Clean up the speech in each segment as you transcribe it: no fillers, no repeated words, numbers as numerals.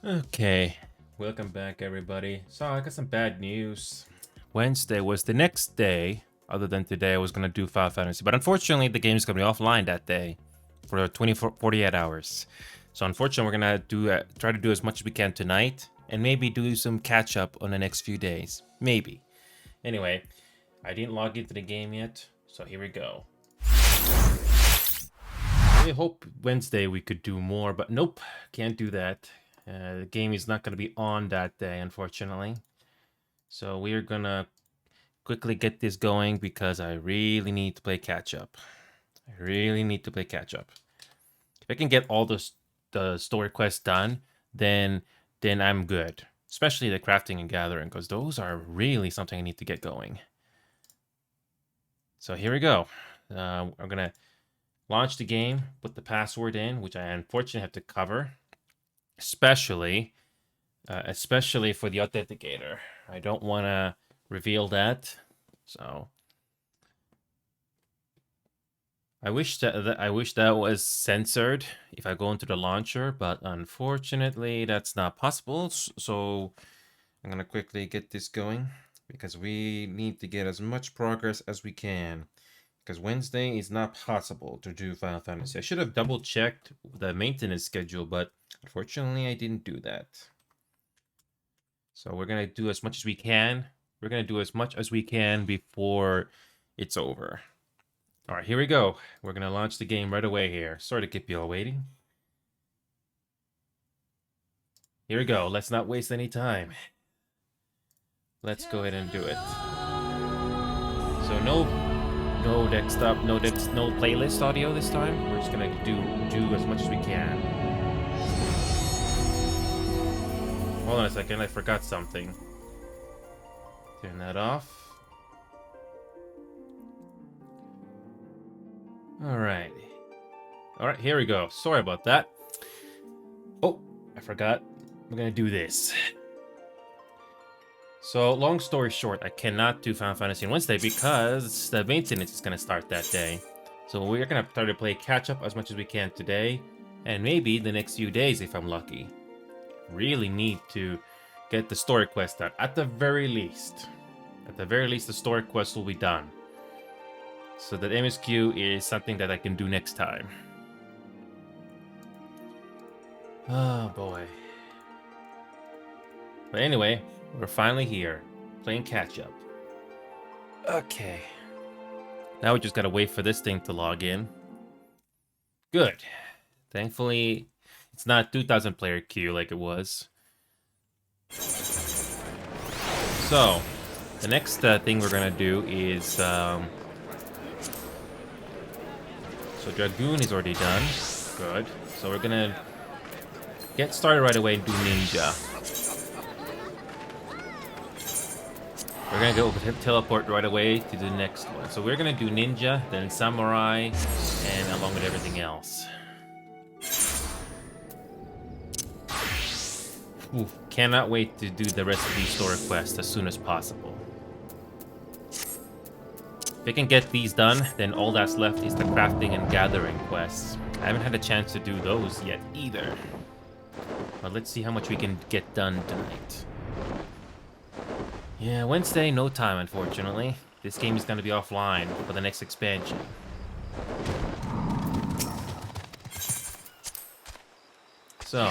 Okay, welcome back, everybody. So, I got some bad news. Wednesday was the next day, other than today, I was gonna do Final Fantasy, but unfortunately, the game's gonna be offline that day for 48 hours. So, unfortunately, we're gonna try to do as much as we can tonight, and maybe do some catch up on the next few days. Maybe. Anyway, I didn't log into the game yet, so here we go. I hope Wednesday we could do more, but nope, can't do that. The game is not going to be on that day, unfortunately. So we're going to quickly get this going because I really need to play catch up. I really need to play catch up. If I can get all the story quests done, then I'm good. Especially the crafting and gathering, because those are really something I need to get going. So here we go. I'm going to launch the game, put the password in, which I unfortunately have to cover. Especially for the authenticator. I don't want to reveal that. So I wish that was censored if I go into the launcher, but unfortunately that's not possible. So I'm gonna quickly get this going because we need to get as much progress as we can. Because Wednesday is not possible to do Final Fantasy. I should have double checked the maintenance schedule, but unfortunately I didn't do that. So we're going to do as much as we can. We're going to do as much as we can before it's over. All right, here we go. We're going to launch the game right away here. Sorry to keep you all waiting. Here we go. Let's not waste any time. Let's go ahead and do it. So no desktop, no playlist audio this time. We're just going to do as much as we can. Hold on a second, I forgot something. Turn that off. Alright. Alright, here we go. Sorry about that. Oh, I forgot. I'm gonna do this. So, long story short, I cannot do Final Fantasy on Wednesday because the maintenance is gonna start that day. So we're gonna try to play catch up as much as we can today, and maybe the next few days if I'm lucky. Really need to get the story quest done. At the very least, the story quest will be done. So that MSQ is something that I can do next time. Oh boy. But anyway, we're finally here, playing catch up. Okay. Now we just gotta wait for this thing to log in. Good. Thankfully, it's not 2,000 player queue like it was. So, the next thing we're gonna do is so Dragoon is already done. Good. So we're gonna get started right away and do Ninja. We're gonna go teleport right away to the next one. So we're gonna do Ninja, then Samurai, and along with everything else. Ooh, cannot wait to do the rest of these story quests as soon as possible. If I can get these done, then all that's left is the crafting and gathering quests. I haven't had a chance to do those yet either. But let's see how much we can get done tonight. Yeah, Wednesday, no time, unfortunately. This game is going to be offline for the next expansion. So,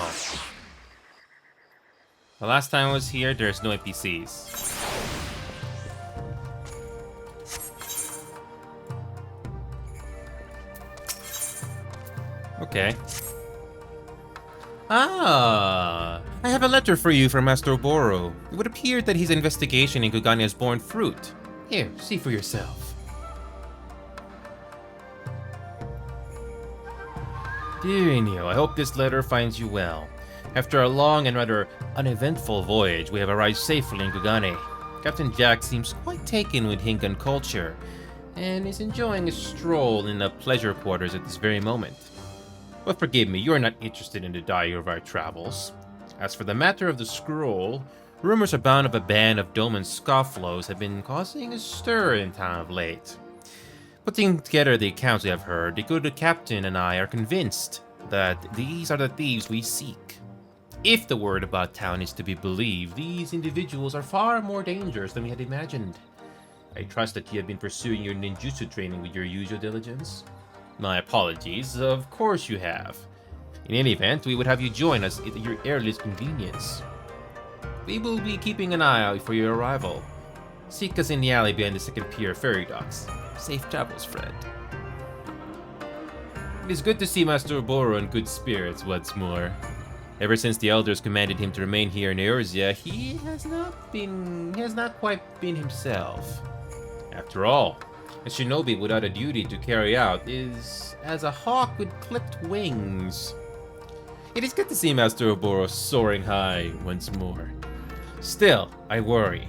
the last time I was here, there's no NPCs. Okay. Ah, I have a letter for you from Master Oboro. It would appear that his investigation in Kugane has borne fruit. Here, see for yourself. Dear Inyo, I hope this letter finds you well. After a long and rather uneventful voyage, we have arrived safely in Kugane. Captain Jack seems quite taken with Hinkan culture, and is enjoying a stroll in the pleasure quarters at this very moment. But forgive me, you are not interested in the diary of our travels. As for the matter of the scroll, rumors abound of a band of Doman scofflaws have been causing a stir in town of late. Putting together the accounts we have heard, the good captain and I are convinced that these are the thieves we seek. If the word about town is to be believed, these individuals are far more dangerous than we had imagined. I trust that you have been pursuing your ninjutsu training with your usual diligence. My apologies, of course you have. In any event, we would have you join us at your earliest convenience. We will be keeping an eye out for your arrival. Seek us in the alley behind the second pier ferry docks. Safe travels, friend. It is good to see Master Oboro in good spirits once more. Ever since the elders commanded him to remain here in Eorzea, he has not quite been himself. After all, a shinobi without a duty to carry out is as a hawk with clipped wings. It is good to see Master Oboro soaring high once more. Still, I worry.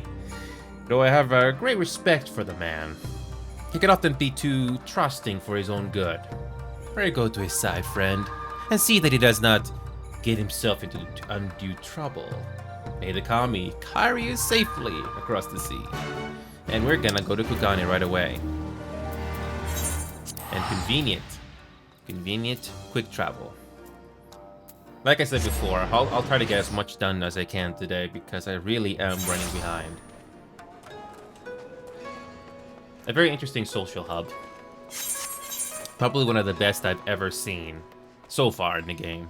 Though I have a great respect for the man, he can often be too trusting for his own good. Pray go to his side, friend, and see that he does not get himself into undue trouble. May the Kami carry you safely across the sea. And we're gonna go to Kugane right away. And convenient, quick travel. Like I said before, I'll try to get as much done as I can today because I really am running behind. A very interesting social hub. Probably one of the best I've ever seen so far in the game.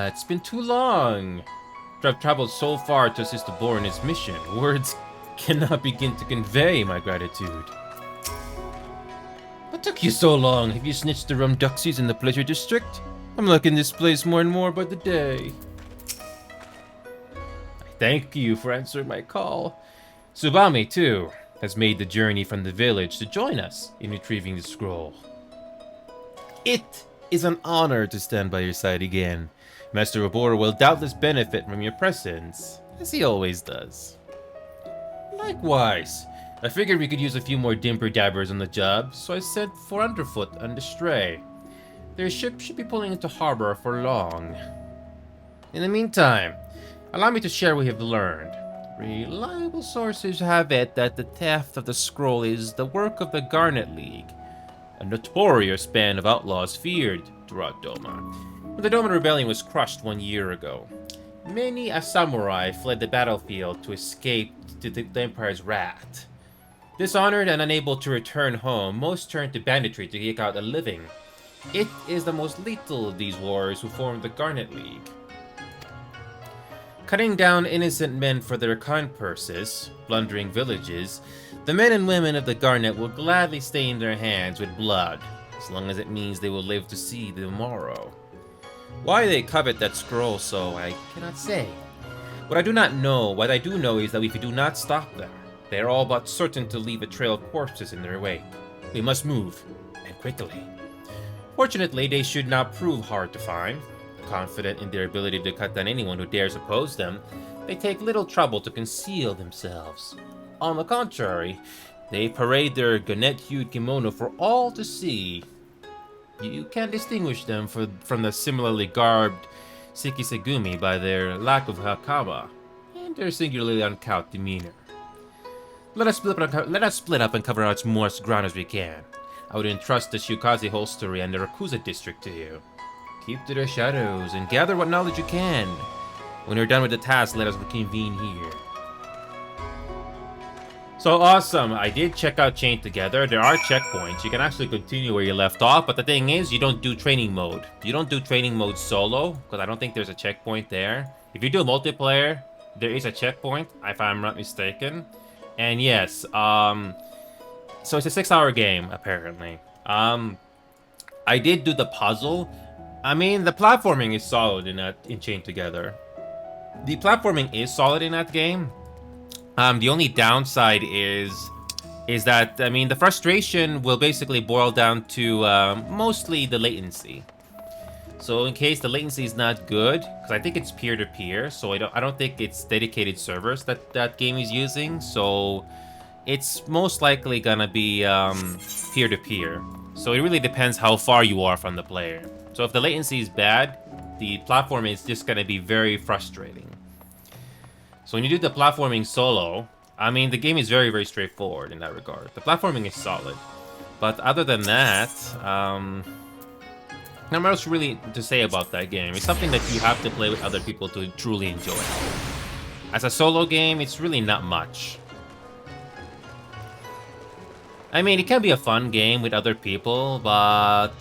It's been too long. I've traveled so far to assist Oboro in his mission. Words cannot begin to convey my gratitude. What took you so long? Have you snitched the rum duxies in the pleasure district? I'm liking this place more and more by the day. Thank you for answering my call. Tsubame, too, has made the journey from the village to join us in retrieving the scroll. It is an honor to stand by your side again. Master Oboro will doubtless benefit from your presence, as he always does. Likewise, I figured we could use a few more dimper dabbers on the job, so I sent for Underfoot and Astray. Their ship should be pulling into harbor for long. In the meantime, allow me to share what we have learned. Reliable sources have it that the theft of the scroll is the work of the Garnet League, a notorious band of outlaws feared throughout Doma. When the Doma Rebellion was crushed 1 year ago, many a samurai fled the battlefield to escape to the Empire's wrath. Dishonored and unable to return home, most turned to banditry to eke out a living. It is the most lethal of these warriors who formed the Garnet League. Cutting down innocent men for their kind purses, plundering villages, the men and women of the Garnet will gladly stain their hands with blood, as long as it means they will live to see the morrow. Why they covet that scroll so, I cannot say. What I do know is that if we do not stop them, they are all but certain to leave a trail of corpses in their wake. We must move, and quickly. Fortunately, they should not prove hard to find. Confident in their ability to cut down anyone who dares oppose them, they take little trouble to conceal themselves. On the contrary, they parade their garnet-hued kimono for all to see. You can distinguish them from the similarly garbed Shikisegumi by their lack of hakama and their singularly uncouth demeanor. Let us split up and cover as much ground as we can. I would entrust the Shukaze Holstery and the Rakuza district to you. Keep to their shadows and gather what knowledge you can. When you're done with the task, let us reconvene here. So awesome, I did check out Chained Together. There are checkpoints. You can actually continue where you left off, but the thing is, you don't do training mode. You don't do training mode solo, because I don't think there's a checkpoint there. If you do multiplayer, there is a checkpoint, if I'm not mistaken. And yes, so it's a 6-hour game, apparently. I did do the puzzle. I mean, the platforming is solid in Chained Together. The platforming is solid in that game. The only downside is that, I mean, the frustration will basically boil down to mostly the latency. So in case the latency is not good, because I think it's peer-to-peer, so I don't think it's dedicated servers that game is using. So it's most likely gonna be peer-to-peer. So it really depends how far you are from the player. So if the latency is bad, the platform is just gonna be very frustrating. So when you do the platforming solo, I mean, the game is very, very straightforward in that regard. The platforming is solid. But other than that, not much really to say about that game. It's something that you have to play with other people to truly enjoy. As a solo game, it's really not much. I mean, it can be a fun game with other people, but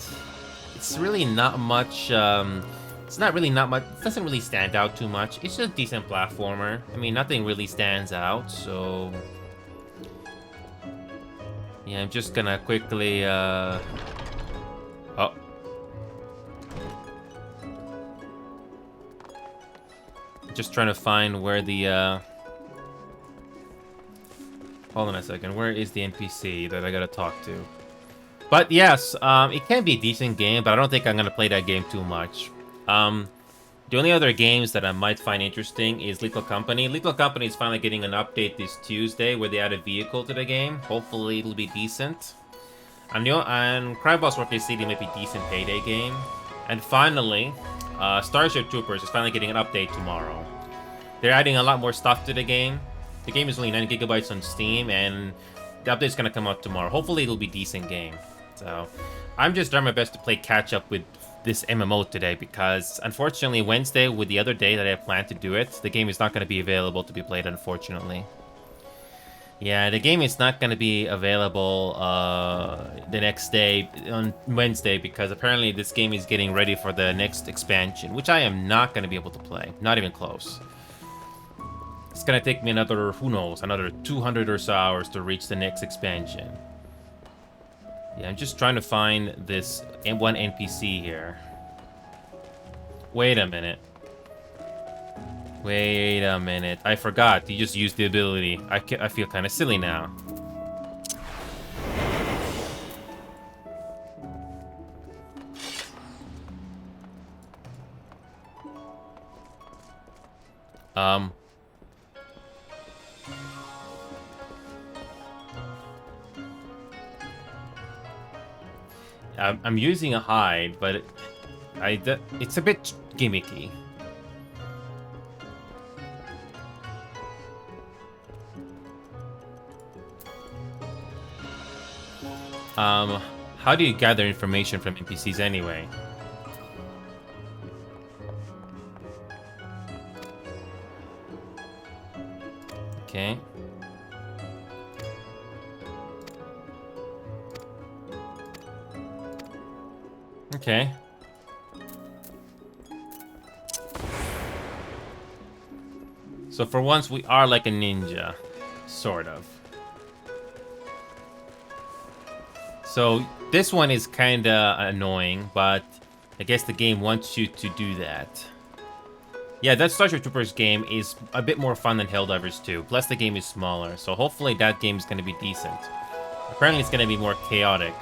it's really not much, it's not really not much, it doesn't really stand out too much. It's just a decent platformer. I mean, nothing really stands out, so... Yeah, I'm just gonna quickly, Oh. Just trying to find where the, Hold on a second, where is the NPC that I gotta talk to? But yes, it can be a decent game, but I don't think I'm gonna play that game too much. The only other games that I might find interesting is Little Company. Little Company is finally getting an update this Tuesday where they add a vehicle to the game. Hopefully it'll be decent. And Crime Boss Rocket City might be a decent payday game. And finally, Starship Troopers is finally getting an update tomorrow. They're adding a lot more stuff to the game. The game is only 9 gigabytes on Steam, and the update's gonna come out tomorrow. Hopefully it'll be a decent game. So, I'm just trying my best to play catch-up with this MMO today, because unfortunately Wednesday, with the other day that I planned to do it, the game is not gonna be available to be played, unfortunately. Yeah, the game is not gonna be available the next day, on Wednesday, because apparently this game is getting ready for the next expansion, which I am not gonna be able to play. Not even close. It's gonna take me another, who knows, another 200 or so hours to reach the next expansion. Yeah, I'm just trying to find this one NPC here. Wait a minute. Wait a minute. I forgot. You just used the ability. I feel kind of silly now. I'm using a hide, but it's a bit gimmicky. How do you gather information from NPCs anyway? Okay. Okay. So for once, we are like a ninja. Sort of. So this one is kinda annoying, but I guess the game wants you to do that. Yeah, that Starship Troopers game is a bit more fun than Helldivers 2. Plus the game is smaller, so hopefully that game is gonna be decent. Apparently it's gonna be more chaotic.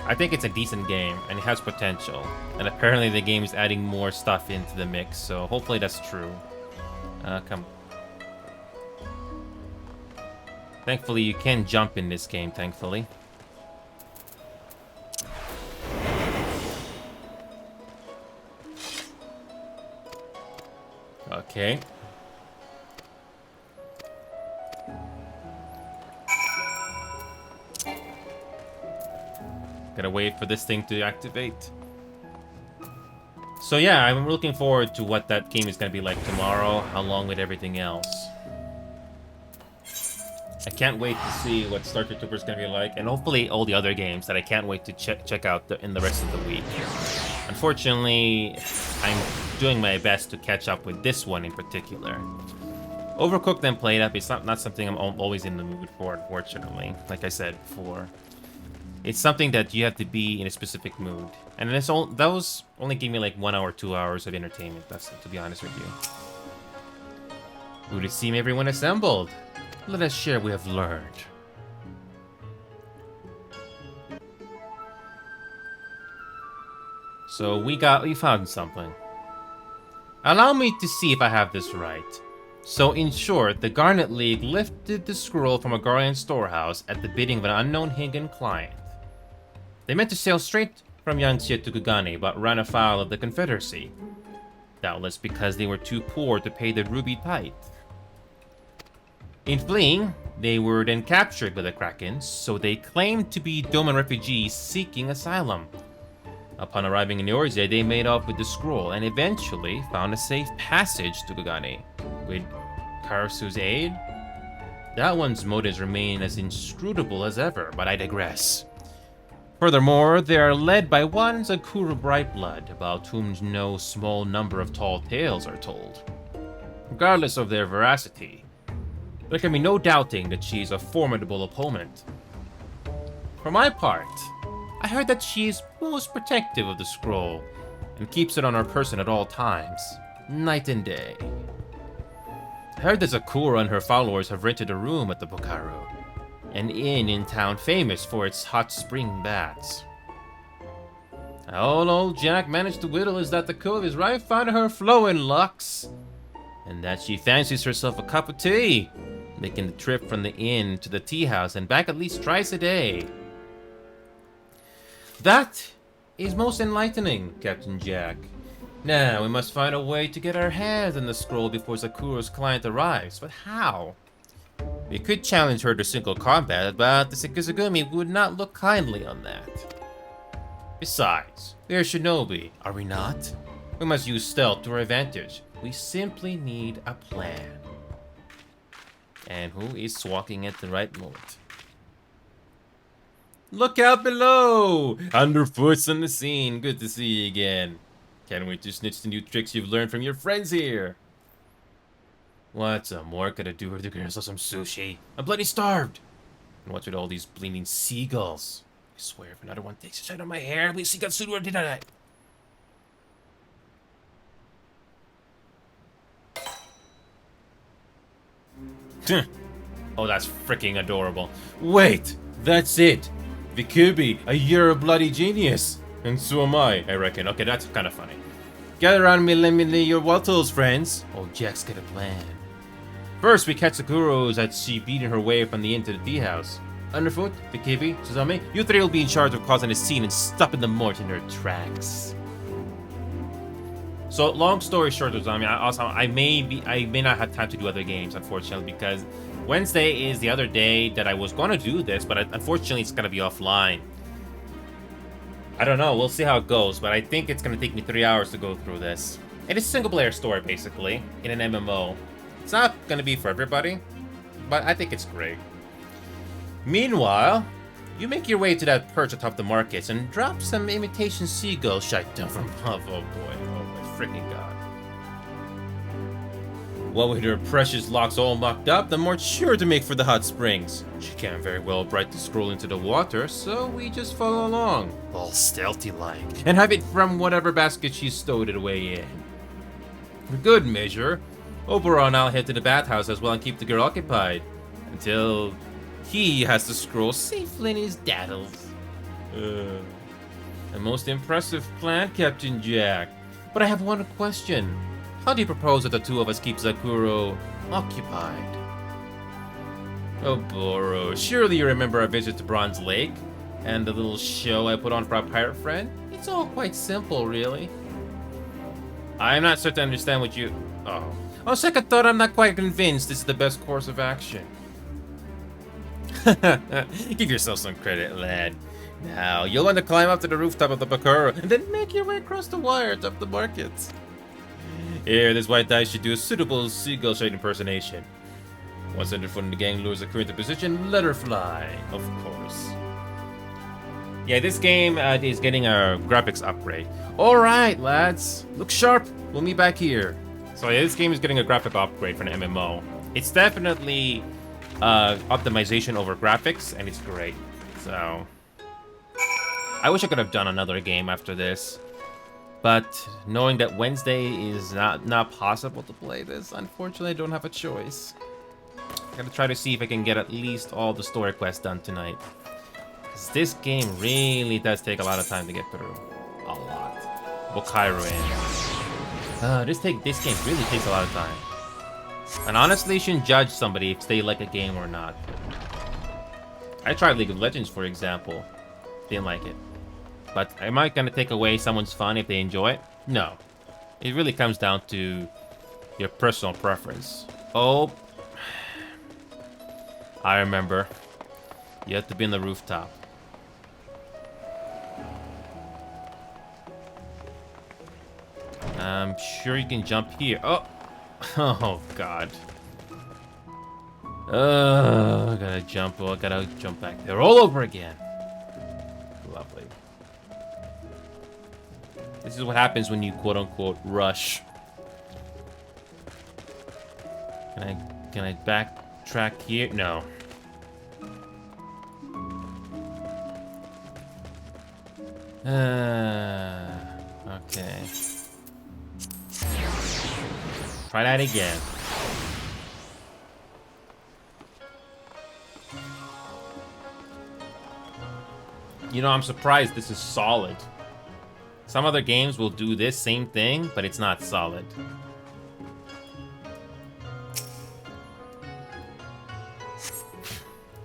I think it's a decent game, and it has potential. And apparently the game is adding more stuff into the mix, so hopefully that's true. Come. Thankfully, you can jump in this game, thankfully. Okay. Gotta wait for this thing to activate. So yeah, I'm looking forward to what that game is gonna be like tomorrow, along with everything else. I can't wait to see what Starship Troopers is gonna be like, and hopefully all the other games that I can't wait to check out in the rest of the week. Unfortunately, I'm doing my best to catch up with this one in particular. Overcooked and Played Up is not something I'm always in the mood for, unfortunately. Like I said before. It's something that you have to be in a specific mood. And those only give me like 1 hour, 2 hours of entertainment, that's to be honest with you. Would it seem everyone assembled? Let us share what we have learned. So we found something. Allow me to see if I have this right. So in short, the Garnet League lifted the scroll from a Guardian storehouse at the bidding of an unknown Hingan client. They meant to sail straight from Yangtze to Kugane, but ran afoul of the Confederacy. Doubtless because they were too poor to pay the ruby tithe. In fleeing, They were then captured by the Krakens, so they claimed to be Doman refugees seeking asylum. Upon arriving in Eorzea, they made off with the scroll and eventually found a safe passage to Kagane. With Karasu's aid? That one's motives remain as inscrutable as ever, but I digress. Furthermore, they are led by one Zakura Brightblood, about whom no small number of tall tales are told. Regardless of their veracity, there can be no doubting that she is a formidable opponent. For my part, I heard that she is most protective of the scroll and keeps it on her person at all times, night and day. I heard that Zakura and her followers have rented a room at the Bokaro, an inn in town famous for its hot spring baths. All old Jack managed to whittle is that the cove is right fond of her flowing locks, and that she fancies herself a cup of tea, making the trip from the inn to the tea house and back at least twice a day. That is most enlightening, Captain Jack. Now, we must find a way to get our hands on the scroll before Zakura's client arrives, but how? We could challenge her to single combat, but the Sekizugumi would not look kindly on that. Besides, we are shinobi, are we not? We must use stealth to our advantage. We simply need a plan. And who is walking at the right moment? Look out below! Underfoot's on the scene. Good to see you again. Can't wait to snitch the new tricks you've learned from your friends here. What's more gonna do with the girls or some sushi? I'm bloody starved. And what's with all these bleeding seagulls? I swear if another one takes a shot on my hair, we see Gatsuru tonight. Oh, that's freaking adorable. Wait, that's it. Vikubi, you're a bloody genius. And so am I reckon. Okay, that's kind of funny. Gather around me, lend me your wattles, friends. Old Jack's got a plan. First, we catch Sakura as she beating her way from the inn to the tea house. Underfoot, Vikubi, Suzame, you three will be in charge of causing a scene and stopping the Mort in their tracks. So, long story short, Suzame, I may not have time to do other games, unfortunately, because Wednesday is the other day that I was going to do this, but unfortunately it's going to be offline. I don't know, we'll see how it goes, but I think it's going to take me 3 hours to go through this. It is a single-player story, basically, in an MMO. It's not going to be for everybody, but I think it's great. Meanwhile, you make your way to that perch atop the markets and drop some imitation seagull shite down from above. Oh boy, oh my freaking god. What with her precious locks all mucked up, the Mort's sure to make for the hot springs. She can't very well bright the scroll into the water, so we just follow along, all stealthy-like, and have it from whatever basket she stowed it away in. For good measure, Oberon and I'll head to the bathhouse as well and keep the girl occupied, until he has the scroll safely in his daddles. A most impressive plan, Captain Jack. But I have one question. How do you propose that the two of us keep Zakuro occupied? Oh, Boro, surely you remember our visit to Bronze Lake? And the little show I put on for our pirate friend? It's all quite simple, really. I'm not certain to understand what you... Oh. On second thought, I'm not quite convinced this is the best course of action. Give yourself some credit, lad. Now, you'll want to climb up to the rooftop of the Bakura, and then make your way across the wires up the markets. Here, this white dice should do a suitable seagull shade impersonation. Once Underfoot and the gang lures the crew into position, let her fly, of course. Yeah, this game is getting a graphics upgrade. Alright, lads. Look sharp. We'll meet back here. So yeah, this game is getting a graphic upgrade for an MMO. It's definitely optimization over graphics, and it's great. So I wish I could have done another game after this. But knowing that Wednesday is not possible to play this, unfortunately I don't have a choice. Gotta try to see if I can get at least all the story quests done tonight. Because this game really does take a lot of time to get through. A lot. Bokairo in. This game really takes a lot of time. And honestly, you shouldn't judge somebody if they like a game or not. I tried League of Legends, for example. Didn't like it. But am I gonna take away someone's fun if they enjoy it? No. It really comes down to your personal preference. Oh. I remember. You have to be on the rooftop. I'm sure you can jump here. Oh! Oh, God. I gotta jump. Oh, I gotta jump back there all over again. Lovely. This is what happens when you quote-unquote rush. Can I backtrack here? No. Okay. Try that again. You know, I'm surprised this is solid. Some other games will do this same thing, but it's not solid.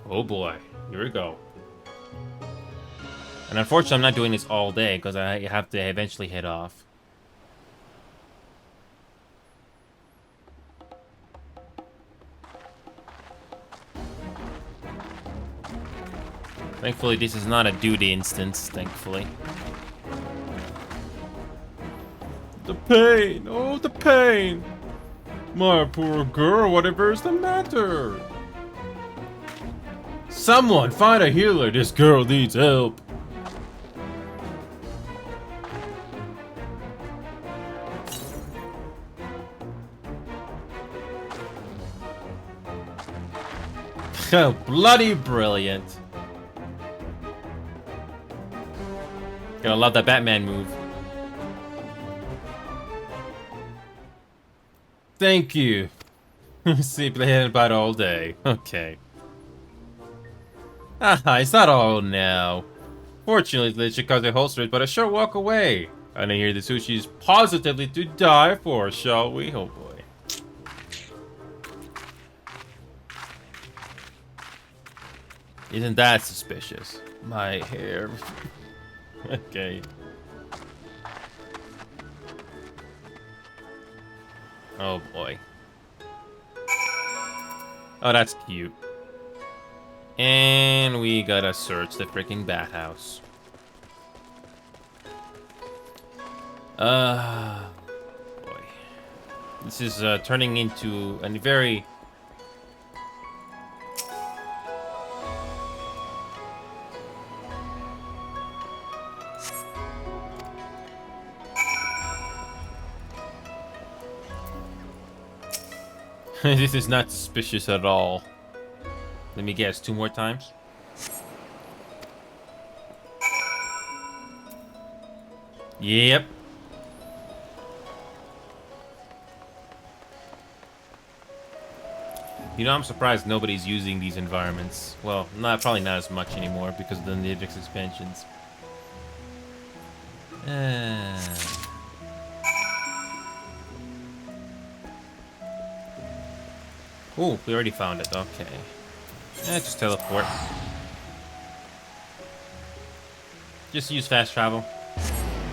Oh boy, here we go. And unfortunately, I'm not doing this all day because I have to eventually head off. Thankfully, this is not a duty instance, thankfully. The pain! Oh, the pain! My poor girl, whatever is the matter? Someone find a healer, this girl needs help. Oh, bloody brilliant. Gotta love that Batman move. Thank you. See, playing about all day. Okay. Ah, it's not all now. Fortunately, the Chikaze holster is but a short walk away. And I hear the sushi is positively to die for, shall we? Oh boy. Isn't that suspicious? My hair. Okay. Oh boy. Oh, that's cute. And we gotta search the freaking bathhouse. Boy. This is turning into a very... This is not suspicious at all. Let me guess, 2 more times? Yep. You know, I'm surprised nobody's using these environments. Well, probably not as much anymore because of the Nidrix expansions. Oh, we already found it. Okay. Just teleport. Just use fast travel.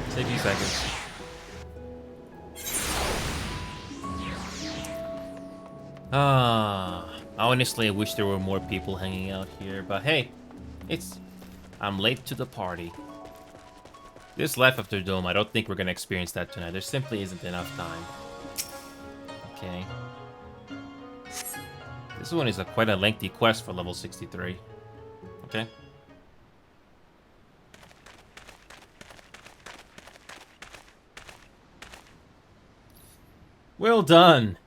Save a few seconds. Honestly, I wish there were more people hanging out here, but hey, I'm late to the party. This Life After Dome, I don't think we're gonna experience that tonight. There simply isn't enough time. Okay. This one is quite a lengthy quest for level 63. Okay. Well done,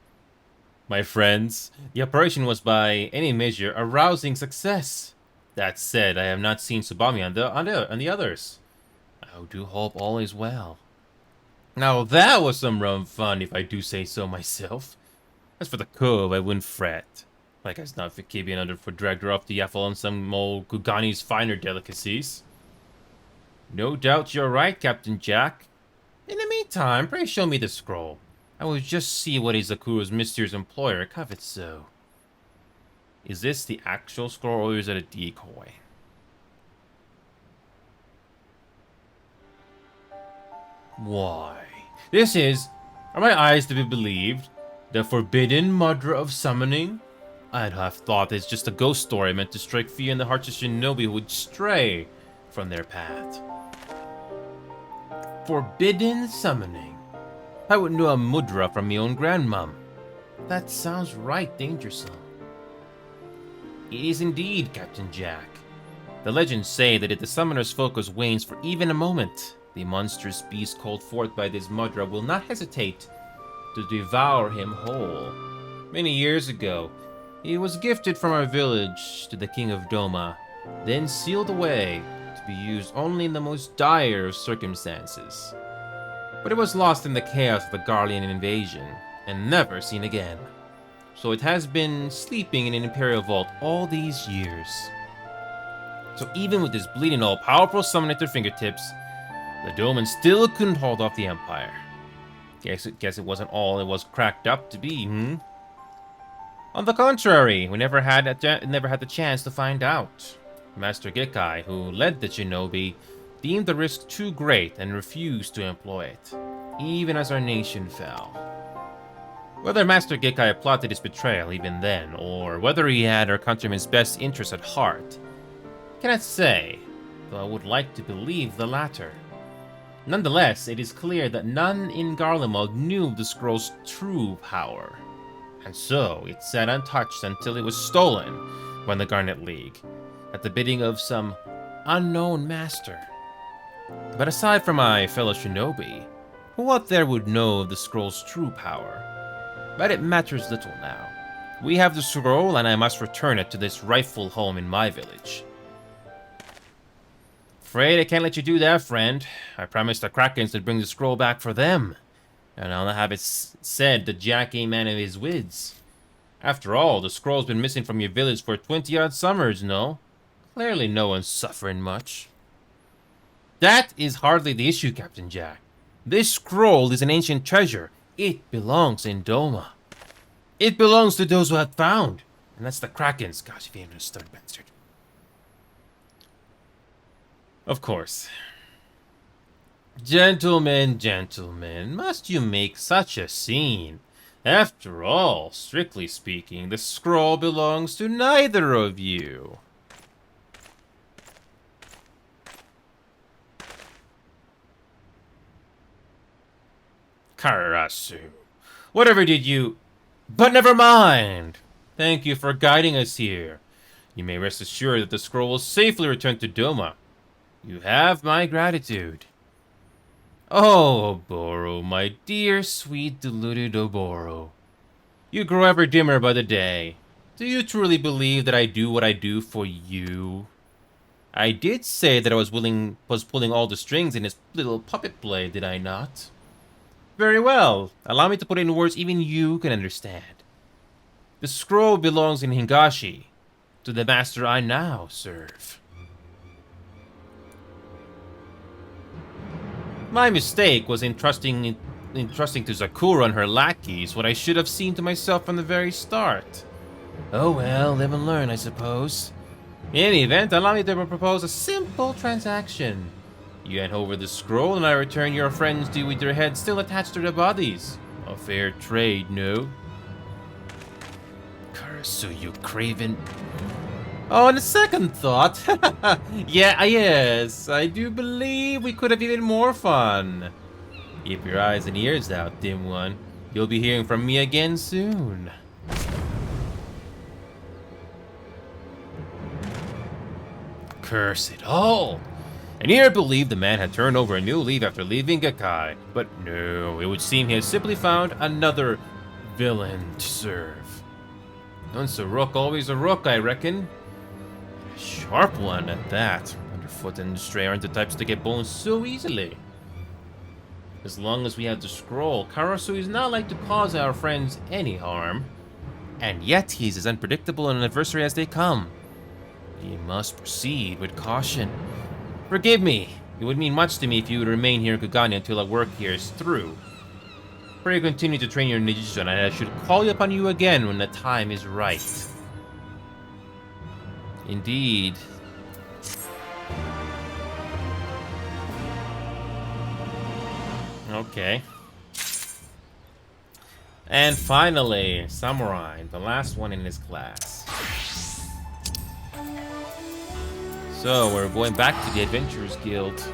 my friends. The operation was by any measure a rousing success. That said, I have not seen Tsubami on the others. I do hope all is well. Now that was some rum fun, if I do say so myself. As for the Cove, I wouldn't fret. Like as not for keeping under for dragged her off the Yaffle on some old Kugani's finer delicacies. No doubt you're right, Captain Jack. In the meantime, pray show me the scroll. I will just see what Izakuro's mysterious employer covets so. Is this the actual scroll or is it a decoy? Why? Are my eyes to be believed, the forbidden mudra of summoning? I'd have thought it's just a ghost story meant to strike fear in the hearts of shinobi who would stray from their path. Forbidden summoning. I would know a mudra from my own grandmom. That sounds right dangersome. It is indeed, Captain Jack. The legends say that if the summoner's focus wanes for even a moment, the monstrous beast called forth by this mudra will not hesitate to devour him whole. Many years ago, he was gifted from our village to the King of Doma, then sealed away to be used only in the most dire of circumstances. But it was lost in the chaos of the Garlean invasion, and never seen again. So it has been sleeping in an Imperial vault all these years. So even with this bleeding all-powerful summon at their fingertips, the Doman still couldn't hold off the Empire. Guess it wasn't all it was cracked up to be, On the contrary, we never had the chance to find out. Master Gikkai, who led the shinobi, deemed the risk too great and refused to employ it, even as our nation fell. Whether Master Gikkai plotted his betrayal even then, or whether he had our countrymen's best interests at heart, cannot say, though I would like to believe the latter. Nonetheless, it is clear that none in Garlemald knew of the scroll's true power, and so it sat untouched until it was stolen by the Garnet League, at the bidding of some unknown master. But aside from my fellow shinobi, who out there would know of the scroll's true power? But it matters little now. We have the scroll, and I must return it to its rightful home in my village. Afraid I can't let you do that, friend. I promised the Krakens to bring the scroll back for them. And I'll not have it said that Jack ain't man of his wits. After all, the scroll's been missing from your village for 20-odd summers, no? Clearly no one's suffering much. That is hardly the issue, Captain Jack. This scroll is an ancient treasure. It belongs in Doma. It belongs to those who have found. And that's the Krakens. Gosh, if you ain't understood, bastard. Of course. Gentlemen, must you make such a scene? After all, strictly speaking, the scroll belongs to neither of you. Karasu, whatever did you... But never mind! Thank you for guiding us here. You may rest assured that the scroll will safely return to Doma. You have my gratitude. Oh, Oboro, my dear, sweet, deluded Oboro. You grow ever dimmer by the day. Do you truly believe that I do what I do for you? I did say that I was pulling all the strings in this little puppet play, did I not? Very well. Allow me to put it in words even you can understand. The scroll belongs in Hingashi, to the master I now serve. My mistake was entrusting to Sakura and her lackeys what I should have seen to myself from the very start. Oh well, live and learn, I suppose. In any event, allow me to propose a simple transaction. You hand over the scroll and I return your friends to you with their heads still attached to their bodies. A fair trade, no? Karasu, you craven... Oh, on the second thought, yes, I do believe we could have even more fun. Keep your eyes and ears out, dim one. You'll be hearing from me again soon. Curse it all! And here I believe the man had turned over a new leaf after leaving Gakkai. But no, it would seem he had simply found another villain to serve. Once a rook, always a rook, I reckon. A sharp one at that. Underfoot and Stray aren't the types to get boned so easily. As long as we have the scroll, Karasu is not like to cause our friends any harm. And yet he's as unpredictable an adversary as they come. We must proceed with caution. Forgive me. It would mean much to me if you would remain here in Kugane until our work here is through. Pray continue to train your ninjutsu, and I should call upon you again when the time is right. Indeed. Okay. And finally, Samurai, the last one in his class. So we're going back to the Adventurers Guild.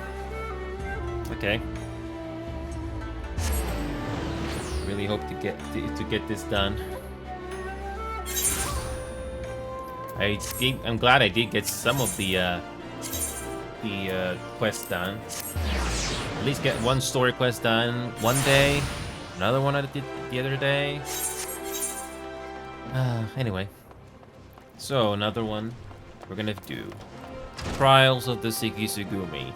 Okay. Really hope to get this done. I'm glad I did get some of the quests done. At least get one story quest done one day, another one I did the other day. Anyway, so another one we're gonna do. Trials of the Shikisugumi.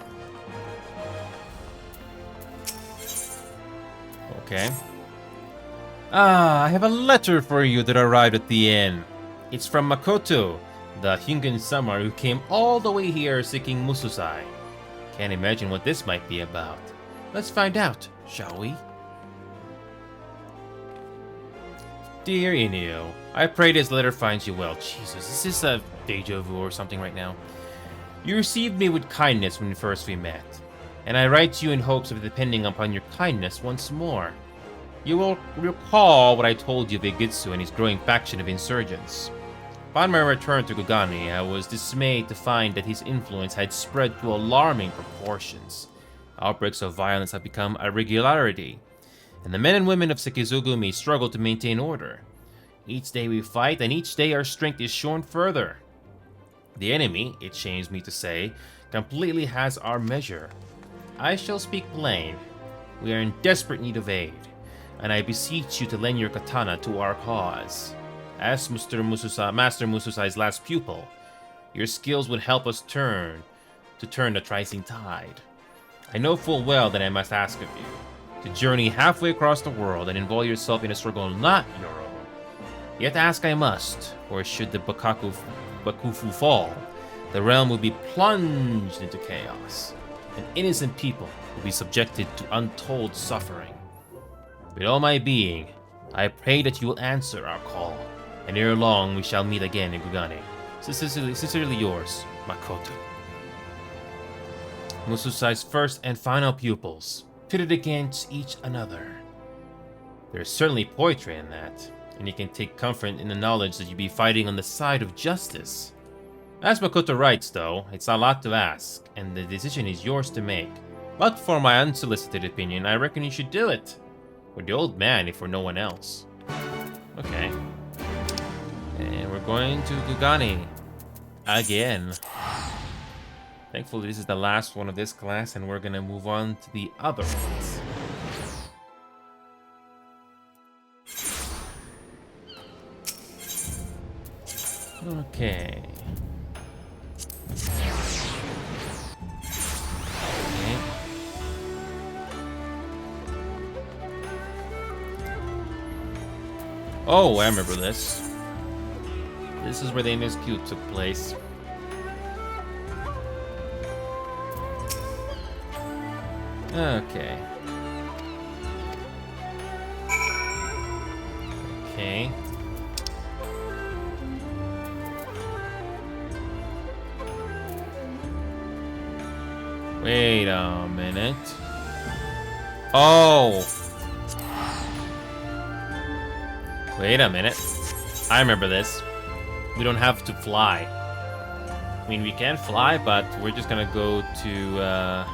Okay. I have a letter for you that arrived at the inn. It's from Makoto, the Hyungen summer who came all the way here seeking Mususai. Can't imagine what this might be about. Let's find out, shall we? Dear Inio, I pray this letter finds you well. Jesus, is this a deja vu or something right now? You received me with kindness when first we met, and I write to you in hopes of depending upon your kindness once more. You will recall what I told you of Igitsu and his growing faction of insurgents. Upon my return to Kugani, I was dismayed to find that his influence had spread to alarming proportions. Outbreaks of violence have become a regularity, and the men and women of Shikizugumi struggle to maintain order. Each day we fight, and each day our strength is shown further. The enemy, it shames me to say, completely has our measure. I shall speak plain. We are in desperate need of aid, and I beseech you to lend your katana to our cause. As Master Mususai's last pupil, your skills would help us turn the rising tide. I know full well that I must ask of you to journey halfway across the world and involve yourself in a struggle not your own. Yet ask I must, or should the Bakufu fall, the realm will be plunged into chaos, and innocent people will be subjected to untold suffering. With all my being, I pray that you will answer our call, and ere long we shall meet again in Kugane. Sincerely yours, Makoto. Mususai's first and final pupils, pitted against each another. There's certainly poetry in that, and you can take comfort in the knowledge that you'll be fighting on the side of justice. As Makoto writes, though, it's a lot to ask, and the decision is yours to make. But for my unsolicited opinion, I reckon you should do it. For the old man, if for no one else. Okay. And we're going to Kugane. Again. Thankfully, this is the last one of this class, and we're gonna move on to the other ones. Okay. Oh, I remember this. This is where the MSQ took place. Okay. Okay. Wait a minute. Oh! Wait a minute. I remember this. We don't have to fly. I mean, we can fly, but we're just gonna go to,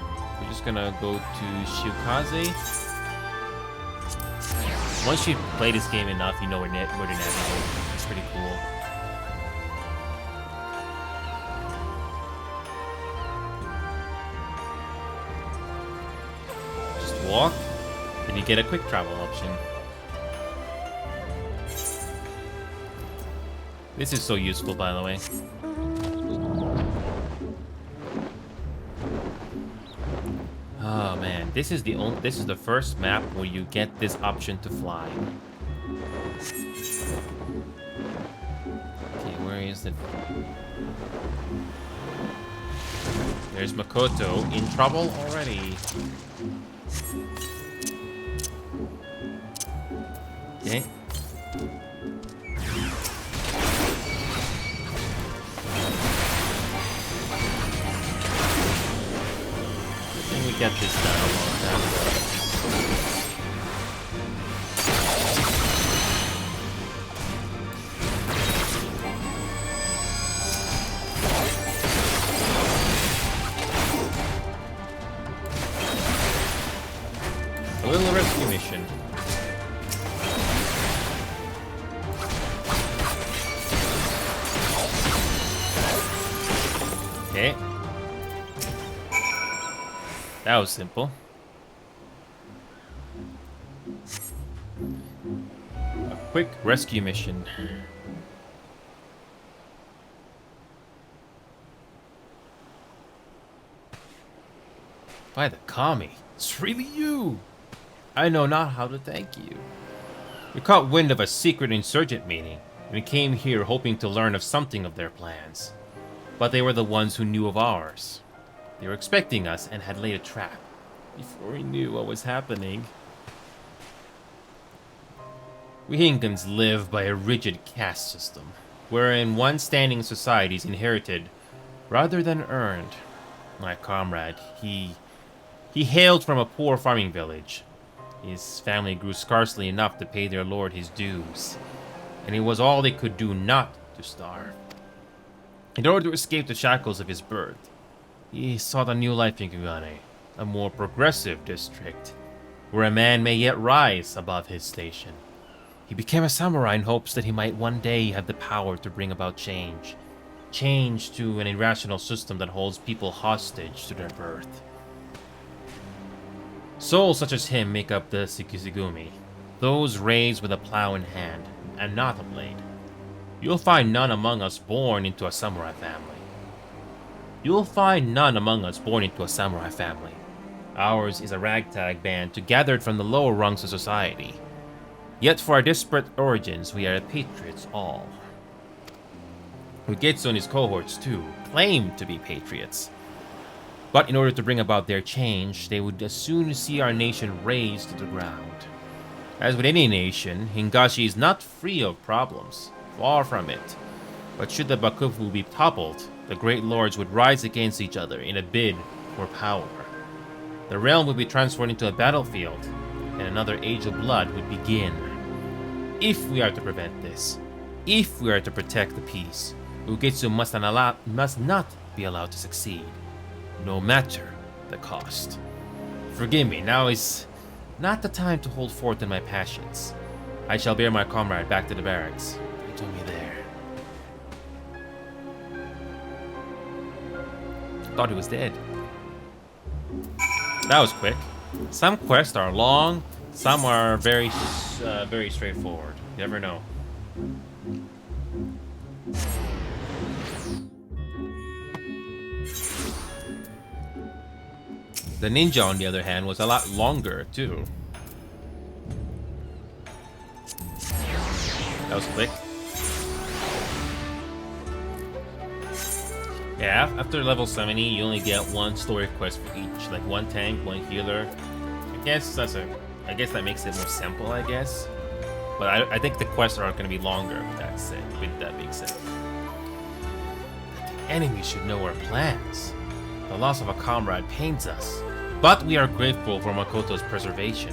Shiukaze. Once you play this game enough, you know where to navigate. It's pretty cool. Just walk, then you get a quick travel option. This is so useful, by the way. Oh man, this is the first map where you get this option to fly. Okay, where is it? There's Makoto in trouble already. Okay. Get this done a long time ago. little rescue mission. Okay. That was simple. A quick rescue mission. By the Kami, it's really you! I know not how to thank you. We caught wind of a secret insurgent meeting, and we came here hoping to learn of something of their plans. But they were the ones who knew of ours. They were expecting us and had laid a trap before we knew what was happening. We Hinkans live by a rigid caste system, wherein one standing society is inherited rather than earned. My comrade, he hailed from a poor farming village. His family grew scarcely enough to pay their lord his dues, and it was all they could do not to starve. In order to escape the shackles of his birth, he sought a new life in Kugane, a more progressive district, where a man may yet rise above his station. He became a samurai in hopes that he might one day have the power to bring about change. Change to an irrational system that holds people hostage to their birth. Souls such as him make up the Shikizigumi, those raised with a plow in hand, and not a blade. You'll find none among us born into a samurai family. Ours is a ragtag band gathered from the lower rungs of society. Yet for our disparate origins, we are patriots all. Ugetsu and his cohorts, too, claim to be patriots. But in order to bring about their change, they would as soon see our nation razed to the ground. As with any nation, Hingashi is not free of problems. Far from it. But should the Bakufu be toppled, the great lords would rise against each other in a bid for power. The realm would be transformed into a battlefield, and another age of blood would begin. If we are to prevent this, if we are to protect the peace, Ugetsu must not be allowed to succeed, no matter the cost. Forgive me, now is not the time to hold forth in my passions. I shall bear my comrade back to the barracks. He told me there. Thought he was dead. That was quick. Some quests are long, some are very straightforward. You never know. The ninja, on the other hand, was a lot longer, too. That was quick. Yeah, after level 70, you only get one story quest for each. Like one tank, one healer. I guess that makes it more simple, I guess. But I think the quests are going to be longer with that being said. The enemy should know our plans. The loss of a comrade pains us. But we are grateful for Makoto's preservation.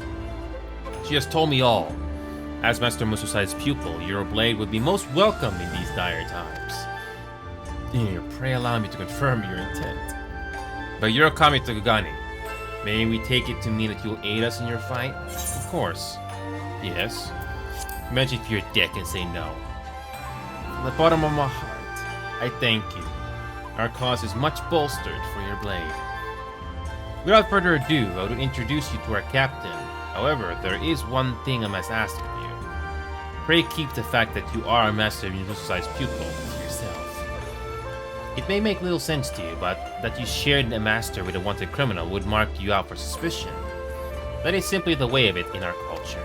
She has told me all. As Master Mususai's pupil, your blade would be most welcome in these dire times. Here, pray allow me to confirm your intent. But you're coming to Kugane. May we take it to mean that you'll aid us in your fight? Of course. Yes. Imagine if you're a dick and say no. From the bottom of my heart, I thank you. Our cause is much bolstered for your blade. Without further ado, I will introduce you to our captain. However, there is one thing I must ask of you. Pray keep the fact that you are a Master Mususai's pupil to yourself. It may make little sense to you, but that you shared a master with a wanted criminal would mark you out for suspicion. That is simply the way of it in our culture.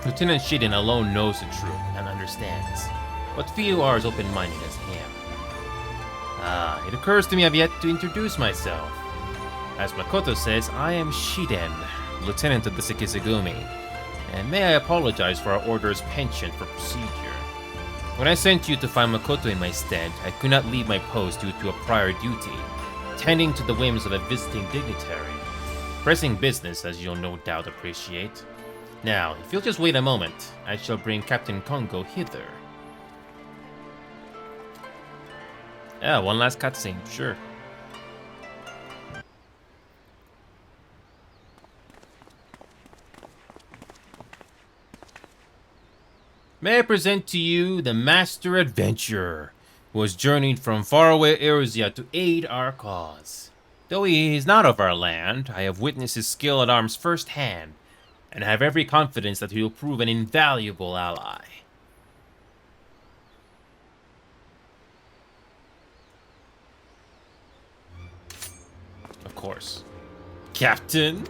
Lieutenant Shiden alone knows the truth and understands, but few are as open-minded as him. It occurs to me I've yet to introduce myself. As Makoto says, I am Shiden, Lieutenant of the Shikizigumi, and may I apologize for our order's penchant for procedure. When I sent you to find Makoto in my stead, I could not leave my post due to a prior duty, tending to the whims of a visiting dignitary. Pressing business, as you'll no doubt appreciate. Now, if you'll just wait a moment, I shall bring Captain Kongo hither. Yeah, one last cutscene, sure. May I present to you the Master Adventurer, who has journeyed from faraway Erzia to aid our cause. Though he is not of our land, I have witnessed his skill at arms firsthand, and have every confidence that he will prove an invaluable ally. Of course. Captain?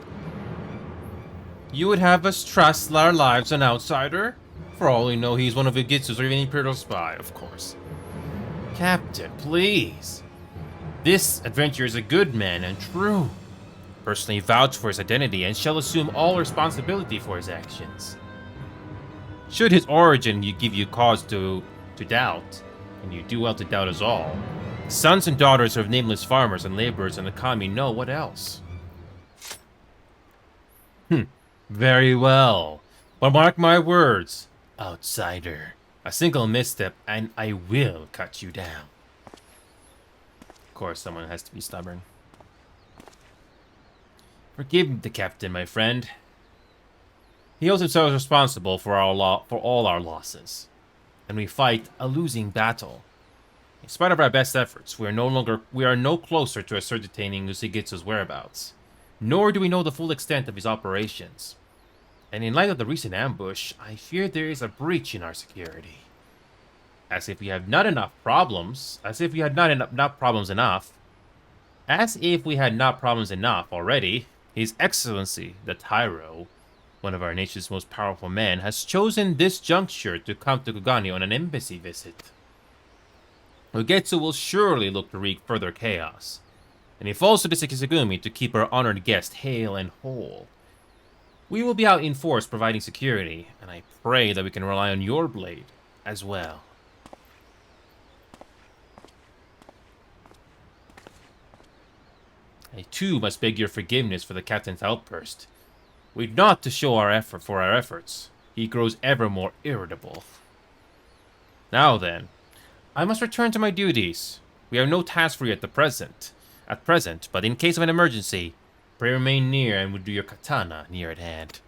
You would have us trust our lives an outsider? For all we know, he's one of Ugitsu's or even Imperial spy, of course. Captain, please. This adventurer is a good man and true. Personally vouch for his identity and shall assume all responsibility for his actions. Should his origin give you cause to doubt, and you do well to doubt us all, sons and daughters of nameless farmers and laborers in the Kami know what else. Very well. But mark my words, outsider. A single misstep and I will cut you down. Of course, someone has to be stubborn. Forgive the captain, my friend. He holds himself responsible for all our losses, and we fight a losing battle. In spite of our best efforts, we are no closer to ascertaining Usagitsu's whereabouts, nor do we know the full extent of his operations. And in light of the recent ambush, I fear there is a breach in our security. As if we had not enough problems already, His Excellency, the Tyro, one of our nation's most powerful men, has chosen this juncture to come to Kugani on an embassy visit. Ugetsu will surely look to wreak further chaos, and he falls to the Sekisagumi to keep our honored guest hale and whole. We will be out in force providing security, and I pray that we can rely on your blade as well. I too must beg your forgiveness for the captain's outburst. We'd not to show our efforts. He grows ever more irritable. Now then, I must return to my duties. We have no task for you at present, but in case of an emergency, pray remain near and we'll do your katana near at hand.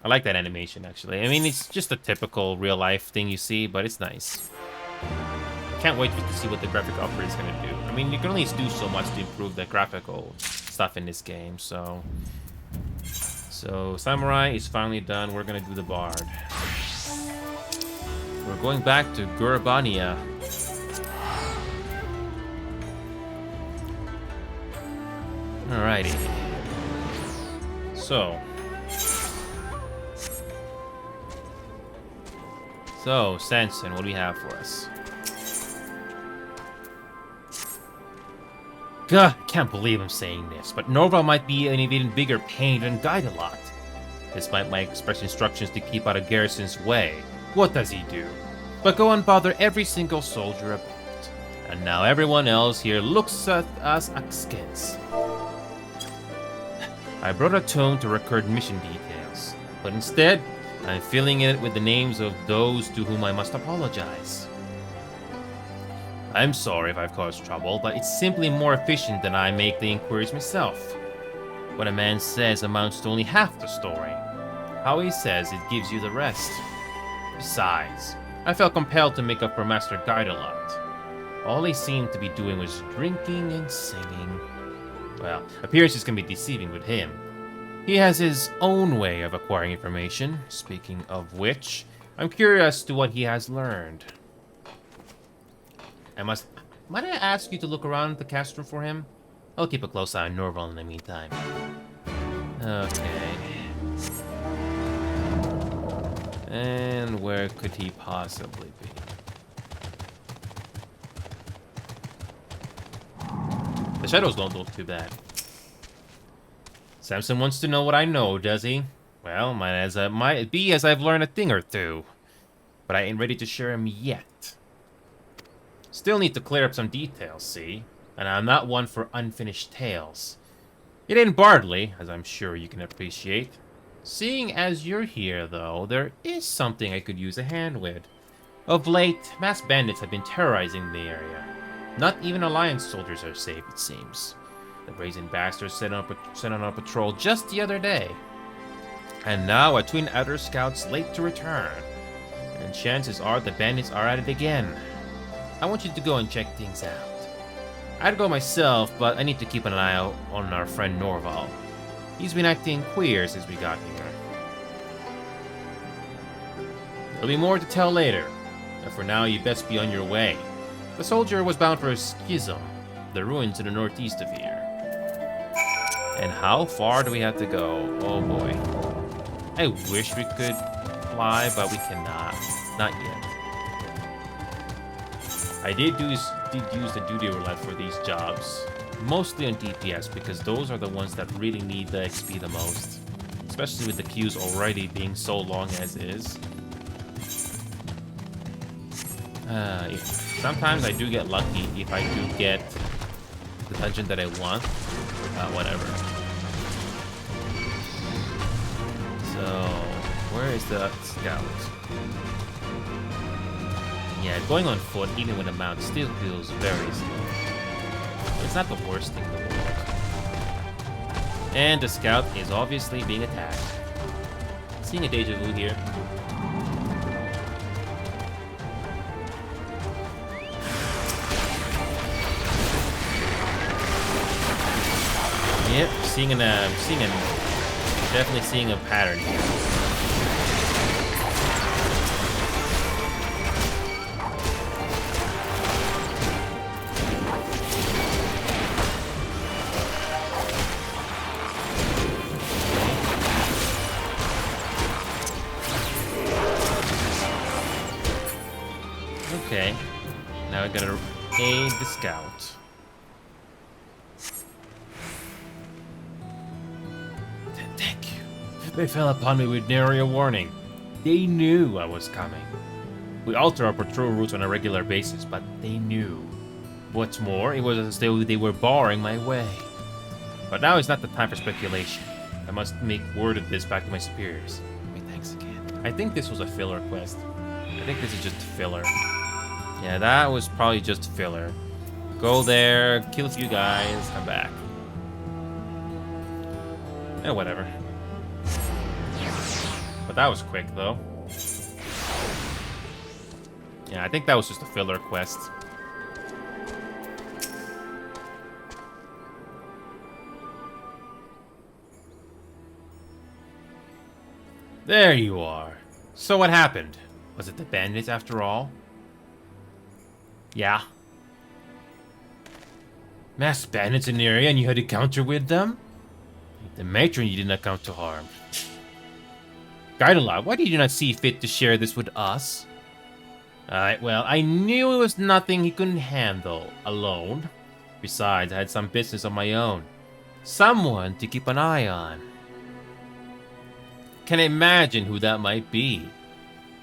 I like that animation, actually. I mean, it's just a typical real-life thing you see, but it's nice. Can't wait to see what the graphic upgrade is going to do. I mean, you can only do so much to improve the graphical stuff in this game, so... So, Samurai is finally done. We're going to do the Bard. We're going back to Gurabania. Alrighty. So, Sanson, what do we have for us? God, I can't believe I'm saying this, but Norval might be an even bigger pain than Guidelot. Despite my express instructions to keep out of Garrison's way, what does he do? But go and bother every single soldier about. And now everyone else here looks at us askance. I brought a tome to record mission details, but instead, I'm filling it with the names of those to whom I must apologize. I'm sorry if I've caused trouble, but it's simply more efficient than I make the inquiries myself. What a man says amounts to only half the story. How he says it gives you the rest. Besides, I felt compelled to make up for Master Guidelot. All he seemed to be doing was drinking and singing. Well, appearances can be deceiving with him. He has his own way of acquiring information, speaking of which, I'm curious to what he has learned. Might I ask you to look around the castrum for him? I'll keep a close eye on Norval in the meantime. Okay. And where could he possibly be? The shadows don't look too bad. Samson wants to know what I know, does he? Well, might be as I've learned a thing or two. But I ain't ready to share him yet. Still need to clear up some details, see? And I'm not one for unfinished tales. It ain't Bardley, as I'm sure you can appreciate. Seeing as you're here, though, there is something I could use a hand with. Of late, masked bandits have been terrorizing the area. Not even Alliance soldiers are safe, it seems. The brazen bastards sent on a patrol just the other day. And now a twin outer scout's late to return. And chances are the bandits are at it again. I want you to go and check things out. I'd go myself, but I need to keep an eye out on our friend Norval. He's been acting queer since we got here. There'll be more to tell later, but for now you best be on your way. The soldier was bound for Schism, the ruins to the northeast of here. And how far do we have to go? Oh boy. I wish we could fly, but we cannot. Not yet. I did use the duty roulette for these jobs, mostly on DPS, because those are the ones that really need the XP the most, especially with the queues already being so long as is. Sometimes I do get lucky if I do get the dungeon that I want. Whatever. So, where is the scout? Yeah, going on foot, even with a mount, still feels very slow. It's not the worst thing in the world. And the scout is obviously being attacked. Seeing a deja vu here. Yep, definitely seeing a pattern here. Okay, now I gotta aid the scout. Thank you. They fell upon me with nary a warning. They knew I was coming. We alter our patrol routes on a regular basis, but they knew. What's more, it was as though they were barring my way. But now is not the time for speculation. I must make word of this back to my superiors. Wait, thanks again. I think this was a filler quest. I think this is just filler. Yeah, that was probably just filler. Go there, kill a few guys, come back. Eh, whatever. But that was quick, though. Yeah, I think that was just a filler quest. There you are. So what happened? Was it the bandits after all? Yeah. Masked bandits in the area and you had to counter with them? The matron you did not come to harm. Guidelot, why did you not see fit to share this with us? Well, I knew it was nothing he couldn't handle alone. Besides, I had some business of my own. Someone to keep an eye on. Can imagine who that might be.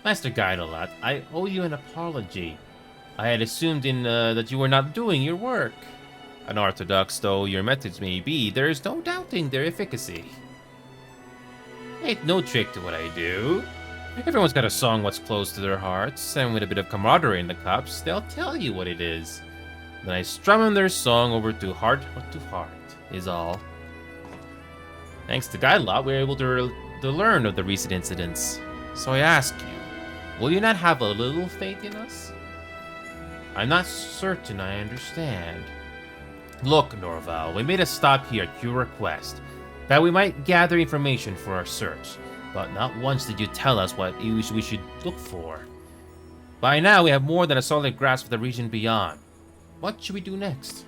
Master Guidelot, I owe you an apology. I had assumed that you were not doing your work. Unorthodox though your methods may be, there is no doubting their efficacy. Ain't no trick to what I do. Everyone's got a song what's close to their hearts, and with a bit of camaraderie in the cups, they'll tell you what it is. Then I strum them their song over to heart is all. Thanks to Guidelot, we were able to learn of the recent incidents. So I ask you, will you not have a little faith in us? I'm not certain I understand. Look, Norval, we made a stop here at your request, that we might gather information for our search, but not once did you tell us what we should look for. By now, we have more than a solid grasp of the region beyond. What should we do next?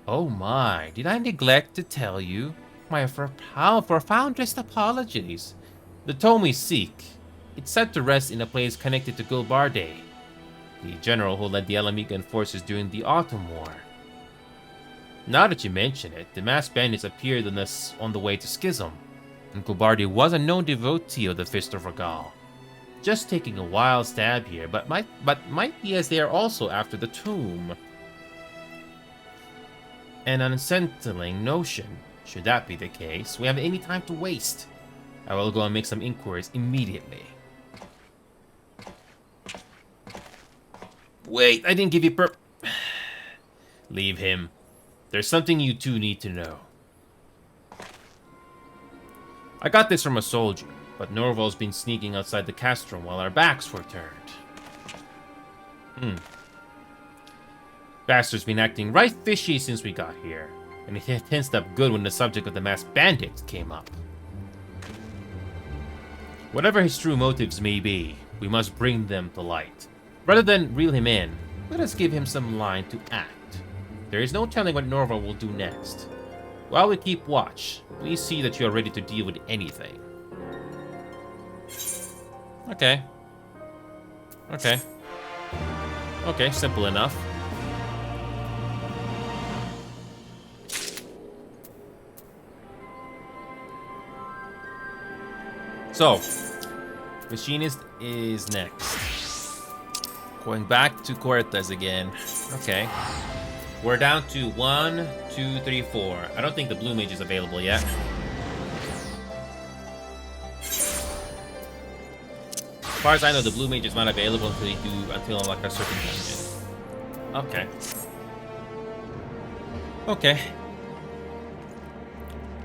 Oh my, did I neglect to tell you? My profoundest apologies. The tome we seek, it's set to rest in a place connected to Gulbarde, the general who led the Alamigan forces during the Autumn War. Now that you mention it, the masked bandits appeared on the way to Schism, and Gulbarde was a known devotee of the Fist of Regal. Just taking a wild stab here, but might be as they are also after the tomb. An unsettling notion. Should that be the case, we haven't any time to waste. I will go and make some inquiries immediately. Wait, I didn't give you Leave him. There's something you two need to know. I got this from a soldier, but Norval's been sneaking outside the castrum while our backs were turned. Bastard's been acting right fishy since we got here, and it tensed up good when the subject of the masked bandits came up. Whatever his true motives may be, we must bring them to light. Rather than reel him in, let us give him some line to act. There is no telling what Norval will do next. While we keep watch, please see that you are ready to deal with anything. Okay. Okay, simple enough. So, Machinist is next. Going back to Cortes again. Okay. We're down to 1, 2, 3, 4. I don't think the Blue Mage is available yet. As far as I know, the Blue Mage is not available until like a certain dungeon. Okay. Okay.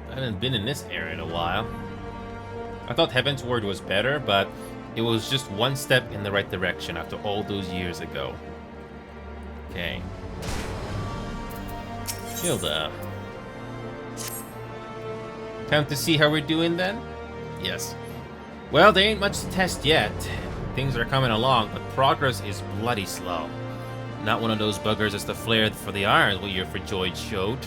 I haven't been in this area in a while. I thought Heaven's Word was better, but it was just one step in the right direction after all those years ago. Okay. Hilda. Time to see how we're doing then? Yes. Well, there ain't much to test yet. Things are coming along, but progress is bloody slow. Not one of those buggers as the flare for the irons what your Frejoid showed.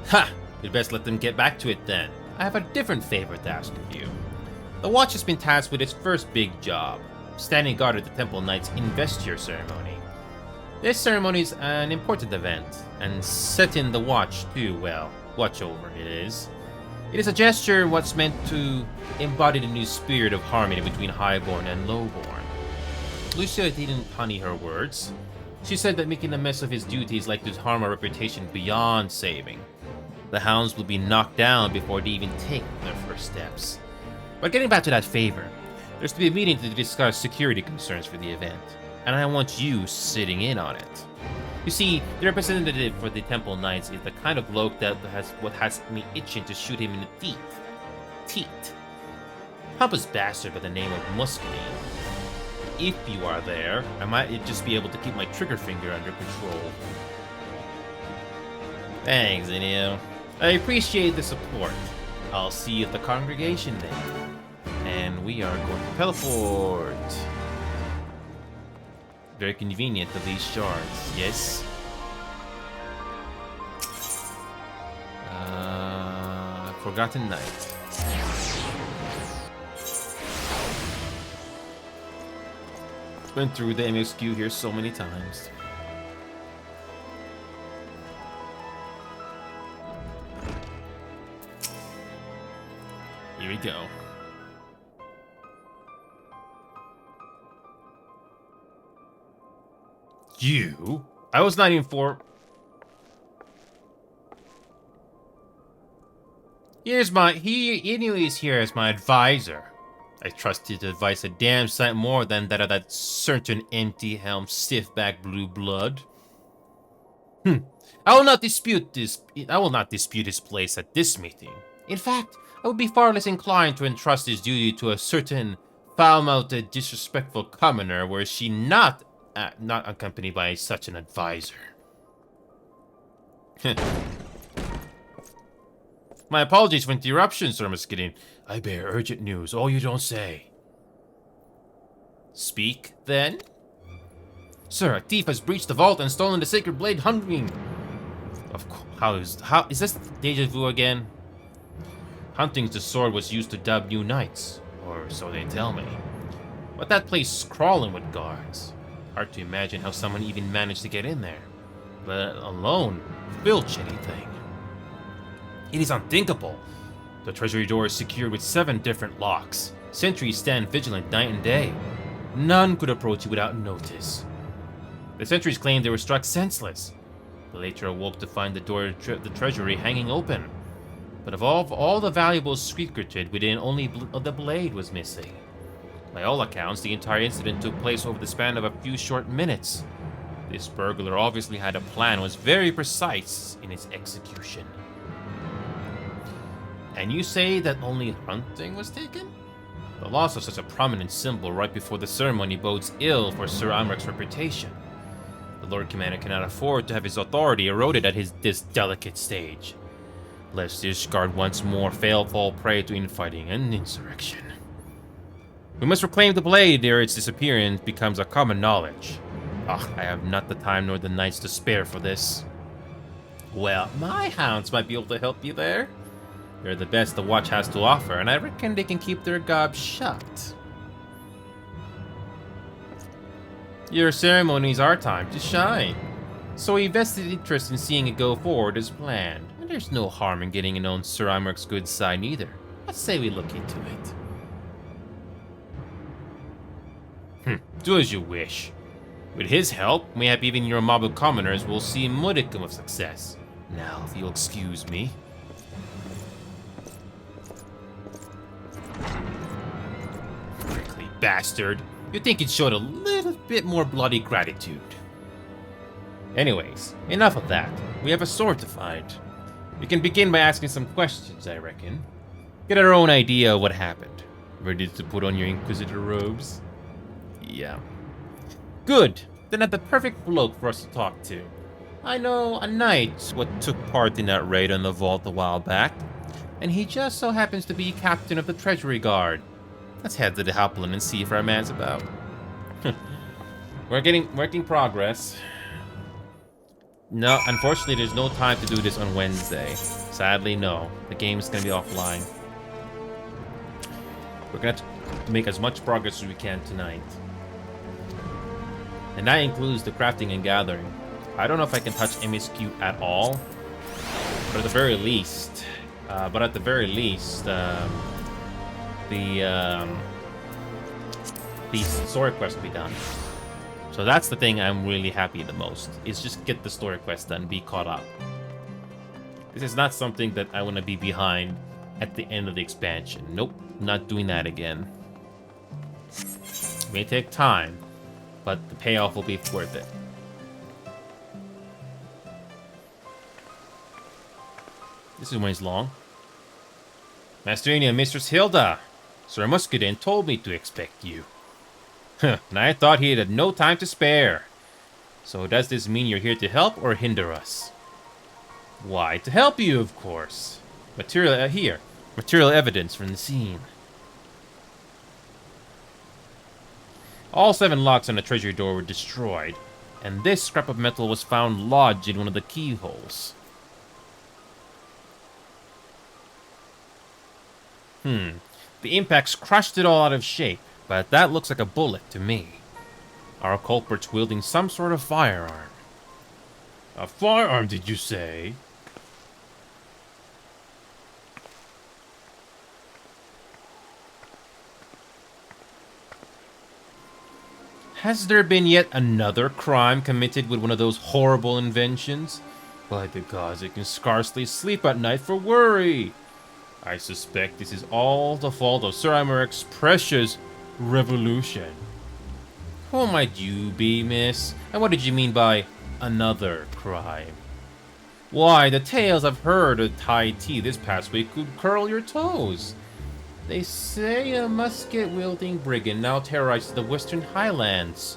Ha! You'd best let them get back to it then. I have a different favor to ask of you. The Watch has been tasked with its first big job, standing guard at the Temple Knight's investiture ceremony. This ceremony is an important event, and setting the Watch too, well, watch over it is. It is a gesture what's meant to embody the new spirit of harmony between Highborn and Lowborn. Lucia didn't honey her words. She said that making a mess of his duty is like to harm our reputation beyond saving. The hounds will be knocked down before they even take their first steps. But getting back to that favor, there's to be a meeting to discuss security concerns for the event, and I want you sitting in on it. You see, the representative for the Temple Knights is the kind of bloke that has me itching to shoot him in the teeth. Pompous bastard by the name of Muscadine. If you are there, I might just be able to keep my trigger finger under control. Thanks, Inio. I appreciate the support. I'll see you at the congregation then. And we are going to teleport. Very convenient of these shards, yes? Forgotten Night. Went through the MSQ here so many times. Here we go. You? I was not even for... Anyways here as my advisor. I trust his advice a damn sight more than that of that certain empty-helm, stiff-backed blue blood. I will not dispute his place at this meeting. In fact, I would be far less inclined to entrust his duty to a certain foul-mouthed, disrespectful commoner were she not accompanied by such an advisor. My apologies for interruption, Sir Muscadine. I bear urgent news. Oh, you don't say. Speak, then? Sir, a thief has breached the vault and stolen the sacred blade hunting. Of course, how is this deja vu again? Hunting the sword was used to dub new knights, or so they tell me. But that place is crawling with guards. Hard to imagine how someone even managed to get in there, let alone filch anything. It is unthinkable. The treasury door is secured with 7 different locks. Sentries stand vigilant night and day. None could approach you without notice. The sentries claimed they were struck senseless. They later awoke to find the door to the treasury hanging open. But of all the valuables secreted within, only the blade was missing. By all accounts, the entire incident took place over the span of a few short minutes. This burglar obviously had a plan and was very precise in its execution. And you say that only hunting was taken? The loss of such a prominent symbol right before the ceremony bodes ill for Sir Amrek's reputation. The Lord Commander cannot afford to have his authority eroded at this delicate stage, lest Ishgard once more fall prey to infighting and insurrection. We must reclaim the blade ere its disappearance becomes a common knowledge. Ah, I have not the time nor the nights to spare for this. Well, my hounds might be able to help you there. They're the best the watch has to offer, and I reckon they can keep their gobs shut. Your ceremony's our time to shine. So we vested interest in seeing it go forward as planned. And there's no harm in getting in on Sir Imrek's good side either. Let's say we look into it. Do as you wish. With his help, mayhap even your mob of commoners will see a modicum of success. Now, if you'll excuse me. Prickly bastard. You'd think it showed a little bit more bloody gratitude. Anyways, enough of that. We have a sword to find. We can begin by asking some questions, I reckon. Get our own idea of what happened. Ready to put on your Inquisitor robes? Yeah. Good. Then I'm the perfect bloke for us to talk to. I know a knight what took part in that raid on the vault a while back, and he just so happens to be captain of the Treasury Guard. Let's head to the Hopland and see if our man's about. Working progress. No, unfortunately, there's no time to do this on Wednesday. Sadly, no. The game's gonna be offline. We're gonna have to make as much progress as we can tonight. And that includes the crafting and gathering. I don't know if I can touch MSQ at all, but at the very least, the story quest will be done. So that's the thing I'm really happy the most, is just get the story quest done, be caught up. This is not something that I want to be behind at the end of the expansion. Nope, not doing that again. It may take time, but the payoff will be worth it. This is when it's long. Master Anya and Mistress Hilda, Sir Muscadin told me to expect you. And I thought he had no time to spare. So does this mean you're here to help or hinder us? Why, to help you, of course. Material evidence from the scene. All 7 locks on the treasury door were destroyed, and this scrap of metal was found lodged in one of the keyholes. The impacts crushed it all out of shape, but that looks like a bullet to me. Our culprit's wielding some sort of firearm. A firearm, did you say? Has there been yet another crime committed with one of those horrible inventions? By the gods, I can scarcely sleep at night for worry. I suspect this is all the fault of Sir Imrek's precious revolution. Who might you be, miss? And what did you mean by another crime? Why, the tales I've heard of Tai Tea this past week could curl your toes. They say a musket-wielding brigand now terrorizes the Western Highlands.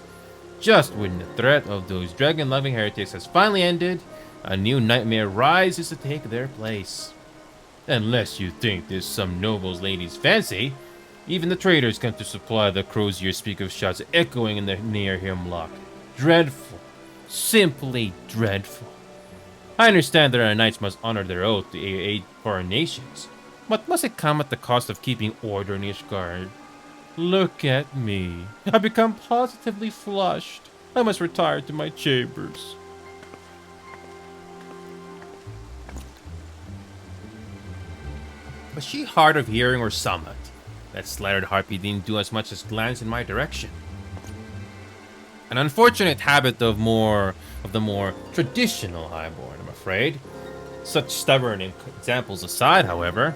Just when the threat of those dragon-loving heretics has finally ended, a new nightmare rises to take their place. Unless you think there's some noble's lady's fancy, even the traders come to supply the crozier speak of shots echoing in the near hemlock. Dreadful. Simply dreadful. I understand that our knights must honor their oath to aid foreign nations, but must it come at the cost of keeping order in Ishgard? Look at me. I've become positively flushed. I must retire to my chambers. Was she hard of hearing or somewhat? That slattern harpy didn't do as much as glance in my direction. An unfortunate habit of the more traditional highborn, I'm afraid. Such stubborn examples aside, however,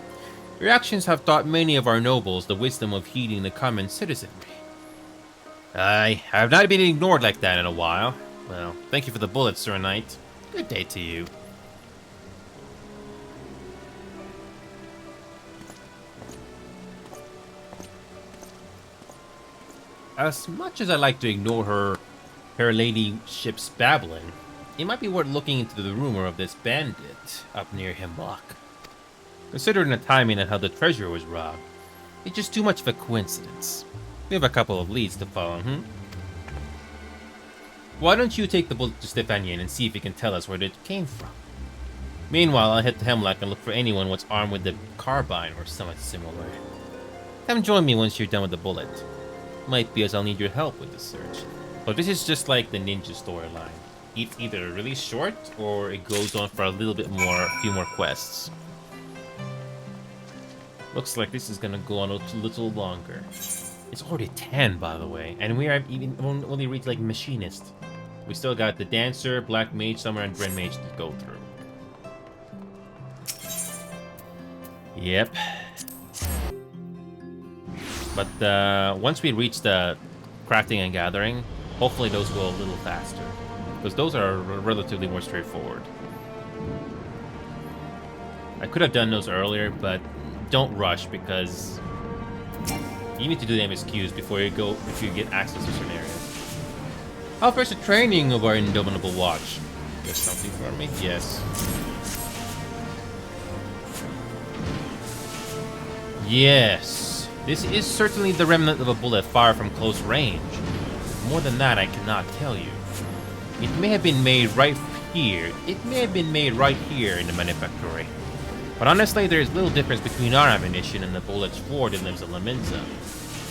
your actions have taught many of our nobles the wisdom of heeding the common citizenry. I have not been ignored like that in a while. Well, thank you for the bullets, Sir Knight. Good day to you. As much as I like to ignore her ladyship's babbling, it might be worth looking into the rumor of this bandit up near Hemlock. Considering the timing and how the treasure was robbed, it's just too much of a coincidence. We have a couple of leads to follow, Why don't you take the bullet to Stefanian and see if he can tell us where it came from? Meanwhile, I'll head to Hemlock and look for anyone what's armed with the carbine or something similar. Come join me once you're done with the bullet. Might be as I'll need your help with the search. But this is just like the ninja storyline. It's either really short or it goes on for a little bit more, a few more quests. Looks like this is gonna go on a little longer. It's already 10, by the way, and we are even only reached like machinist. We still got the dancer, black mage, summer, and grand mage to go through. Yep. But once we reach the crafting and gathering, hopefully those go a little faster, because those are relatively more straightforward. I could have done those earlier, but don't rush, because you need to do the MSQs before you get access to certain areas. How first the training of our indomitable watch? There's something for me? Yes. Yes. This is certainly the remnant of a bullet fired from close range. More than that, I cannot tell you. It may have been made right here. It may have been made right here in the manufactory. But honestly, there is little difference between our ammunition and the bullets Ford and limbs of Laminza.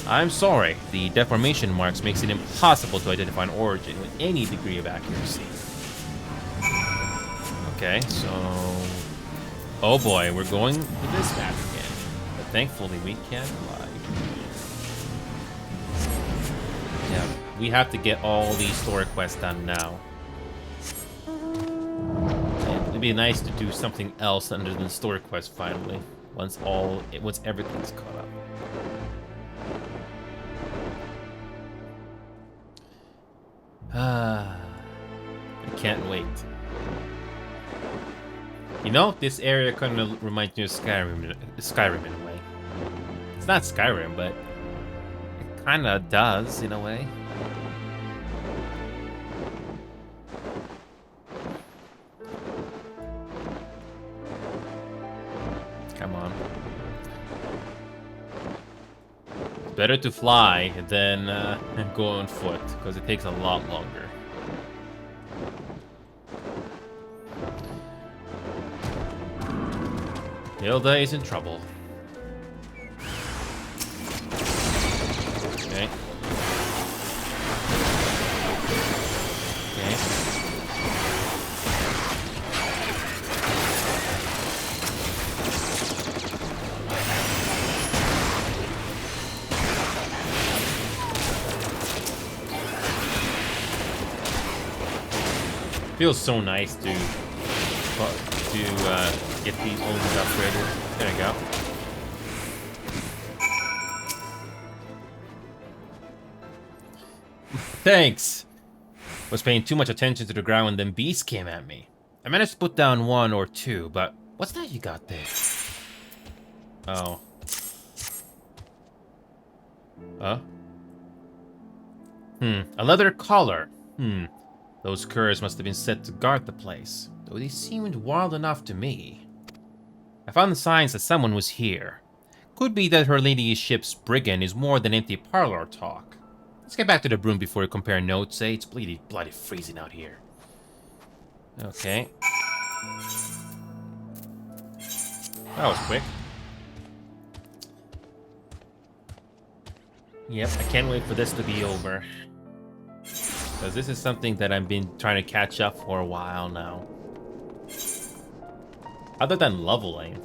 I'm sorry, the deformation marks makes it impossible to identify an origin with any degree of accuracy. Okay, so... oh boy, we're going to this map again. But thankfully, we can fly. Yeah, we have to get all these story quests done now. It'd be nice to do something else under the story quest finally, once everything's caught up. I can't wait. You know, this area kind of reminds me of Skyrim in a way. It's not Skyrim, but it kind of does in a way. Come on. It's better to fly than go on foot, because it takes a lot longer. Hilda is in trouble. Okay. Okay. Feels so nice to get these owns upgraded. There you go. Thanks. Was paying too much attention to the ground when them beasts came at me. I managed to put down one or two, but what's that you got there? Oh. Huh? A leather collar. Those curs must have been set to guard the place, though they seemed wild enough to me. I found the signs that someone was here. Could be that her ladyship's brigand is more than empty parlor talk. Let's get back to the room before we compare notes, eh? It's bloody freezing out here. Okay. That was quick. Yep, I can't wait for this to be over. Because this is something that I've been trying to catch up for a while now. Other than leveling.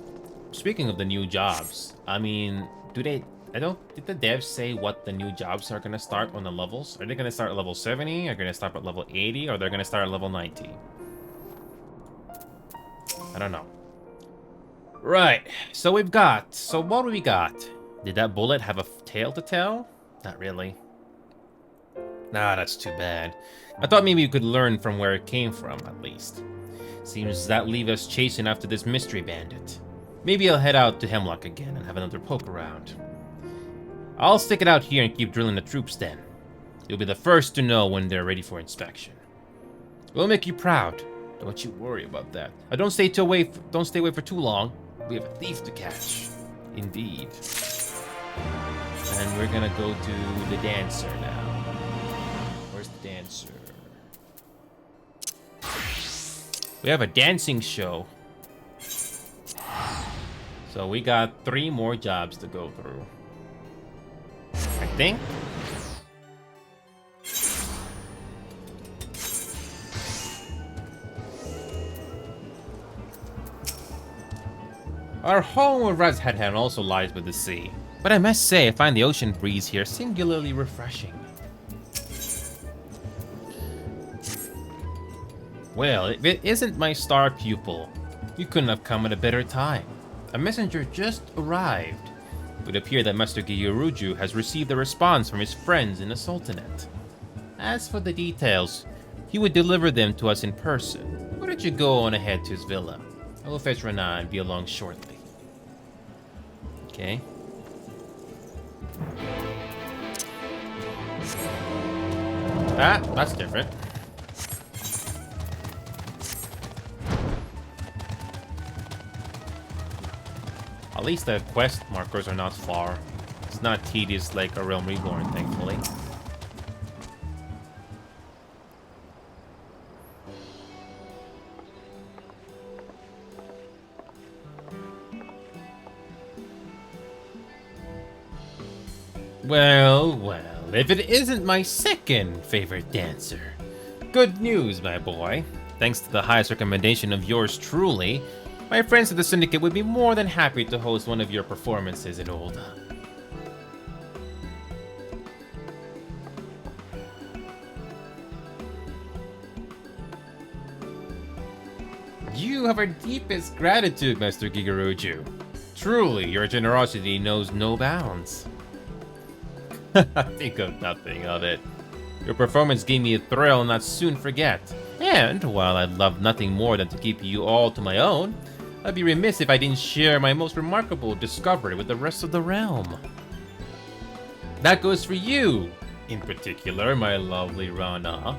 Speaking of the new jobs, I mean, did the devs say what the new jobs are going to start on the levels? Are they going to start at level 70? Are they going to start at level 80? Or they're going to start at level 90? I don't know. Right, so what do we got? Did that bullet have a tale to tell? Not really. Nah, that's too bad. I thought maybe we could learn from where it came from, at least. Seems that leave us chasing after this mystery bandit. Maybe I'll head out to Hemlock again and have another poke around. I'll stick it out here and keep drilling the troops then. You'll be the first to know when they're ready for inspection. We'll make you proud. Don't you worry about that. Don't stay away for too long. We have a thief to catch. Indeed. And we're gonna go to the dancer now. Where's the dancer? We have a dancing show. So we got 3 more jobs to go through. I think. Our home of Rat's Head also lies with the sea. But I must say, I find the ocean breeze here singularly refreshing. Well, if it isn't my star pupil, you couldn't have come at a better time. A messenger just arrived. It would appear that Master Gigeruju has received a response from his friends in the Sultanate. As for the details, he would deliver them to us in person. Why don't you go on ahead to his villa? I will fetch Rana and be along shortly. Okay. That's different. At least the quest markers are not far. It's not tedious like a Realm Reborn, thankfully. Well, if it isn't my second favorite dancer. Good news, my boy. Thanks to the highest recommendation of yours truly, my friends at the Syndicate would be more than happy to host one of your performances in Olda. You have our deepest gratitude, Master Gigeruju. Truly, your generosity knows no bounds. I think of nothing of it. Your performance gave me a thrill I'll not soon forget. And while I'd love nothing more than to keep you all to my own, I'd be remiss if I didn't share my most remarkable discovery with the rest of the realm. That goes for you, in particular, my lovely Rana.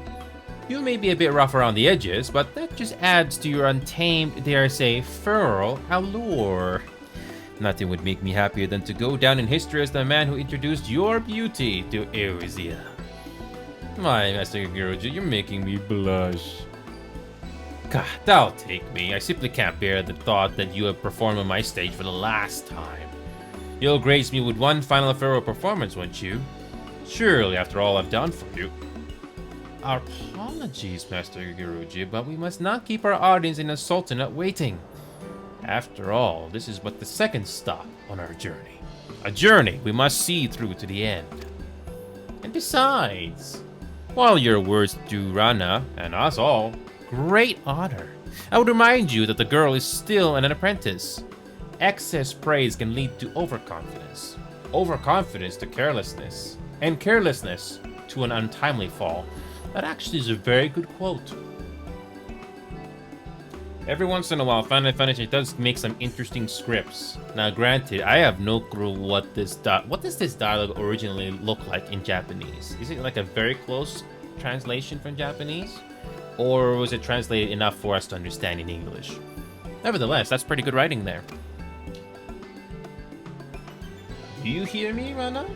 You may be a bit rough around the edges, but that just adds to your untamed, dare I say, feral allure. Nothing would make me happier than to go down in history as the man who introduced your beauty to Eorzea. My Master Gigeruju, you're making me blush. God, that'll take me. I simply can't bear the thought that you have performed on my stage for the last time. You'll grace me with one final farewell performance, won't you? Surely, after all I've done for you. Our apologies, Master Gigeruju, but we must not keep our audience in the Sultanate waiting. After all, this is but the second stop on our journey. A journey we must see through to the end. And besides, while your words do Rana, and us all, great honor, I would remind you that the girl is still an apprentice. Excess praise can lead to overconfidence. Overconfidence to carelessness. And carelessness to an untimely fall. That actually is a very good quote. Every once in a while, Final Fantasy does make some interesting scripts. Now, granted, I have no clue what does this dialogue originally look like in Japanese. Is it like a very close translation from Japanese? Or was it translated enough for us to understand in English? Nevertheless, that's pretty good writing there. Do you hear me, Rana?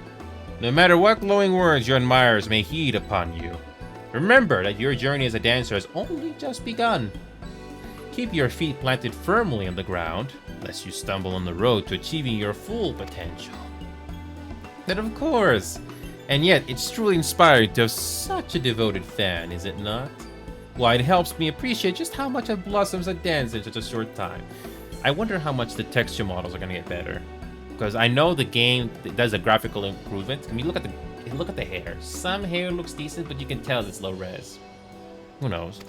No matter what glowing words your admirers may heed upon you, remember that your journey as a dancer has only just begun. Keep your feet planted firmly on the ground, lest you stumble on the road to achieving your full potential. But of course, and yet it's truly inspiring to have such a devoted fan, is it not? Why, it helps me appreciate just how much I've blossomed as a dancer in such a short time. I wonder how much the texture models are going to get better. Because I know the game does a graphical improvement. I mean, look at the hair. Some hair looks decent, but you can tell it's low res. Who knows?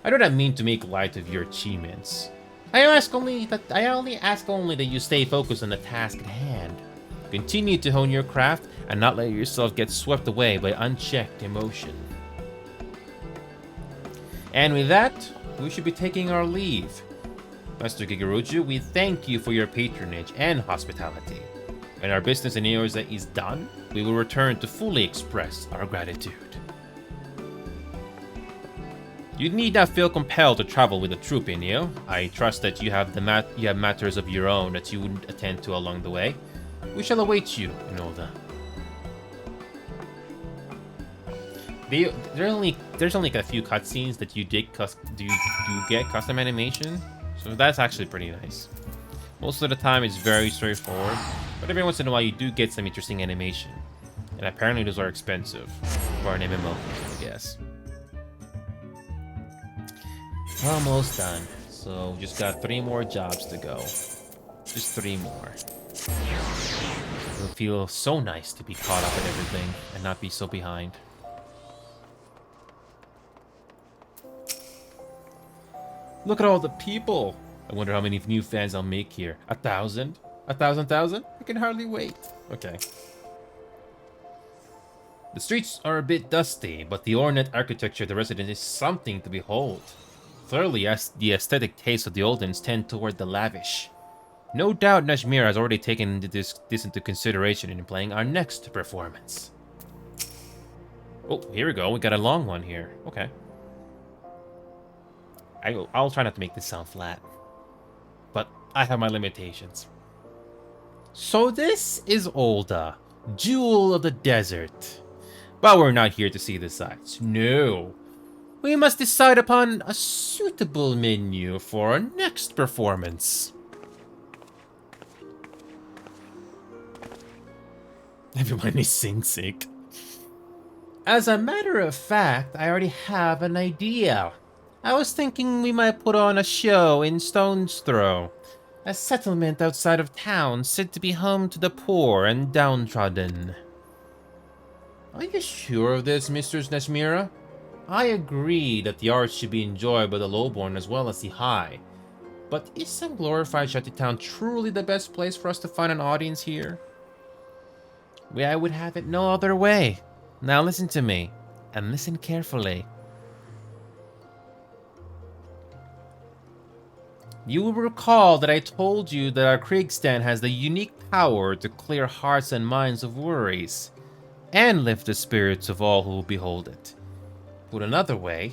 I do not mean to make light of your achievements. I only ask that you stay focused on the task at hand. Continue to hone your craft and not let yourself get swept away by unchecked emotion. And with that, we should be taking our leave. Master Gigeruju, we thank you for your patronage and hospitality. When our business in Eorzea is done, we will return to fully express our gratitude. You need not feel compelled to travel with the troop, Inyo. I trust that you have matters of your own that you would attend to along the way. We shall await you in Ul'dah. There's only a few cutscenes that you get custom animation, so that's actually pretty nice. Most of the time it's very straightforward, but every once in a while you do get some interesting animation, and apparently those are expensive for an MMO, I guess. Almost done, so just got 3 more jobs to go. Just 3 more. It'll feel so nice to be caught up in everything and not be so behind. Look at all the people! I wonder how many new fans I'll make here. 1,000? 1,000? I can hardly wait. Okay. The streets are a bit dusty, but the ornate architecture of the residence is something to behold. Clearly, as the aesthetic taste of the Oldens tend toward the lavish. No doubt Nashmira has already taken this into consideration in playing our next performance. Oh, here we go. We got a long one here. Okay. I'll try not to make this sound flat, but I have my limitations. So this is Ul'dah, Jewel of the Desert. But we're not here to see the sights. No. We must decide upon a suitable menu for our next performance. Everyone is sing-sick. As a matter of fact, I already have an idea. I was thinking we might put on a show in Stone's Throw, a settlement outside of town said to be home to the poor and downtrodden. Are you sure of this, Mistress Nashmira? I agree that the arts should be enjoyed by the lowborn as well as the high, but isn't glorified shantytown truly the best place for us to find an audience here? I would have it no other way. Now listen to me, and listen carefully. You will recall that I told you that our Kriegstand has the unique power to clear hearts and minds of worries, and lift the spirits of all who behold it. Put another way,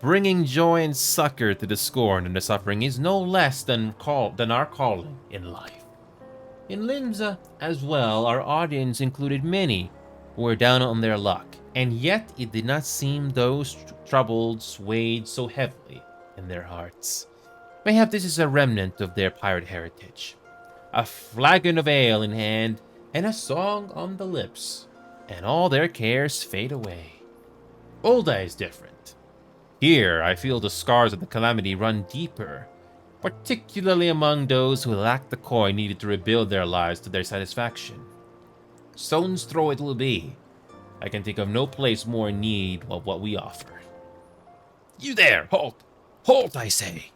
bringing joy and succor to the scorned and the suffering is no less than our calling in life. In Limsa, as well, our audience included many who were down on their luck, and yet it did not seem those troubles weighed so heavily in their hearts. Mayhap this is a remnant of their pirate heritage. A flagon of ale in hand, and a song on the lips, and all their cares fade away. Ul'dah is different. Here, I feel the scars of the calamity run deeper, particularly among those who lack the coin needed to rebuild their lives to their satisfaction. Stone's Throw it will be. I can think of no place more in need of what we offer. You there! Halt! Halt, I say!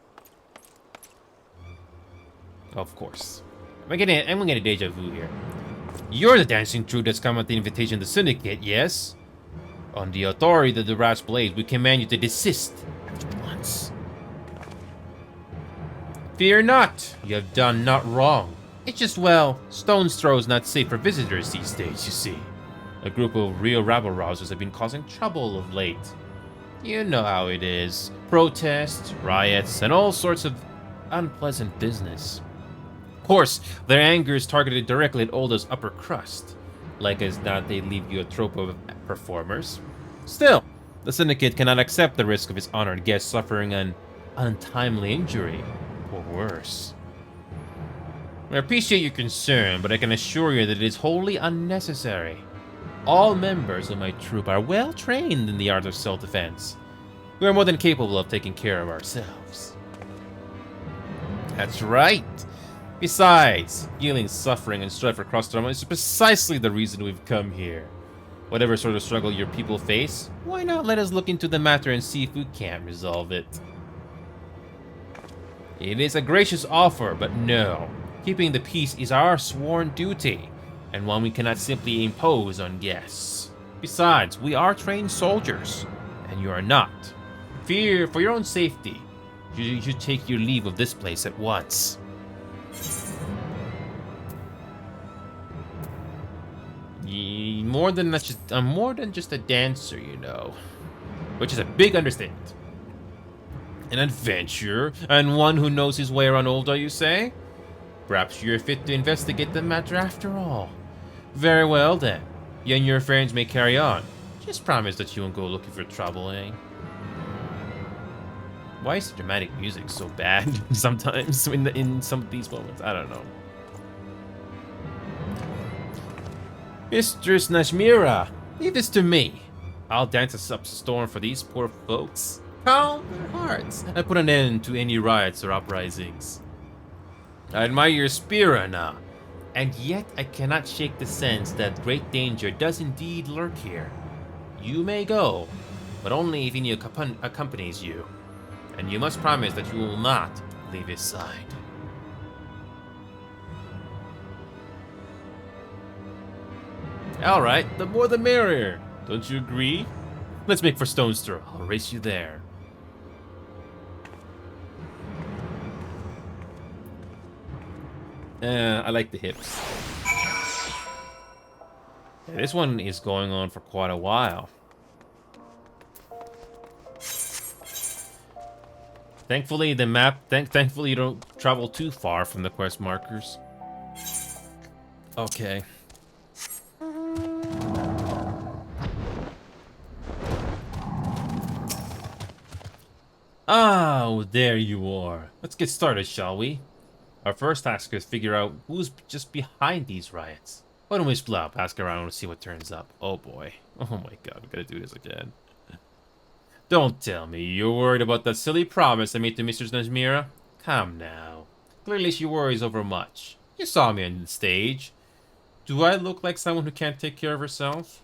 Of course. I'm gonna get a deja vu here. You're the dancing troupe that's come at the invitation of the Syndicate, yes? On the authority of the Rat's Blade, we command you to desist at once. Fear not, you have done not wrong. It's just, well, Stone's Throw is not safe for visitors these days, you see. A group of real rabble-rousers have been causing trouble of late. You know how it is. Protests, riots, and all sorts of unpleasant business. Of course, their anger is targeted directly at Ul'dah's upper crust. Like as not, they leave you a trope of performers. Still, the Syndicate cannot accept the risk of its honored guest suffering an untimely injury, or worse. I appreciate your concern, but I can assure you that it is wholly unnecessary. All members of my troop are well trained in the art of self-defense. We are more than capable of taking care of ourselves. That's right. Besides, healing suffering and strife across the realm is precisely the reason we've come here. Whatever sort of struggle your people face, why not let us look into the matter and see if we can resolve it? It is a gracious offer, but no. Keeping the peace is our sworn duty, and one we cannot simply impose on guests. Besides, we are trained soldiers, and you are not. Fear for your own safety, you should take your leave of this place at once. I'm more than just a dancer, you know. Which is a big understatement. An adventurer, and one who knows his way around Ul'dah, you say? Perhaps you're fit to investigate the matter after all. Very well then. You and your friends may carry on. Just promise that you won't go looking for trouble, eh? Why is the dramatic music so bad sometimes in some of these moments? I don't know. Mistress Nashmira, leave this to me. I'll dance us up a storm for these poor folks. Calm their hearts and put an end to any riots or uprisings. I admire your spirit, Anna, and yet I cannot shake the sense that great danger does indeed lurk here. You may go, but only if he accompanies you, and you must promise that you will not leave his side. Alright, the more the merrier. Don't you agree? Let's make for Stone's Throw. I'll race you there. I like the hips. Yeah, this one is going on for quite a while. Thankfully, the map... Thankfully, you don't travel too far from the quest markers. Okay. Oh, there you are. Let's get started, shall we? Our first task is figure out who's just behind these riots. Why don't we split up, ask around, and see what turns up? Oh boy. Oh my god, we gotta do this again. Don't tell me you're worried about that silly promise I made to Mistress Najmira. Come now. Clearly she worries over much. You saw me on the stage. Do I look like someone who can't take care of herself?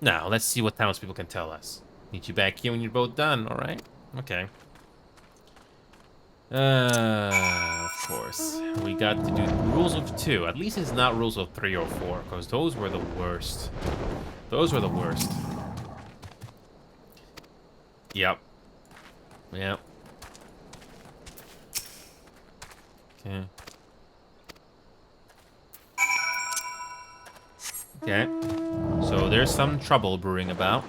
Now, let's see what townspeople can tell us. Meet you back here when you're both done, alright? Okay. Of course. We got to do rules of 2. At least it's not rules of 3 or 4, because those were the worst. Those were the worst. Yep. Yep. Okay. Okay. So there's some trouble brewing about.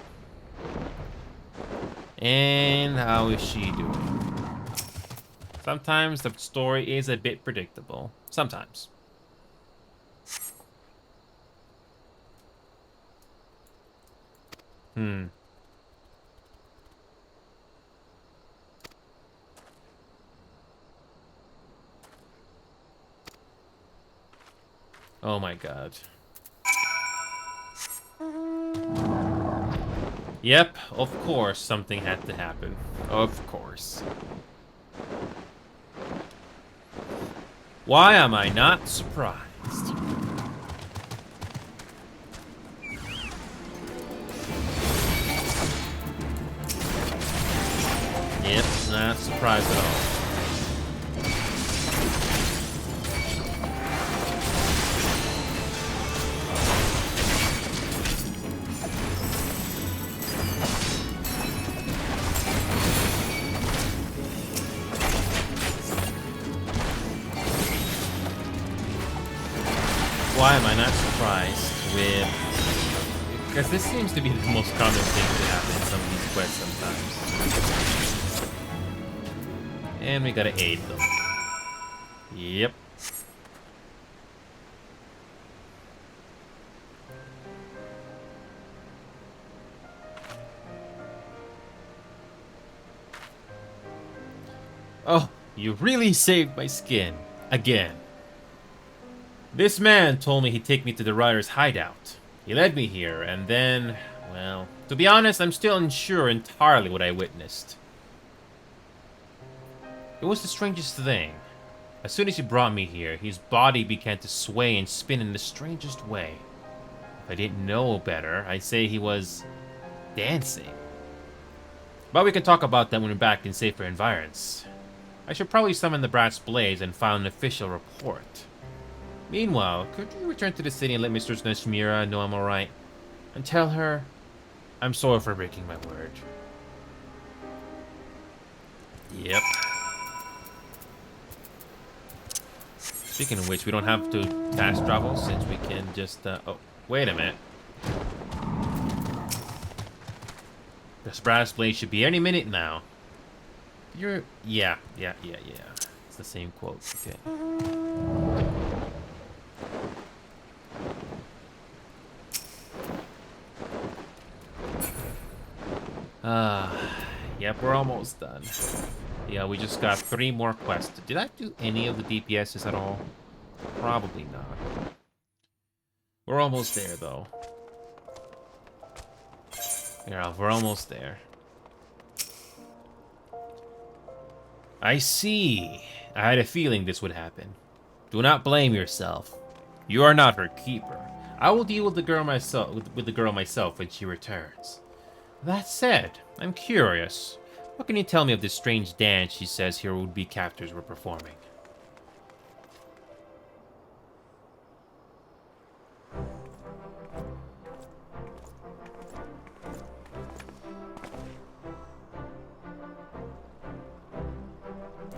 And how is she doing? Sometimes the story is a bit predictable. Sometimes. Oh my god. Yep, of course something had to happen. Of course. Why am I not surprised? Yep, not surprised at all. Why am I not surprised with... Because this seems to be the most common thing to happen in some of these quests sometimes. And we gotta aid them. Yep. Oh, you really saved my skin. Again. This man told me he'd take me to the rider's hideout. He led me here, and then... Well, to be honest, I'm still unsure entirely what I witnessed. It was the strangest thing. As soon as he brought me here, his body began to sway and spin in the strangest way. If I didn't know better, I'd say he was... dancing. But we can talk about that when we're back in safer environs. I should probably summon the Brass Blaze and file an official report. Meanwhile, could you return to the city and let Mistress Nashmira know I'm alright? And tell her I'm sorry for breaking my word. Yep. Speaking of which, we don't have to fast travel since we can just, oh, Wait a minute. This brass blade should be any minute now. You're... Yeah. It's the same quote. Okay. Yep, we're almost done. Yeah, we just got 3 more quests. Did I do any of the DPSs at all? Probably not. We're almost there, though. Yeah, we're almost there. I see. I had a feeling this would happen. Do not blame yourself. You are not her keeper. I will deal with the girl myself when she returns. That said, I'm curious. What can you tell me of this strange dance she says her would-be captors were performing?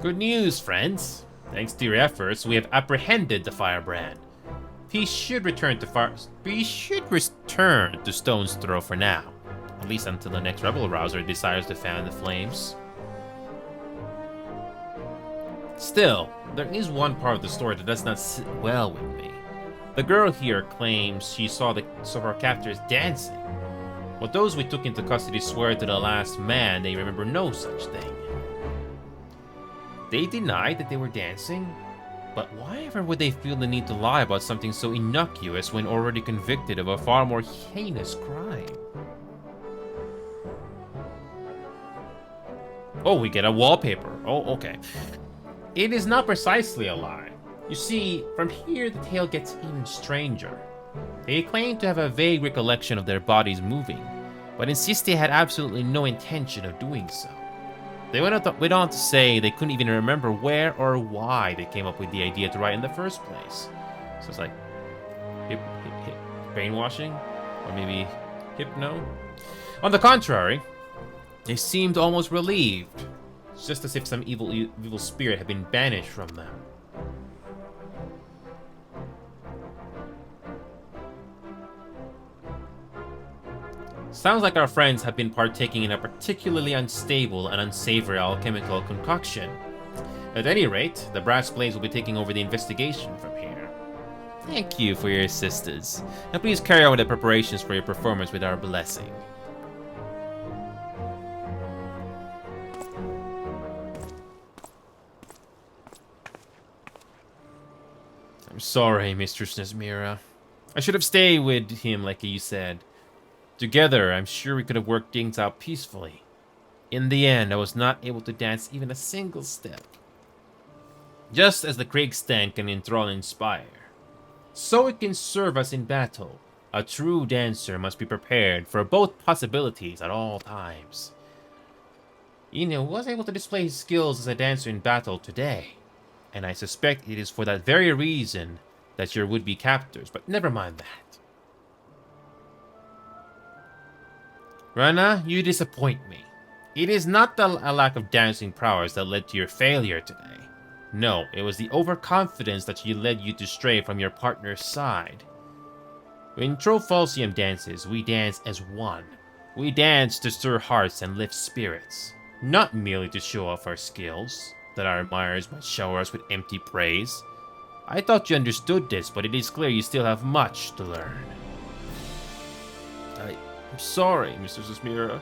Good news, friends. Thanks to your efforts, we have apprehended the firebrand. He should return to Stone's Throw for now. At least until the next rebel rouser decides to fan the flames. Still, there is one part of the story that does not sit well with me. The girl here claims she saw her captors dancing. But those we took into custody swear to the last man they remember no such thing. They denied that they were dancing, but why ever would they feel the need to lie about something so innocuous when already convicted of a far more heinous crime? Oh, we get a wallpaper. Oh, okay. It is not precisely a lie. You see, from here the tale gets even stranger. They claim to have a vague recollection of their bodies moving, but insist they had absolutely no intention of doing so. They went on to say they couldn't even remember where or why they came up with the idea to write in the first place. So it's like, brainwashing? Or maybe hypno? On the contrary, they seemed almost relieved. It's just as if some evil spirit had been banished from them. Sounds like our friends have been partaking in a particularly unstable and unsavory alchemical concoction. At any rate, the brass blades will be taking over the investigation from here. Thank you for your assistance, and please carry on with the preparations for your performance with our blessing. I'm sorry, Mistress Nesmira. I should have stayed with him like you said. Together, I'm sure we could have worked things out peacefully. In the end, I was not able to dance even a single step. Just as the Kriegstand can enthrall and inspire, so it can serve us in battle. A true dancer must be prepared for both possibilities at all times. Eno was able to display his skills as a dancer in battle today, and I suspect it is for that very reason that your would-be captors, but never mind that. Rana, you disappoint me. It is not a lack of dancing prowess that led to your failure today. No, it was the overconfidence that led you to stray from your partner's side. In Trofalsium dances, we dance as one. We dance to stir hearts and lift spirits, not merely to show off our skills, that our admirers might shower us with empty praise. I thought you understood this, but it is clear you still have much to learn. I'm sorry, Mr. Nesmira.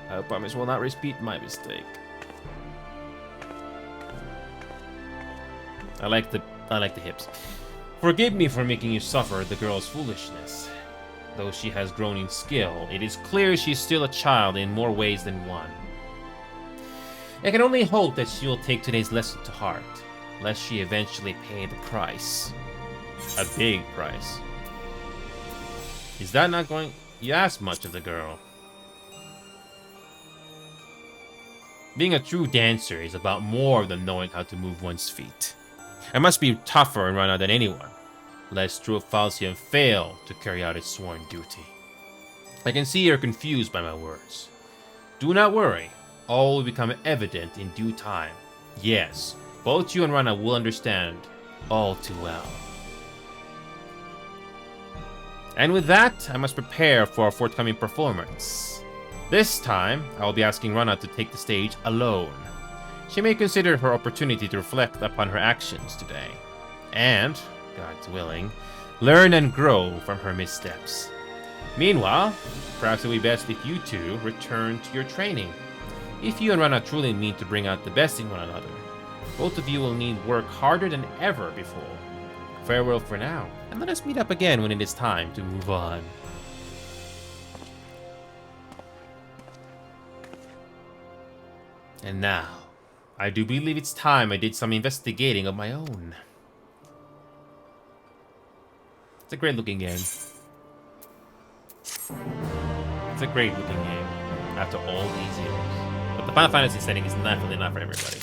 I promise will not repeat my mistake. I like the hips. Forgive me for making you suffer the girl's foolishness. Though she has grown in skill, it is clear she is still a child in more ways than one. I can only hope that she will take today's lesson to heart, lest she eventually pay the price. A big price. Is that not going... You ask much of the girl. Being a true dancer is about more than knowing how to move one's feet. I must be tougher and runner than anyone, lest Trofalsium fail to carry out its sworn duty. I can see you're confused by my words. Do not worry, all will become evident in due time. Yes, both you and Rana will understand all too well. And with that, I must prepare for a forthcoming performance. This time, I will be asking Rana to take the stage alone. She may consider her opportunity to reflect upon her actions today. And, God's willing, learn and grow from her missteps. Meanwhile, perhaps it would be best if you two return to your training. If you and Rana truly mean to bring out the best in one another, both of you will need work harder than ever before. Farewell for now, and let us meet up again when it is time to move on. And now, I do believe it's time I did some investigating of my own. It's a great looking game. It's a great looking game after all these years. But the Final Fantasy setting is definitely not for everybody.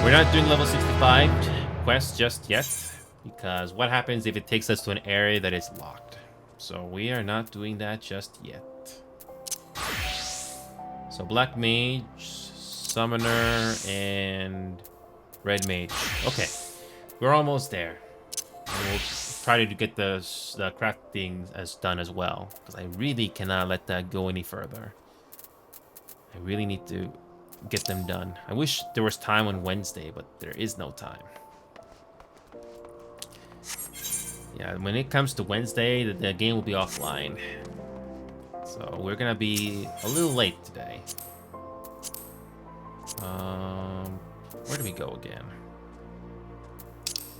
We're not doing level 65 quest just yet, because what happens if it takes us to an area that is locked? So we are not doing that just yet. So Black Mage, Summoner, and Red Mage. Okay, we're almost there. And we'll try to get the crafting as done as well, because I really cannot let that go any further. I really need to get them done. I wish there was time on Wednesday, but there is no time. Yeah, when it comes to Wednesday, the game will be offline. So we're gonna be a little late today. Where do we go again?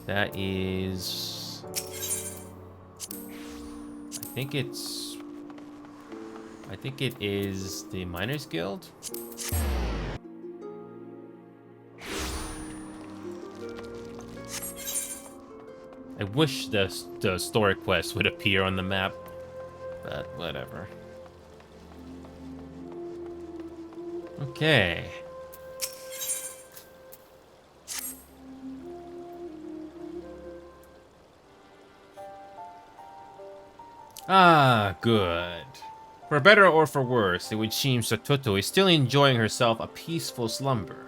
That is... I think it is the Miners Guild. I wish the story quest would appear on the map, but whatever. Okay. Ah, good. For better or for worse, it would seem Satoto is still enjoying herself a peaceful slumber.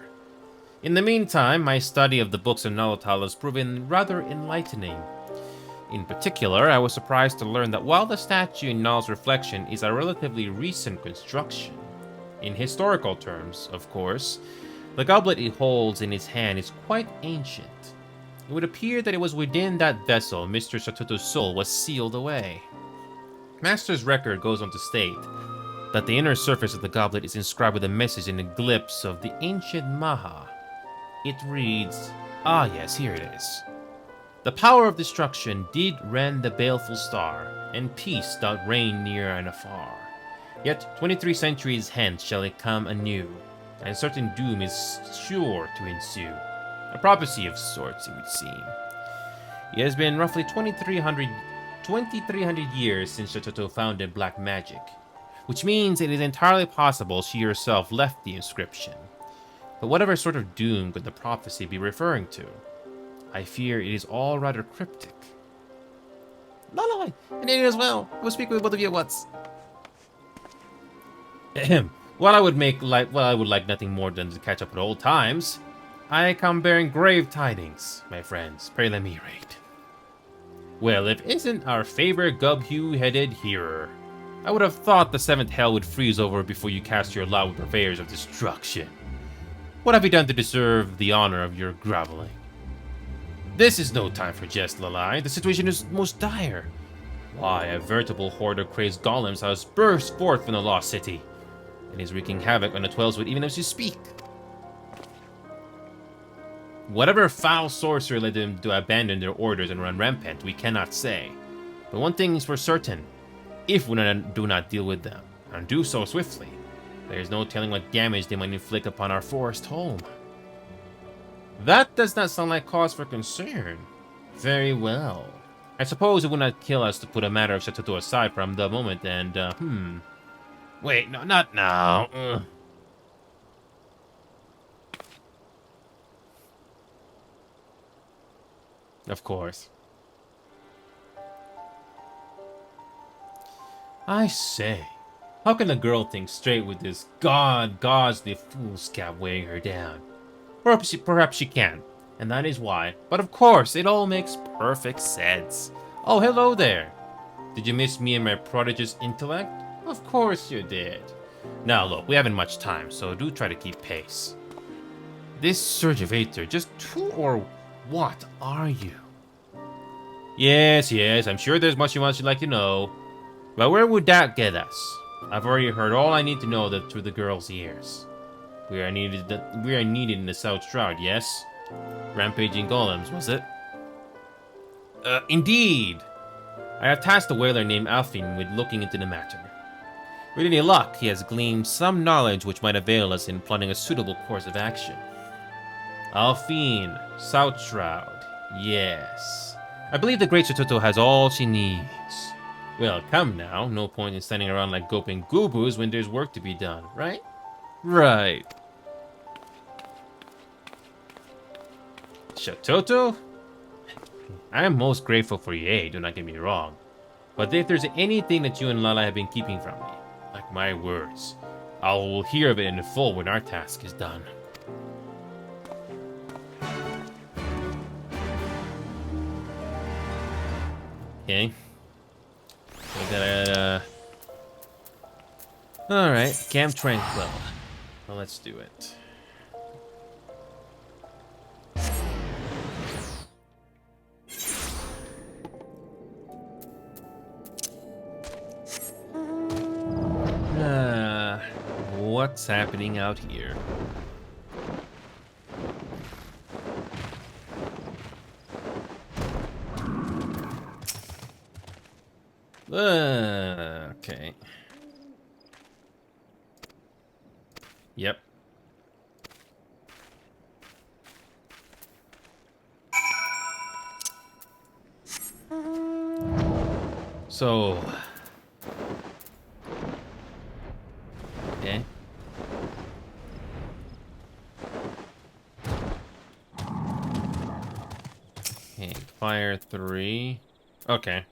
In the meantime, my study of the books of Nalutal has proven rather enlightening. In particular, I was surprised to learn that while the statue in Null's reflection is a relatively recent construction, in historical terms, of course, the goblet it holds in its hand is quite ancient. It would appear that it was within that vessel Mr. Satoto's soul was sealed away. Master's record goes on to state that the inner surface of the goblet is inscribed with a message in the glyphs of the ancient Maha. It reads, ah yes, here it is. The power of destruction did rend the baleful star, and peace doth reign near and afar. Yet 23 centuries hence shall it come anew, and certain doom is sure to ensue. A prophecy of sorts, it would seem. It has been roughly 2300 years since Satoto founded black magic, which means it is entirely possible she herself left the inscription. But whatever sort of doom could the prophecy be referring to? I fear it is all rather cryptic. No, and it as well. We'll speak with both of you at once. Ahem. While I would like nothing more than to catch up with old times, I come bearing grave tidings, my friends. Pray let me rate. Well, if isn't our favorite gub-hue-headed hearer. I would have thought the seventh hell would freeze over before you cast your lot with purveyors of destruction. What have you done to deserve the honor of your groveling? This is no time for jest, Lalai. The situation is most dire. Why, a veritable horde of crazed golems has burst forth from the lost city, and is wreaking havoc on the Twelswood even as you speak. Whatever foul sorcerer led them to abandon their orders and run rampant, we cannot say. But one thing is for certain. If we do not deal with them, and do so swiftly, there is no telling what damage they might inflict upon our forest home. That does not sound like cause for concern. Very well. I suppose it would not kill us to put a matter of Satoto aside from the moment and, Wait, no, not now. Of course. I say, how can a girl think straight with this gauzy foolscap weighing her down? Perhaps she can. And that is why. But of course, it all makes perfect sense. Oh, hello there. Did you miss me and my prodigious intellect? Of course you did. Now look, we haven't much time, so do try to keep pace. This surge of Aether, just who or what are you? Yes, I'm sure there's much you'd like to know. But where would that get us? I've already heard all I need to know that through the girl's ears. We are needed in the South Shroud, yes? Rampaging golems, was it? Indeed! I have tasked a whaler named Alfin with looking into the matter. With any luck, he has gleaned some knowledge which might avail us in plotting a suitable course of action. Alfin, South Shroud, yes. I believe the Great Sototo has all she needs. Well, come now, no point in standing around like goping goobos when there's work to be done, right? Right. Sototo? I am most grateful for your aid, do not get me wrong. But if there's anything that you and Lala have been keeping from me, like my words, I will hear of it in full when our task is done. Okay. We gotta, Alright, Camp Tranquil. Well, let's do it. What's happening out here? Okay. Yep. So... Okay. Okay, fire 3. Okay.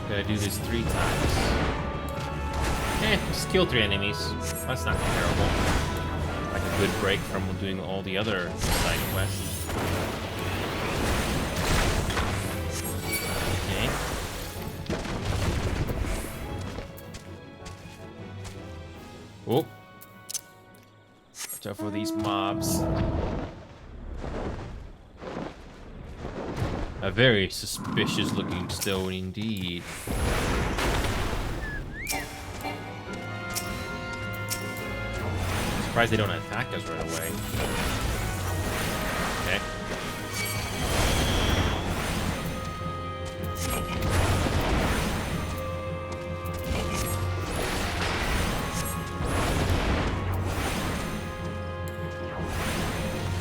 Gotta do this 3 times. Just kill 3 enemies. That's not terrible. Like a good break from doing all the other side quests. Okay. Oh. Watch out for these mobs. A very suspicious looking stone indeed. Surprised they don't attack us right away. Okay.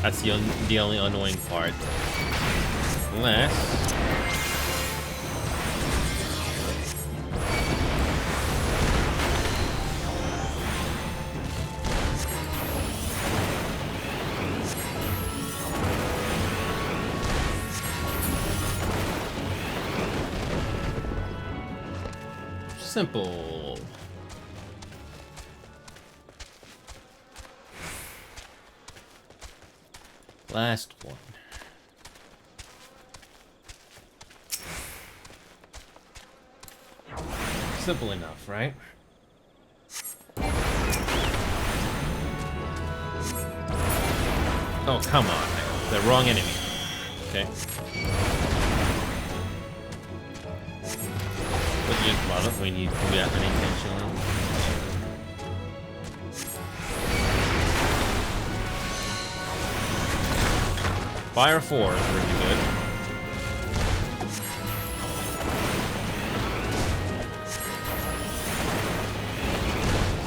That's the only annoying part. Unless... Simple. Last one. Simple enough, right? Oh, come on. The wrong enemy. Okay. But you just love it when you do that unintentionally. Fire 4 is really good.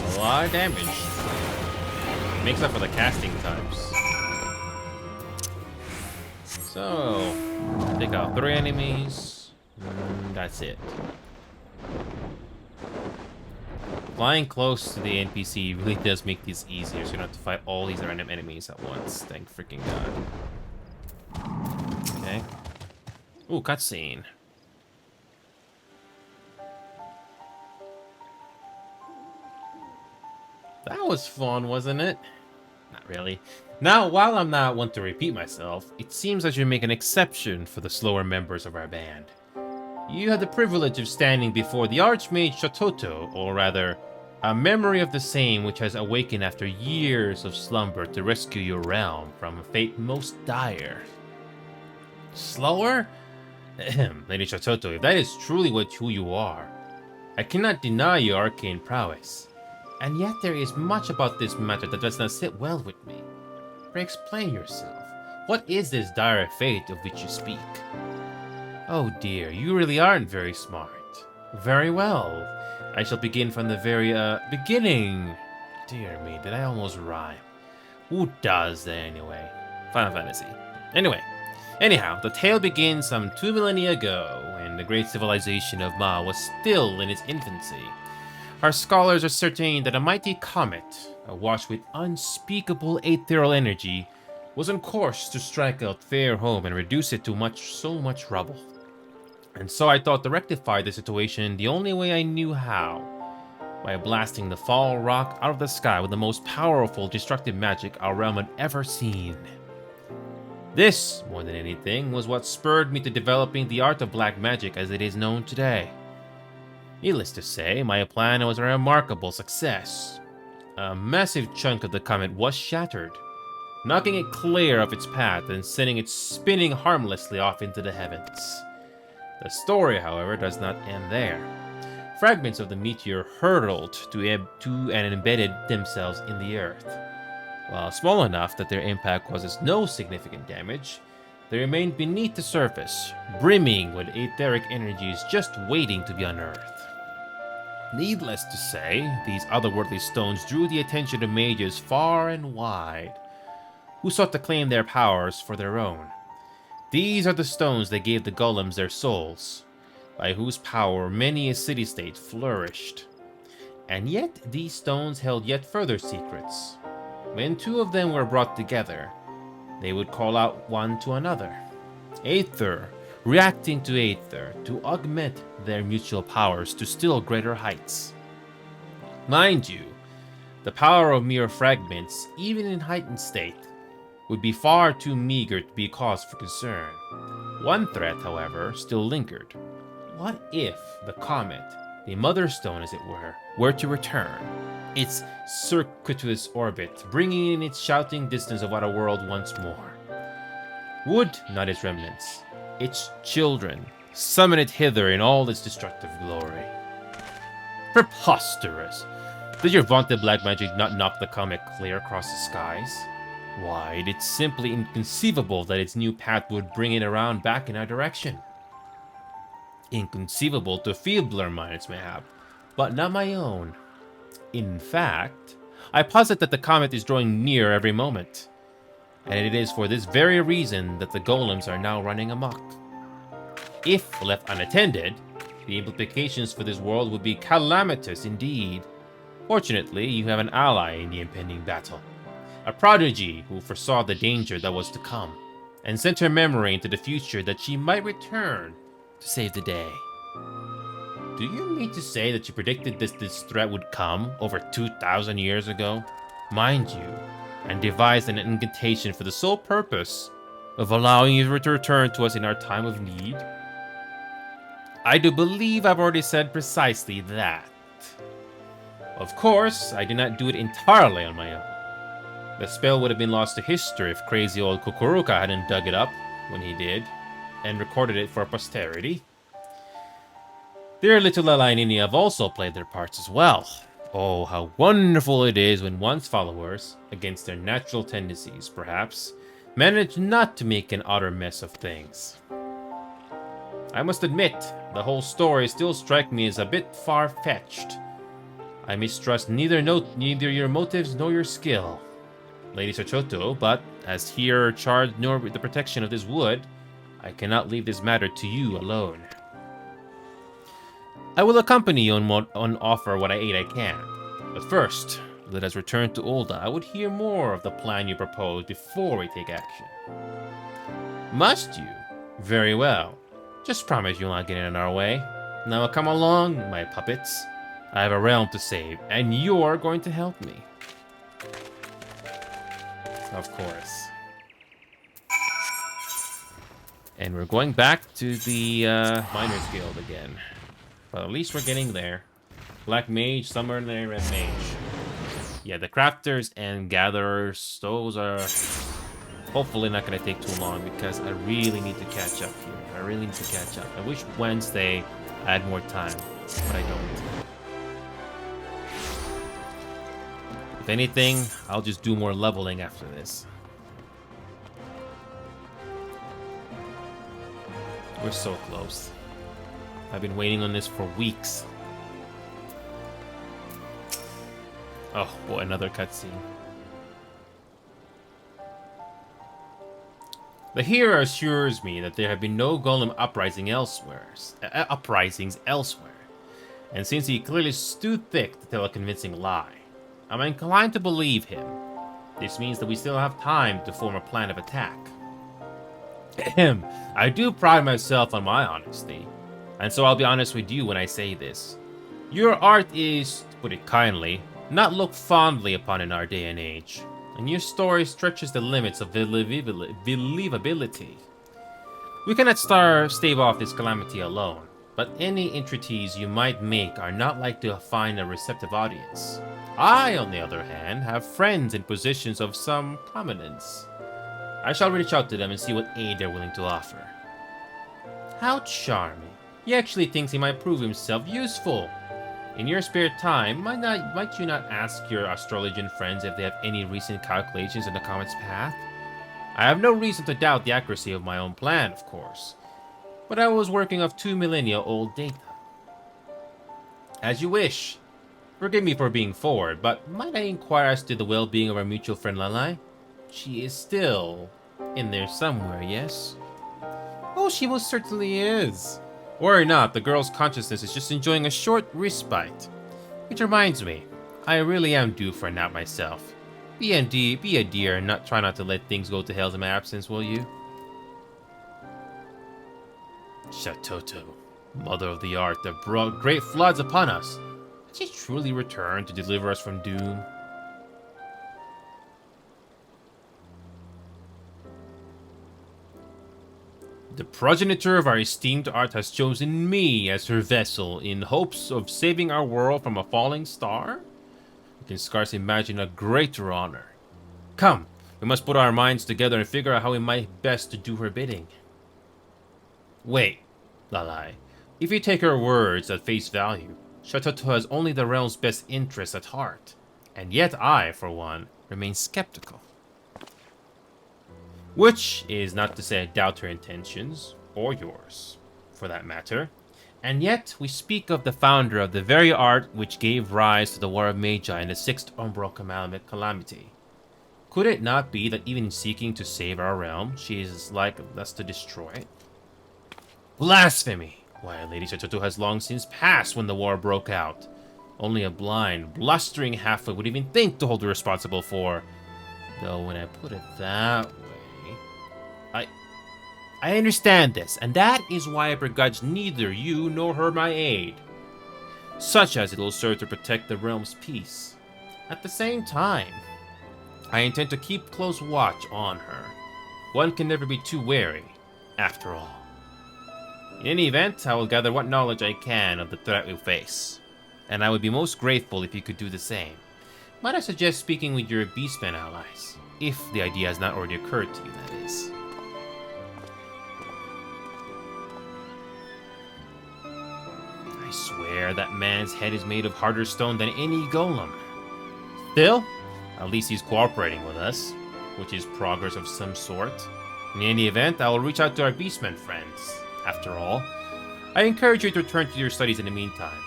A lot of damage. Makes up for the casting times. So, take out 3 enemies. That's it. Flying close to the NPC really does make this easier, so you don't have to fight all these random enemies at once. Thank freaking god. Okay. Ooh, cutscene. That was fun, wasn't it? Not really. Now, while I'm not one to repeat myself, it seems I should make an exception for the slower members of our band. You had the privilege of standing before the Archmage Shatoto, or rather, a memory of the same which has awakened after years of slumber to rescue your realm from a fate most dire. Slower? Lady Shatoto, if that is truly who you are, I cannot deny your arcane prowess. And yet there is much about this matter that does not sit well with me. Pray explain yourself. What is this dire fate of which you speak? Oh dear, you really aren't very smart. Very well. I shall begin from the very, beginning. Dear me, did I almost rhyme? Who does that anyway? Final Fantasy. Anyhow, the tale begins some 2 millennia ago, when the great civilization of Ma was still in its infancy. Our scholars ascertain that a mighty comet, awash with unspeakable ethereal energy, was on course to strike out fair home and reduce it to so much rubble. And so I thought to rectify the situation the only way I knew how, by blasting the fall rock out of the sky with the most powerful destructive magic our realm had ever seen. This, more than anything, was what spurred me to developing the art of black magic as it is known today. Needless to say, my plan was a remarkable success. A massive chunk of the comet was shattered, knocking it clear of its path and sending it spinning harmlessly off into the heavens. The story, however, does not end there. Fragments of the meteor hurtled to and embedded themselves in the earth. While small enough that their impact causes no significant damage, they remained beneath the surface, brimming with etheric energies just waiting to be unearthed. Needless to say, these otherworldly stones drew the attention of mages far and wide, who sought to claim their powers for their own. These are the stones that gave the golems their souls, by whose power many a city-state flourished. And yet, these stones held yet further secrets. When 2 of them were brought together, they would call out one to another. Aether, reacting to Aether, to augment their mutual powers to still greater heights. Mind you, the power of mere fragments, even in heightened state, would be far too meager to be cause for concern. One threat, however, still lingered. What if the comet, the mother stone as it were to return, its circuitous orbit, bringing in its shouting distance of our world once more? Would not its remnants, its children, summon it hither in all its destructive glory? Preposterous! Did your vaunted black magic not knock the comet clear across the skies? Why, it's simply inconceivable that its new path would bring it around back in our direction. Inconceivable to feebler minds, mayhap, but not my own. In fact, I posit that the comet is drawing near every moment, and it is for this very reason that the golems are now running amok. If left unattended, the implications for this world would be calamitous indeed. Fortunately, you have an ally in the impending battle, a prodigy who foresaw the danger that was to come, and sent her memory into the future that she might return to save the day. Do you mean to say that you predicted this threat would come over 2,000 years ago, mind you, and devised an incantation for the sole purpose of allowing you to return to us in our time of need? I do believe I've already said precisely that. Of course, I did not do it entirely on my own. The spell would have been lost to history if crazy old Kukuruka hadn't dug it up when he did, and recorded it for posterity. Dear little Alainini have also played their parts as well. Oh, how wonderful it is when one's followers, against their natural tendencies perhaps, manage not to make an utter mess of things. I must admit, the whole story still strikes me as a bit far-fetched. I mistrust neither your motives nor your skill, Lady Sachoto, but as here charged nor with the protection of this wood, I cannot leave this matter to you alone. I will accompany you on offer what aid I can. But first, let us return to Ul'dah. I would hear more of the plan you propose before we take action. Must you? Very well. Just promise you'll not get in our way. Now come along, my puppets. I have a realm to save, and you're going to help me. Of course. And we're going back to the Miners Guild again. But at least we're getting there. Black Mage, Summoner, and Red Mage. Yeah, the Crafters and Gatherers, those are hopefully not going to take too long because I really need to catch up here. I really need to catch up. I wish Wednesday I had more time, but I don't. If anything, I'll just do more leveling after this. We're so close. I've been waiting on this for weeks. Oh, boy, another cutscene. The hero assures me that there have been no golem uprisings elsewhere. And since he clearly is too thick to tell a convincing lie, I'm inclined to believe him. This means that we still have time to form a plan of attack. Ahem. I do pride myself on my honesty, and so I'll be honest with you when I say this. Your art is, to put it kindly, not looked fondly upon in our day and age, and your story stretches the limits of believability. We cannot stave off this calamity alone, but any entreaties you might make are not likely to find a receptive audience. I, on the other hand, have friends in positions of some prominence. I shall reach out to them and see what aid they're willing to offer. How charming. He actually thinks he might prove himself useful. In your spare time, might you not ask your astrologian friends if they have any recent calculations on the comet's path? I have no reason to doubt the accuracy of my own plan, of course, but I was working off 2 millennia old data. As you wish. Forgive me for being forward, but might I inquire as to the well-being of our mutual friend Lalai? She is still in there somewhere, yes? Oh, she most certainly is. Worry not, the girl's consciousness is just enjoying a short respite. Which reminds me, I really am due for a nap myself. Be a dear and try not to let things go to hell in my absence, will you? Shatoto, mother of the art that brought great floods upon us. Has she truly returned to deliver us from doom? The progenitor of our esteemed art has chosen me as her vessel in hopes of saving our world from a falling star? I can scarcely imagine a greater honor. Come, we must put our minds together and figure out how we might best to do her bidding. Wait, Lalai. If you take her words at face value, Shatoto has only the realm's best interests at heart. And yet I, for one, remain skeptical. Which is not to say I doubt her intentions, or yours, for that matter. And yet, we speak of the founder of the very art which gave rise to the War of Magi and the Sixth Umbral Calamity. Could it not be that even seeking to save our realm, she is like us to destroy it? Blasphemy! Why, Lady Shatoto has long since passed when the war broke out. Only a blind, blustering halfwit would even think to hold her responsible for. Though when I put it that way, I understand this, and that is why I begrudge neither you nor her my aid, such as it will serve to protect the realm's peace. At the same time, I intend to keep close watch on her. One can never be too wary, after all. In any event, I will gather what knowledge I can of the threat we face, and I would be most grateful if you could do the same. Might I suggest speaking with your Beastmen allies, if the idea has not already occurred to you, that is. I swear that man's head is made of harder stone than any golem. Still, at least he's cooperating with us, which is progress of some sort. In any event, I will reach out to our Beastmen friends. After all, I encourage you to return to your studies in the meantime.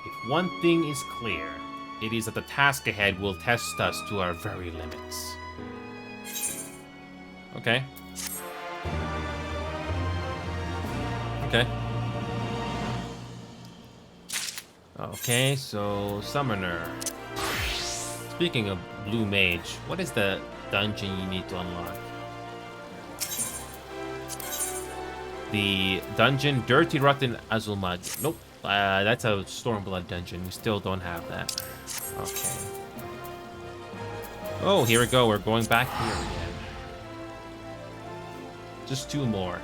If one thing is clear, it is that the task ahead will test us to our very limits. Okay. Okay. Okay, so Summoner. Speaking of Blue Mage, what is the dungeon you need to unlock? The dungeon Dirty Rotten Azulmud. Nope. That's a Stormblood dungeon. We still don't have that. Okay. Oh, here we go. We're going back here again. Just 2 more.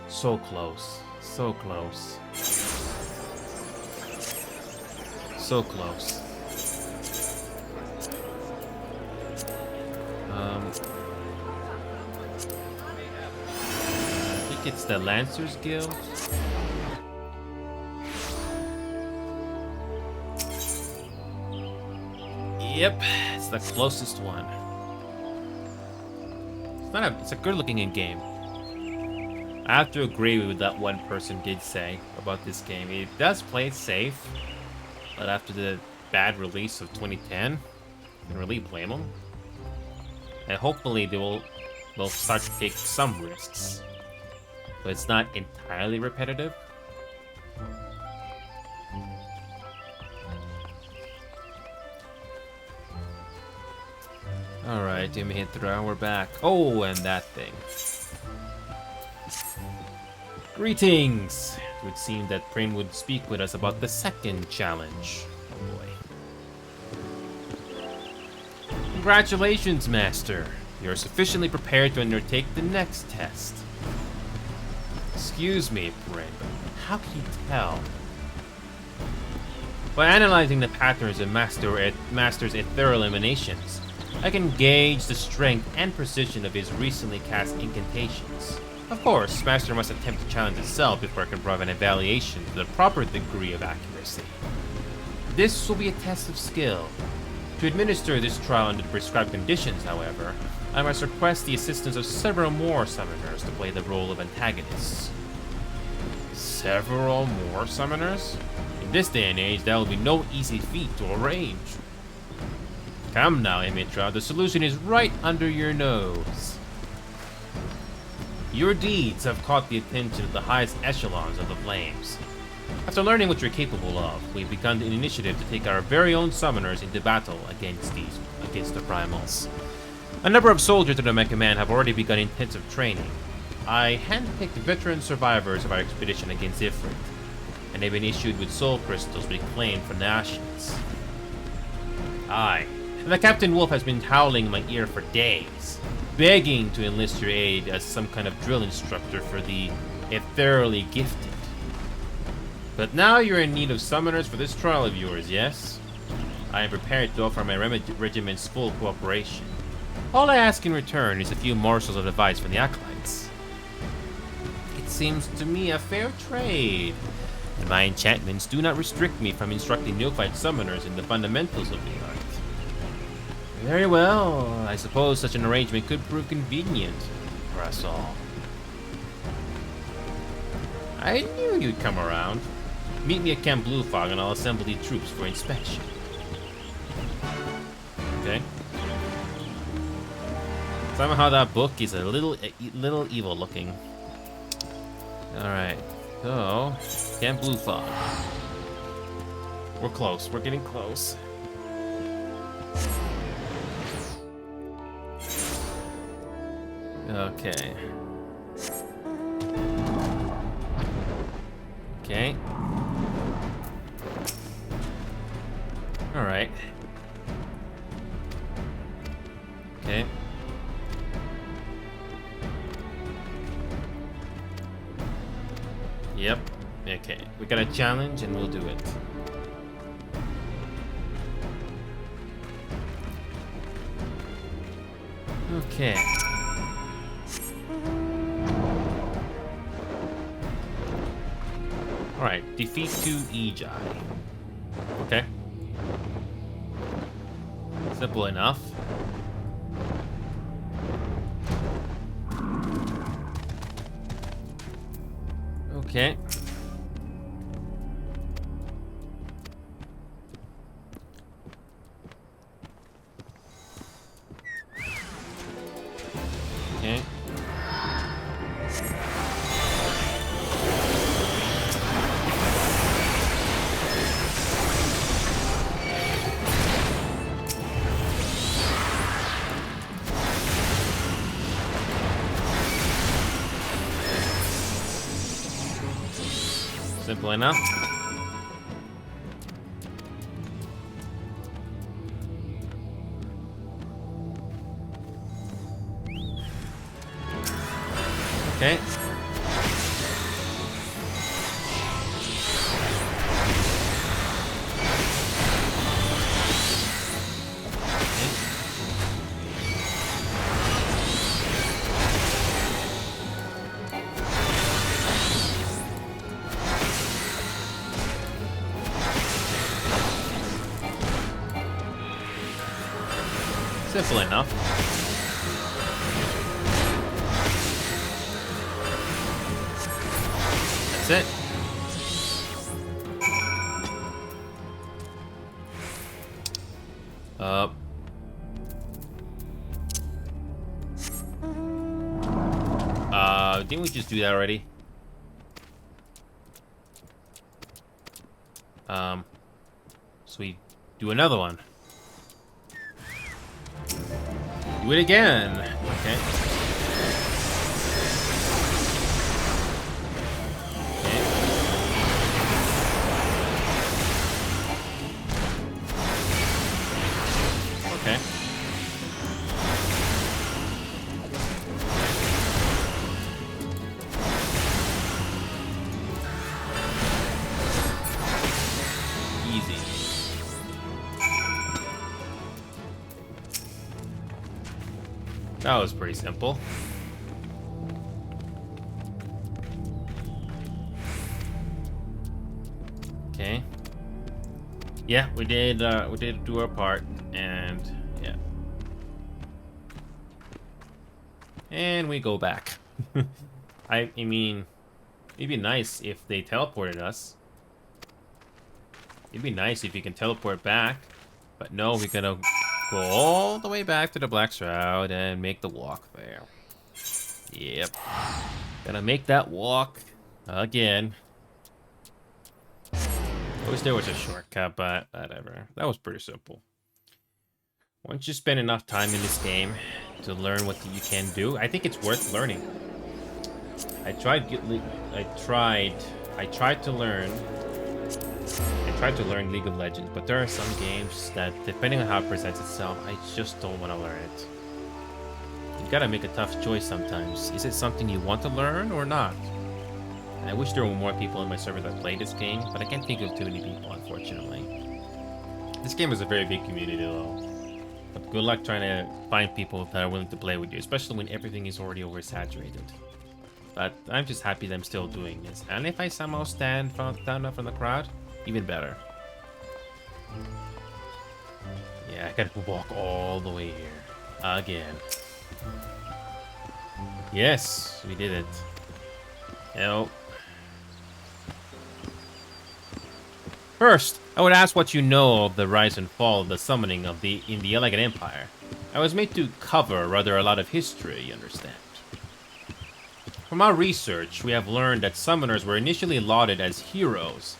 So close. So close. So close. I think it's the Lancers Guild. Yep, it's the closest one. It's a good-looking in-game. I have to agree with what one person did say about this game. It does play it safe, but after the bad release of 2010, I can really blame them. And hopefully they will start to take some risks, but it's not entirely repetitive. Alright, Jimmy hit the round, we're back. Oh, and that thing. Greetings! It would seem that Prin would speak with us about the second challenge. Oh boy. Congratulations, Master! You're sufficiently prepared to undertake the next test. Excuse me, Prin, but how can you tell? By analyzing the patterns of Master's ethereal emanations, I can gauge the strength and precision of his recently cast incantations. Of course, Master must attempt to challenge itself before I can provide an evaluation to the proper degree of accuracy. This will be a test of skill. To administer this trial under the prescribed conditions, however, I must request the assistance of several more summoners to play the role of antagonists. Several more summoners? In this day and age, that will be no easy feat to arrange. Come now, Imitra, the solution is right under your nose. Your deeds have caught the attention of the highest echelons of the Flames. After learning what you're capable of, we've begun an initiative to take our very own summoners into battle against the Primals. A number of soldiers under my command have already begun intensive training. I handpicked veteran survivors of our expedition against Ifrit, and they've been issued with soul crystals reclaimed from the ashes. Aye. The Captain Wolf has been howling in my ear for days, begging to enlist your aid as some kind of drill instructor for the ethereally gifted. But now you're in need of summoners for this trial of yours, yes? I am prepared to offer my regiment's full cooperation. All I ask in return is a few morsels of advice from the Acolytes. It seems to me a fair trade, and my enchantments do not restrict me from instructing neophyte summoners in the fundamentals of the art. Very well, I suppose such an arrangement could prove convenient for us all. I knew you'd come around. Meet me at Camp Blue Fog and I'll assemble the troops for inspection. Okay. Somehow that book is a little evil looking. Alright, so Camp Blue Fog. We're close, we're getting close. Okay. Okay. Alright. Okay. Yep. Okay. We got a challenge and we'll do it. Okay. Alright, defeat 2 Ejai. Okay. Simple enough. Okay. Simple enough. Okay. Simple enough. That's it. Didn't we just do that already? So we do another one. Do it again. Okay. Okay. Easy. That was pretty simple. Okay. Yeah, we did do our part, and yeah. And we go back. I mean, it'd be nice if they teleported us. It'd be nice if you can teleport back, but no, we're gonna go all the way back to the Black Shroud and make the walk there. Yep. Gonna make that walk again. I wish there was a shortcut, but whatever. That was pretty simple. Once you spend enough time in this game to learn what you can do, I think it's worth learning. I tried to learn League of Legends, but there are some games that, depending on how it presents itself, I just don't want to learn it. You gotta make a tough choice sometimes. Is it something you want to learn or not? I wish there were more people in my server that play this game, but I can't think of too many people, unfortunately. This game is a very big community, though. But good luck trying to find people that are willing to play with you, especially when everything is already oversaturated. But I'm just happy that I'm still doing this. And if I somehow stand up from the crowd, even better. Yeah, I gotta walk all the way here. Again. Yes, we did it. Nope. First, I would ask what you know of the rise and fall of the summoning in the Elegant Empire. I was made to cover rather a lot of history, you understand. From our research, we have learned that summoners were initially lauded as heroes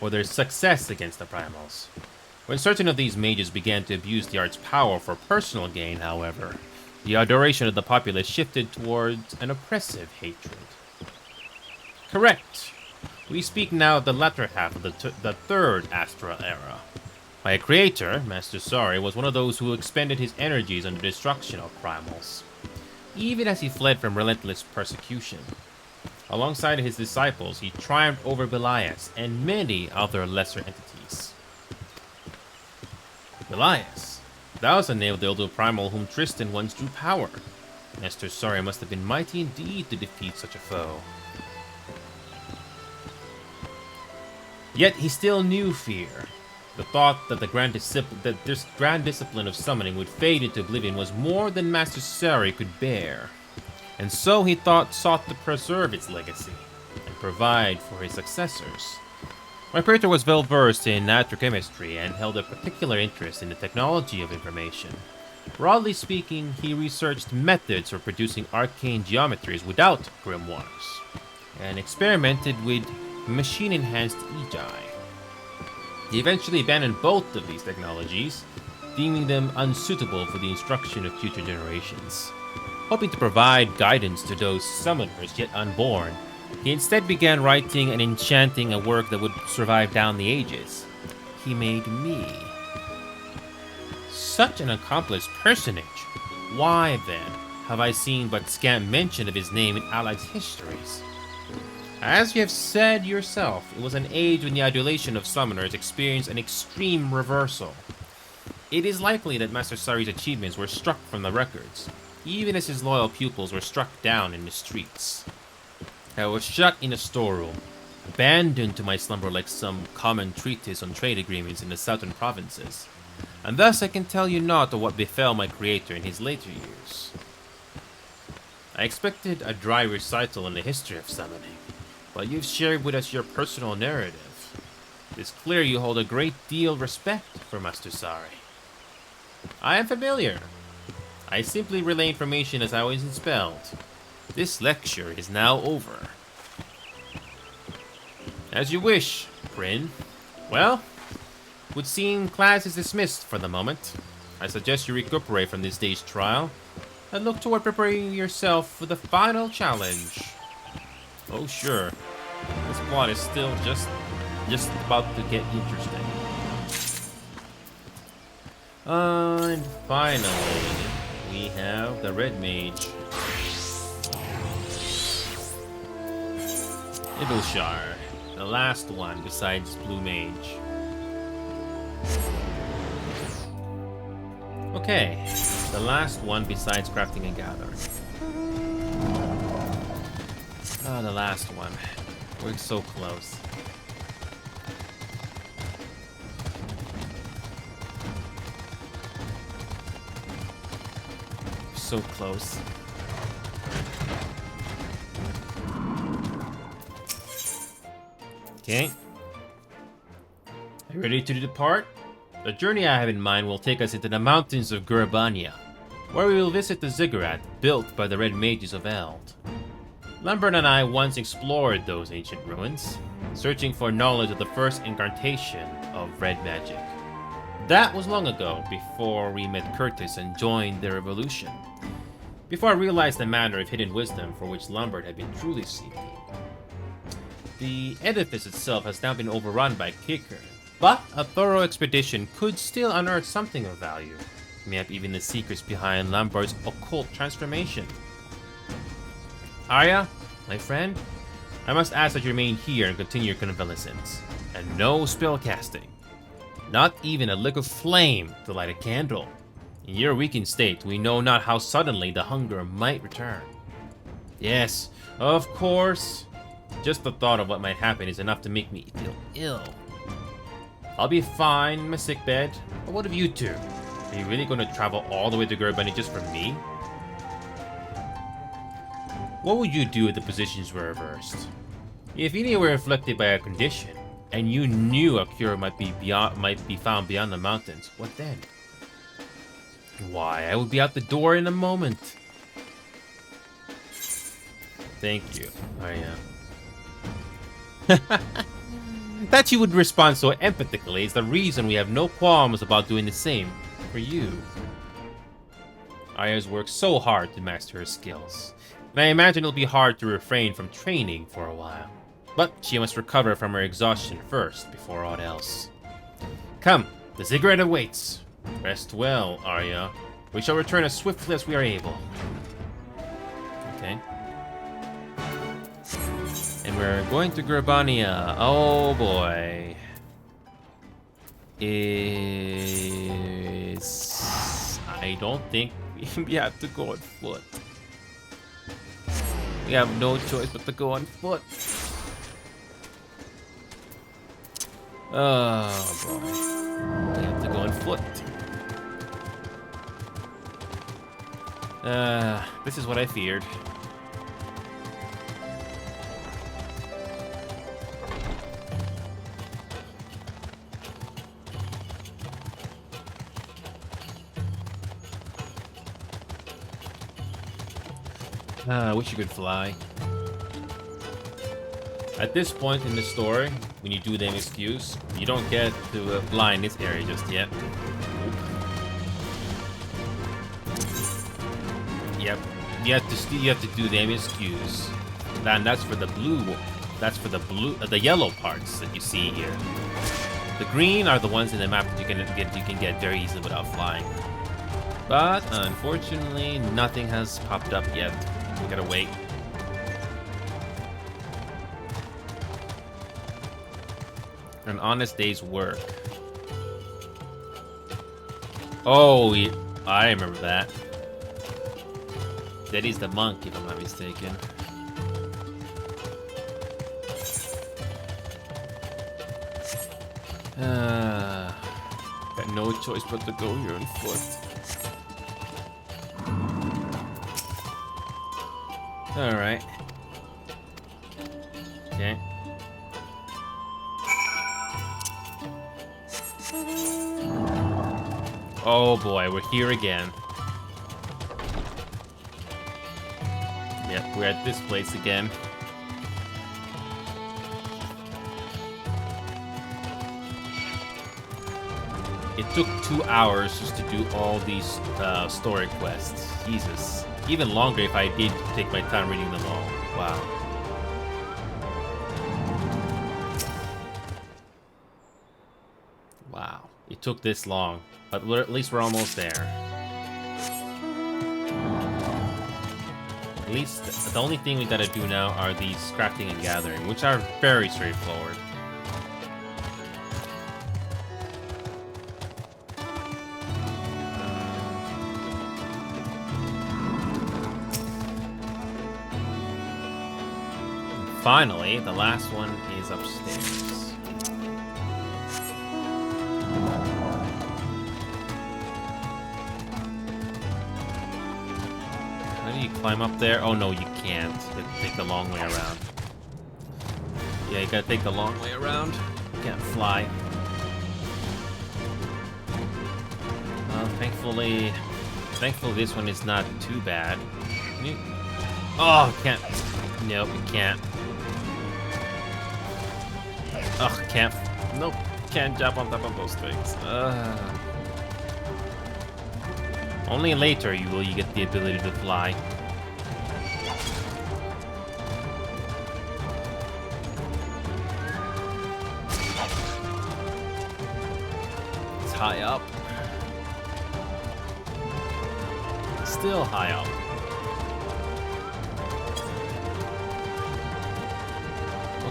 for their success against the primals. When certain of these mages began to abuse the art's power for personal gain, however, the adoration of the populace shifted towards an oppressive hatred. Correct. We speak now of the latter half of the third Astra era. My creator, Master Sari, was one of those who expended his energies on the destruction of primals, even as he fled from relentless persecution. Alongside his disciples, he triumphed over Belias and many other lesser entities. Belias, that was the name of the elder primal whom Tristan once drew power. Master Sari must have been mighty indeed to defeat such a foe. Yet he still knew fear. The thought that this grand discipline of summoning would fade into oblivion was more than Master Sari could bear, and so he sought to preserve its legacy and provide for his successors. My creator was well versed in astrochemistry and held a particular interest in the technology of information. Broadly speaking, he researched methods for producing arcane geometries without grimoires, and experimented with machine-enhanced Egi. He eventually abandoned both of these technologies, deeming them unsuitable for the instruction of future generations. Hoping to provide guidance to those summoners yet unborn, He instead began writing and enchanting a work that would survive down the ages. He made me. Such an accomplished personage. Why, then, have I seen but scant mention of his name in allied histories? As you have said yourself, it was an age when the adulation of summoners experienced an extreme reversal. It is likely that Master Sari's achievements were struck from the records, even as his loyal pupils were struck down in the streets. I was shut in a storeroom, abandoned to my slumber like some common treatise on trade agreements in the southern provinces, and thus I can tell you naught of what befell my creator in his later years. I expected a dry recital on the history of summoning, but you've shared with us your personal narrative. It is clear you hold a great deal of respect for Master Sari. I am familiar. I simply relay information as I was expelled. This lecture is now over. As you wish, Prin. Well, would seem class is dismissed for the moment. I suggest you recuperate from this day's trial and look toward preparing yourself for the final challenge. Oh sure, this plot is still just about to get interesting. And finally, we have the Red Mage. Ibilshar, the last one besides Blue Mage. Okay, the last one besides crafting and gathering. Ah, the last one. We're so close. So close. Okay. Are you ready to depart? The journey I have in mind will take us into the mountains of Gurbania, where we will visit the ziggurat built by the Red Mages of Eld. Lambert and I once explored those ancient ruins, searching for knowledge of the first incarnation of red magic. That was long ago, before we met Curtis and joined the revolution. Before I realized the manner of hidden wisdom for which Lambert had been truly seeking. The edifice itself has now been overrun by Kicker, but a thorough expedition could still unearth something of value. Maybe even the secrets behind Lambert's occult transformation. Arya, my friend, I must ask that you remain here and continue your convalescence. And no spellcasting. Not even a lick of flame to light a candle. In your weakened state, we know not how suddenly the hunger might return. Yes, of course. Just the thought of what might happen is enough to make me feel ill. I'll be fine in my sickbed, but what of you two? Are you really going to travel all the way to Gurbani just for me? What would you do if the positions were reversed? If any were afflicted by a condition, and you knew a cure might be found beyond the mountains, what then? Why, I would be out the door in a moment. Thank you, Arya. That you would respond so empathically is the reason we have no qualms about doing the same for you. Arya's worked so hard to master her skills, and I imagine it'll be hard to refrain from training for a while. But she must recover from her exhaustion first, before aught else. Come, the ziggurat awaits. Rest well, Arya. We shall return as swiftly as we are able. Okay. And we're going to Gurbania. Oh boy. I don't think we have to go on foot. We have no choice but to go on foot. Oh boy. We have to go on foot. This is what I feared. I wish you could fly. At this point in the story, when you do the MSQs, you don't get to fly in this area just yet. Yep, you have to do the MSQs. Then that's for the blue. That's for the yellow parts that you see here. The green are the ones in the map that you can get very easily without flying. But unfortunately, nothing has popped up yet. We gotta wait. An honest day's work. Oh, I remember that. Daddy's the monk, if I'm not mistaken. Got no choice but to go here on foot. Alright. Okay. Oh boy, we're here again. Yep, we're at this place again. It took 2 hours just to do all these story quests. Jesus. Even longer if I did take my time reading them all. Wow. Wow. It took this long. But at least we're almost there. At least the only thing we gotta do now are these crafting and gathering, which are very straightforward. Finally, the last one is upstairs. How do you climb up there? Oh no, you can't. You have to take the long way around. Yeah, you gotta take the long way around. You can't fly. Thankfully this one is not too bad. Can you... Oh, can't. Nope, you can't. Ugh, can't. Nope, can't jump on top of those things. Only later will you get the ability to fly. It's high up. Still high up.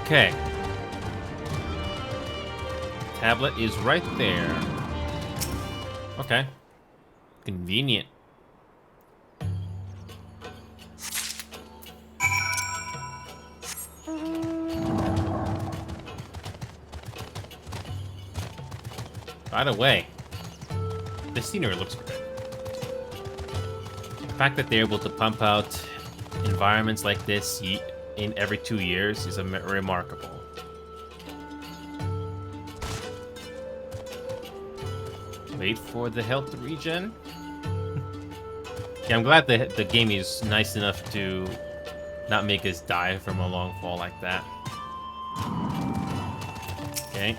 Okay. Tablet is right there. Okay. Convenient. By the way, the scenery looks good. The fact that they're able to pump out environments like this in every 2 years is remarkable. Wait for the health regen. Yeah, I'm glad the game is nice enough to not make us die from a long fall like that. Okay.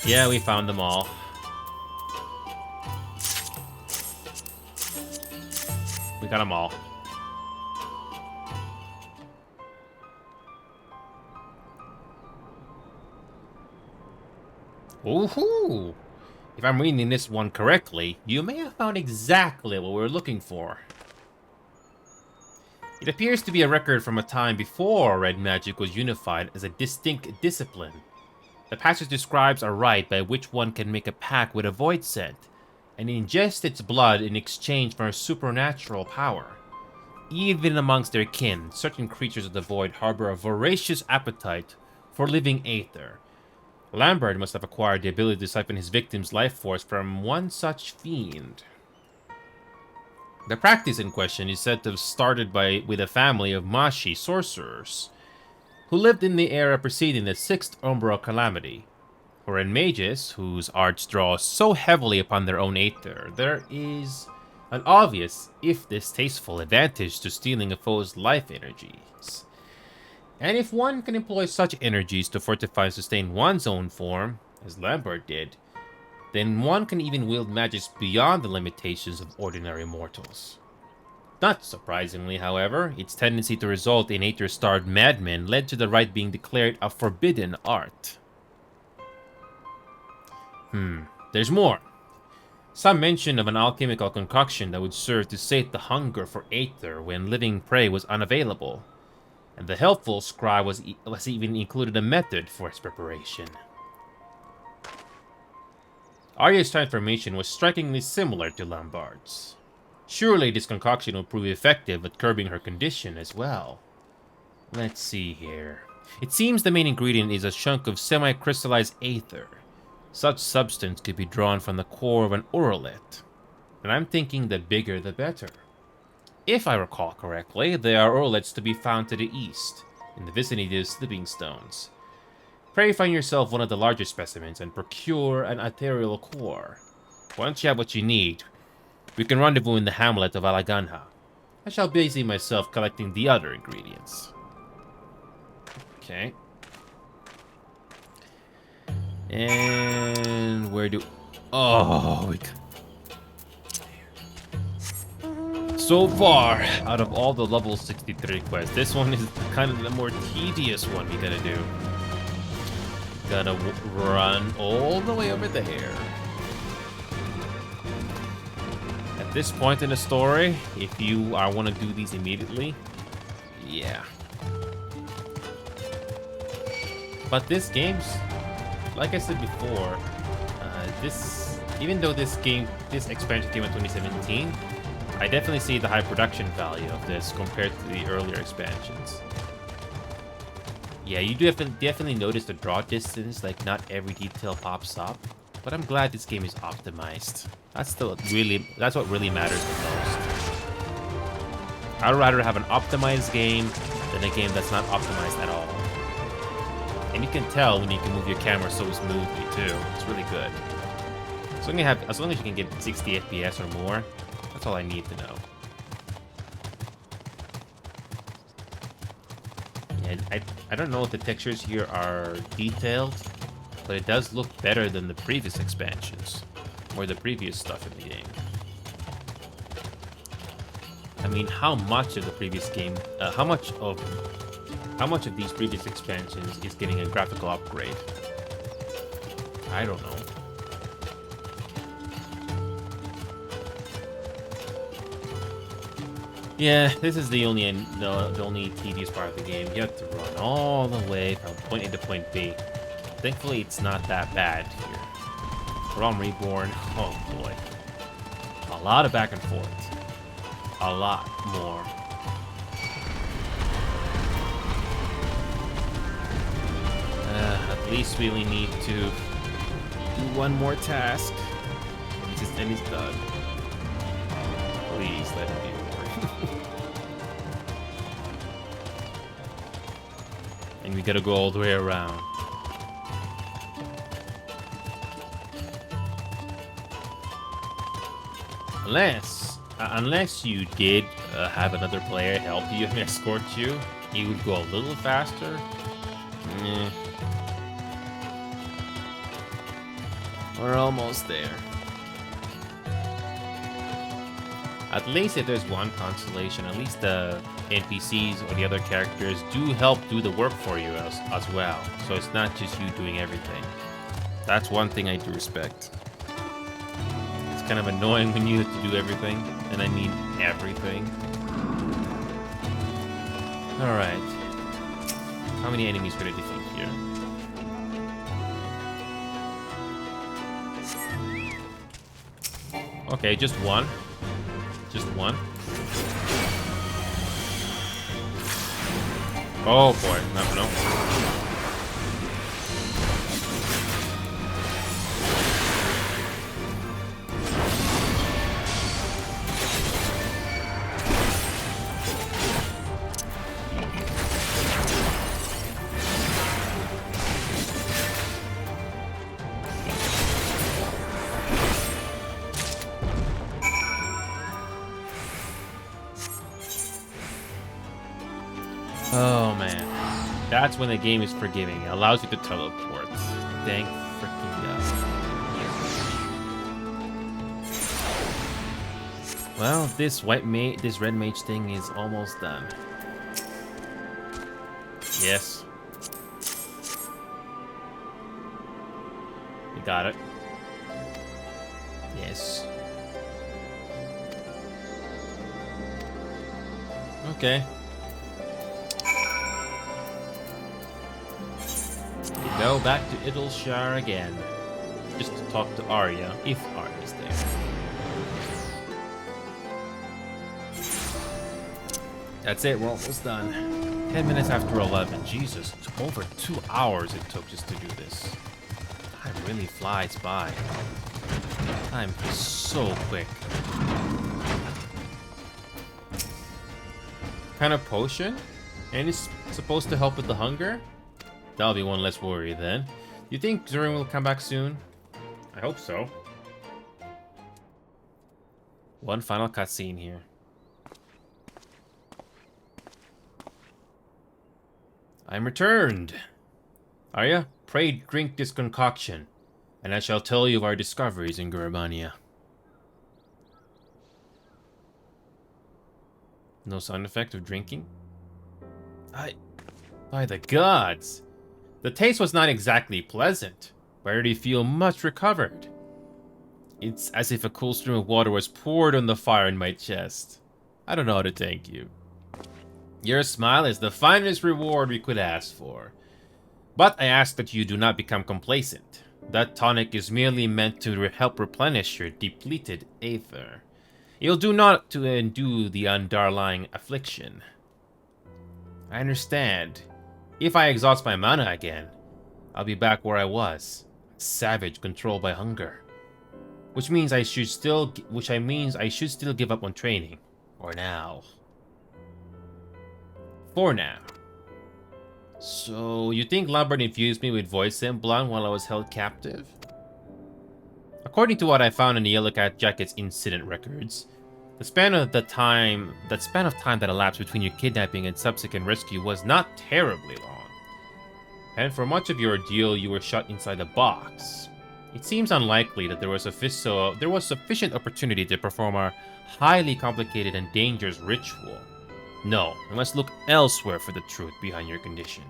Yeah, we found them all. We got them all. Ooh-hoo! If I'm reading this one correctly, you may have found exactly what we're looking for. It appears to be a record from a time before red magic was unified as a distinct discipline. The passage describes a rite by which one can make a pact with a void scent and ingest its blood in exchange for a supernatural power. Even amongst their kin, certain creatures of the void harbor a voracious appetite for living aether. Lambert must have acquired the ability to siphon his victim's life force from one such fiend. The practice in question is said to have started with a family of Mashi sorcerers, who lived in the era preceding the 6th Umbral Calamity. For in mages, whose arts draw so heavily upon their own aether, there is an obvious, if distasteful, advantage to stealing a foe's life energies. And if one can employ such energies to fortify and sustain one's own form, as Lambert did, then one can even wield magics beyond the limitations of ordinary mortals. Not surprisingly, however, its tendency to result in Aether-starved madmen led to the rite being declared a forbidden art. There's more. Some mention of an alchemical concoction that would serve to sate the hunger for Aether when living prey was unavailable. And the helpful scribe was even included a method for its preparation. Arya's transformation was strikingly similar to Lombard's. Surely this concoction will prove effective at curbing her condition as well. Let's see here. It seems the main ingredient is a chunk of semi-crystallized aether. Such substance could be drawn from the core of an aurolite. And I'm thinking the bigger the better. If I recall correctly, there are aurolites to be found to the east, in the vicinity of Sleeping Stones. Pray find yourself one of the larger specimens and procure an ethereal core. Once you have what you need, we can rendezvous in the hamlet of Alaganha. I shall busy myself collecting the other ingredients. Okay. And where do... Oh, so far, out of all the level 63 quests, this one is kind of the more tedious one we gotta do. Gotta run all the way over there. At this point in the story, if you want to do these immediately, yeah. But this game's, like I said before, even though this expansion came in 2017, I definitely see the high production value of this compared to the earlier expansions. Yeah, you do definitely notice the draw distance, like not every detail pops up. But I'm glad this game is optimized. That's what really matters the most. I'd rather have an optimized game than a game that's not optimized at all. And you can tell when you can move your camera so smoothly too. It's really good. As long as you can get 60 FPS or more, that's all I need to know. Yeah, I don't know if the textures here are detailed, but it does look better than the previous expansions, or the previous stuff in the game. I mean, how much of the previous game, how much of these previous expansions is getting a graphical upgrade? I don't know. Yeah, this is the only tedious part of the game. You have to run all the way from point A to point B. Thankfully, it's not that bad here. Realm Reborn, oh boy. A lot of back and forth. A lot more. At least we only need to do one more task. And it's done. Please let it be more. And we gotta go all the way around. Unless you did have another player help you and escort you, it would go a little faster. We're almost there. At least if there's one consolation, at least the NPCs or the other characters do help do the work for you as well. So it's not just you doing everything. That's one thing I do respect. It's kind of annoying when you have to do everything, and I mean everything. Alright. How many enemies could I defeat here? Okay, just one. Just one. Oh boy, no. Oh man, that's when the game is forgiving. It allows you to teleport. Thank freaking God. Well, this red mage thing is almost done. Yes. We got it. Yes. Okay. We go back to Idleshire again. Just to talk to Arya, if Arya's there. That's it, we're almost done. 10 minutes after 11. Jesus, it's over 2 hours it took just to do this. Time really flies by. Time is so quick. Kind of potion? And it's supposed to help with the hunger? That'll be one less worry then. You think Zurin will come back soon? I hope so. One final cutscene here. I'm returned. Arya, pray drink this concoction, and I shall tell you of our discoveries in Gurabania. No sound effect of drinking? By the gods! The taste was not exactly pleasant, but I already feel much recovered. It's as if a cool stream of water was poured on the fire in my chest. I don't know how to thank you. Your smile is the finest reward we could ask for. But I ask that you do not become complacent. That tonic is merely meant to help replenish your depleted aether. It'll do not to undo the underlying affliction. I understand. If I exhaust my mana again, I'll be back where I was. Savage, controlled by hunger. Which means I should still give up on training. For now. For now. So, you think Lambert infused me with voice semblant while I was held captive? According to what I found in the Yellow Cat Jacket's incident records, the span of time that elapsed between your kidnapping and subsequent rescue was not terribly long. And for much of your ordeal, you were shut inside a box. It seems unlikely that there was sufficient opportunity to perform our highly complicated and dangerous ritual. No, we must look elsewhere for the truth behind your condition.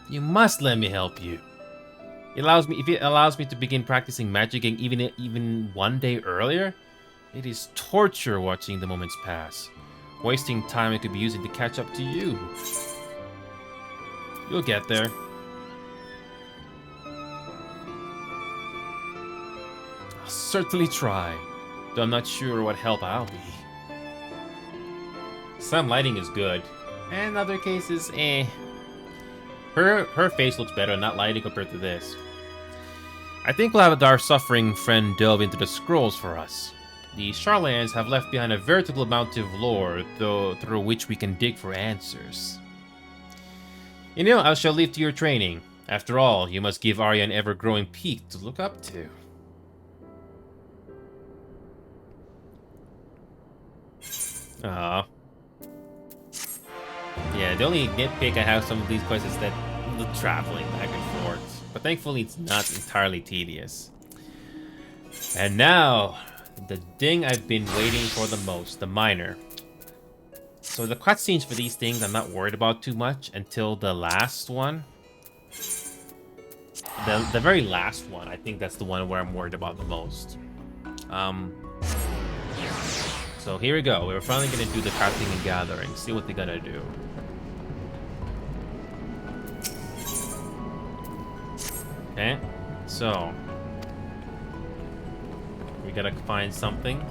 You must let me help you. If it allows me to begin practicing magic even one day earlier, it is torture watching the moments pass, wasting time I could be using to catch up to you. You'll get there. I'll certainly try, though I'm not sure what help I'll be. Some lighting is good, and in other cases, eh. Her face looks better in that lighting compared to this. I think we'll have our suffering friend delve into the scrolls for us. The Charlatans have left behind a veritable amount of lore, through which we can dig for answers. You know, I shall leave to your training. After all, you must give Arya an ever-growing peak to look up to. Ah. Yeah, the only nitpick I have some of these quests is that the traveling back and forth. But thankfully it's not entirely tedious. And now, the thing I've been waiting for the most, the miner. So the cutscenes for these things I'm not worried about too much until the last one. The very last one, I think that's the one where I'm worried about the most. So here we go. We're finally gonna do the crafting and gathering. See what they're gonna do. Okay, so we gotta find something.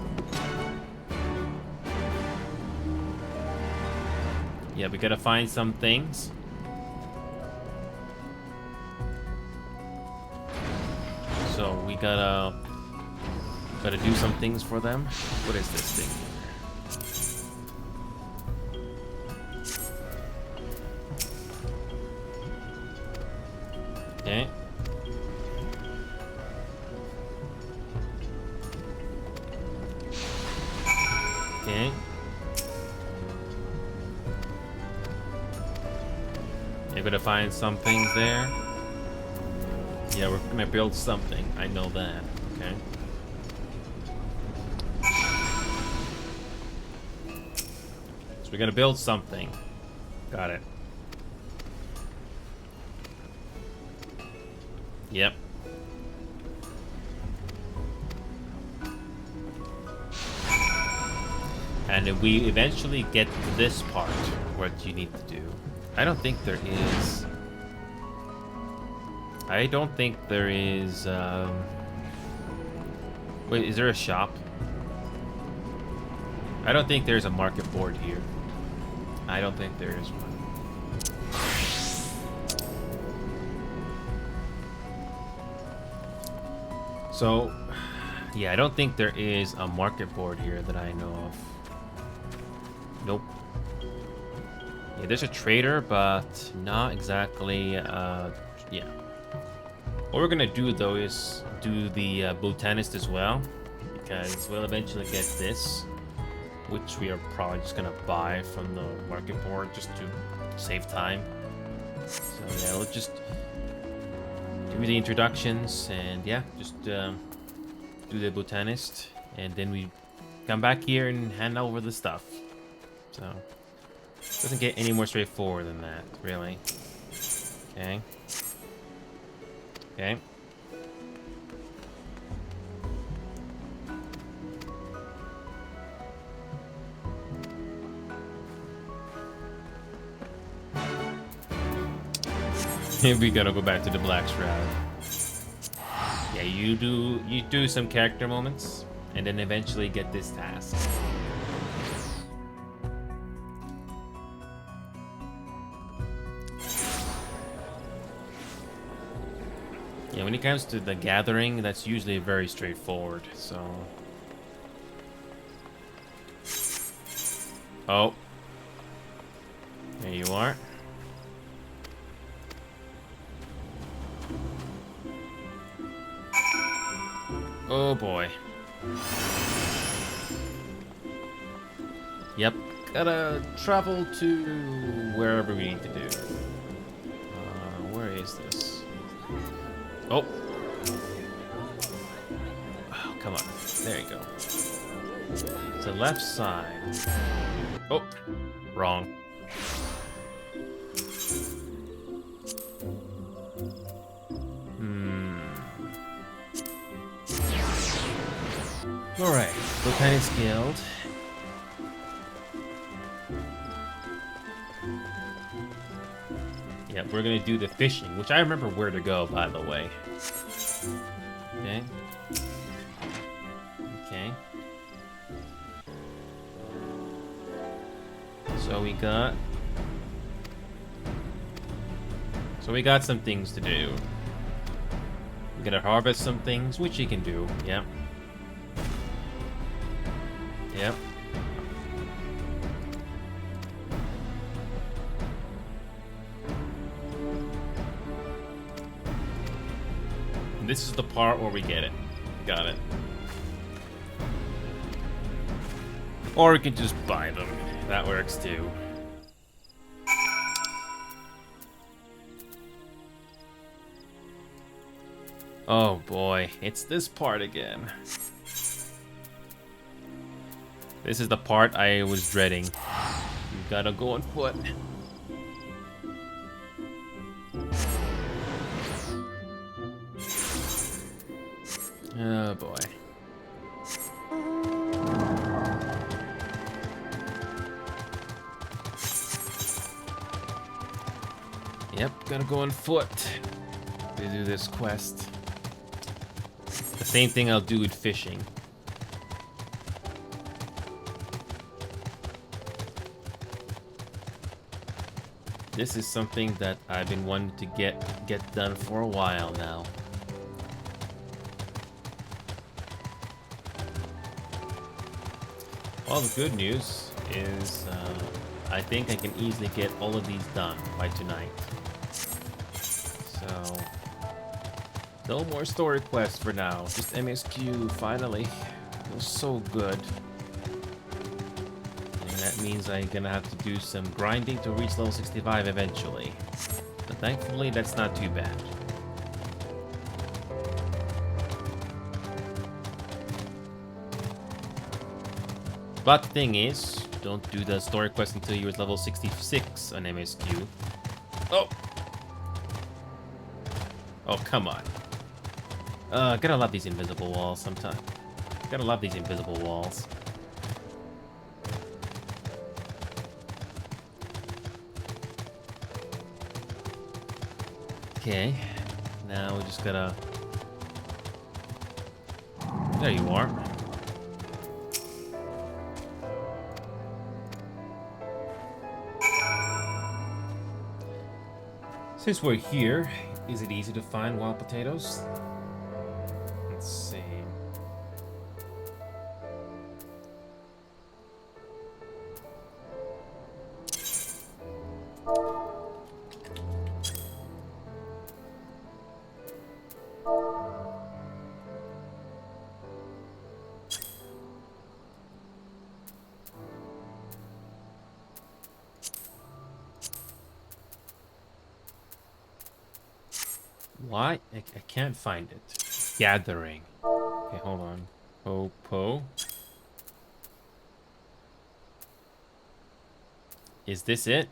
Yeah, we gotta find some things. So we gotta do some things for them. What is this thing here? Okay. Okay. You're gonna find some things there. Yeah, we're gonna build something. I know that. Okay. we're gonna build something. Got it. Yep. And if we eventually get to this part, what you need to do. I don't think there is... I don't think there is... Wait, is there a shop? I don't think there's a market board here. I don't think there is one. So, yeah, I don't think there is a market board here that I know of. Nope. Yeah, there's a trader, but not exactly, yeah. What we're gonna do, though, is do the botanist as well, because we'll eventually get this, which we are probably just gonna buy from the market board just to save time. So, yeah, let's just do the introductions, and yeah, just do the botanist, and then we come back here and hand over the stuff. So, doesn't get any more straightforward than that, really. Okay. Okay. We gotta go back to the Black Shroud. Yeah, you do some character moments, and then eventually get this task. Yeah, when it comes to the gathering, that's usually very straightforward, so... Oh. There you are. Oh boy. Yep, gotta travel to wherever we need to do. Where is this? Oh. Oh, come on. There you go. It's the left side. Oh, wrong. Alright, Botanist Guild. Yeah, we're gonna do the fishing, which I remember where to go, by the way. Okay. Okay. So we got some things to do. We gotta harvest some things, which you can do, yeah. Yep. And this is the part where we get it. Got it. Or we can just buy them. That works too. Oh boy, it's this part again. This is the part I was dreading. You gotta go on foot. Oh boy. Yep, gotta go on foot to do this quest. The same thing I'll do with fishing. This is something that I've been wanting to get done for a while now. Well, the good news is I think I can easily get all of these done by tonight. So, no more story quests for now. Just MSQ, finally. Feels so good. That means I'm gonna have to do some grinding to reach level 65 eventually. But thankfully, that's not too bad. But the thing is, Don't do the story quest until you're level 66 on MSQ. Oh! Oh, come on. Gotta love these invisible walls sometimes. Gotta love these invisible walls. Okay. Now we just gotta... There you are. Since we're here, is it easy to find wild potatoes? Let's see. Why? I can't find it. Gathering. Okay, hold on. Po. Is this it?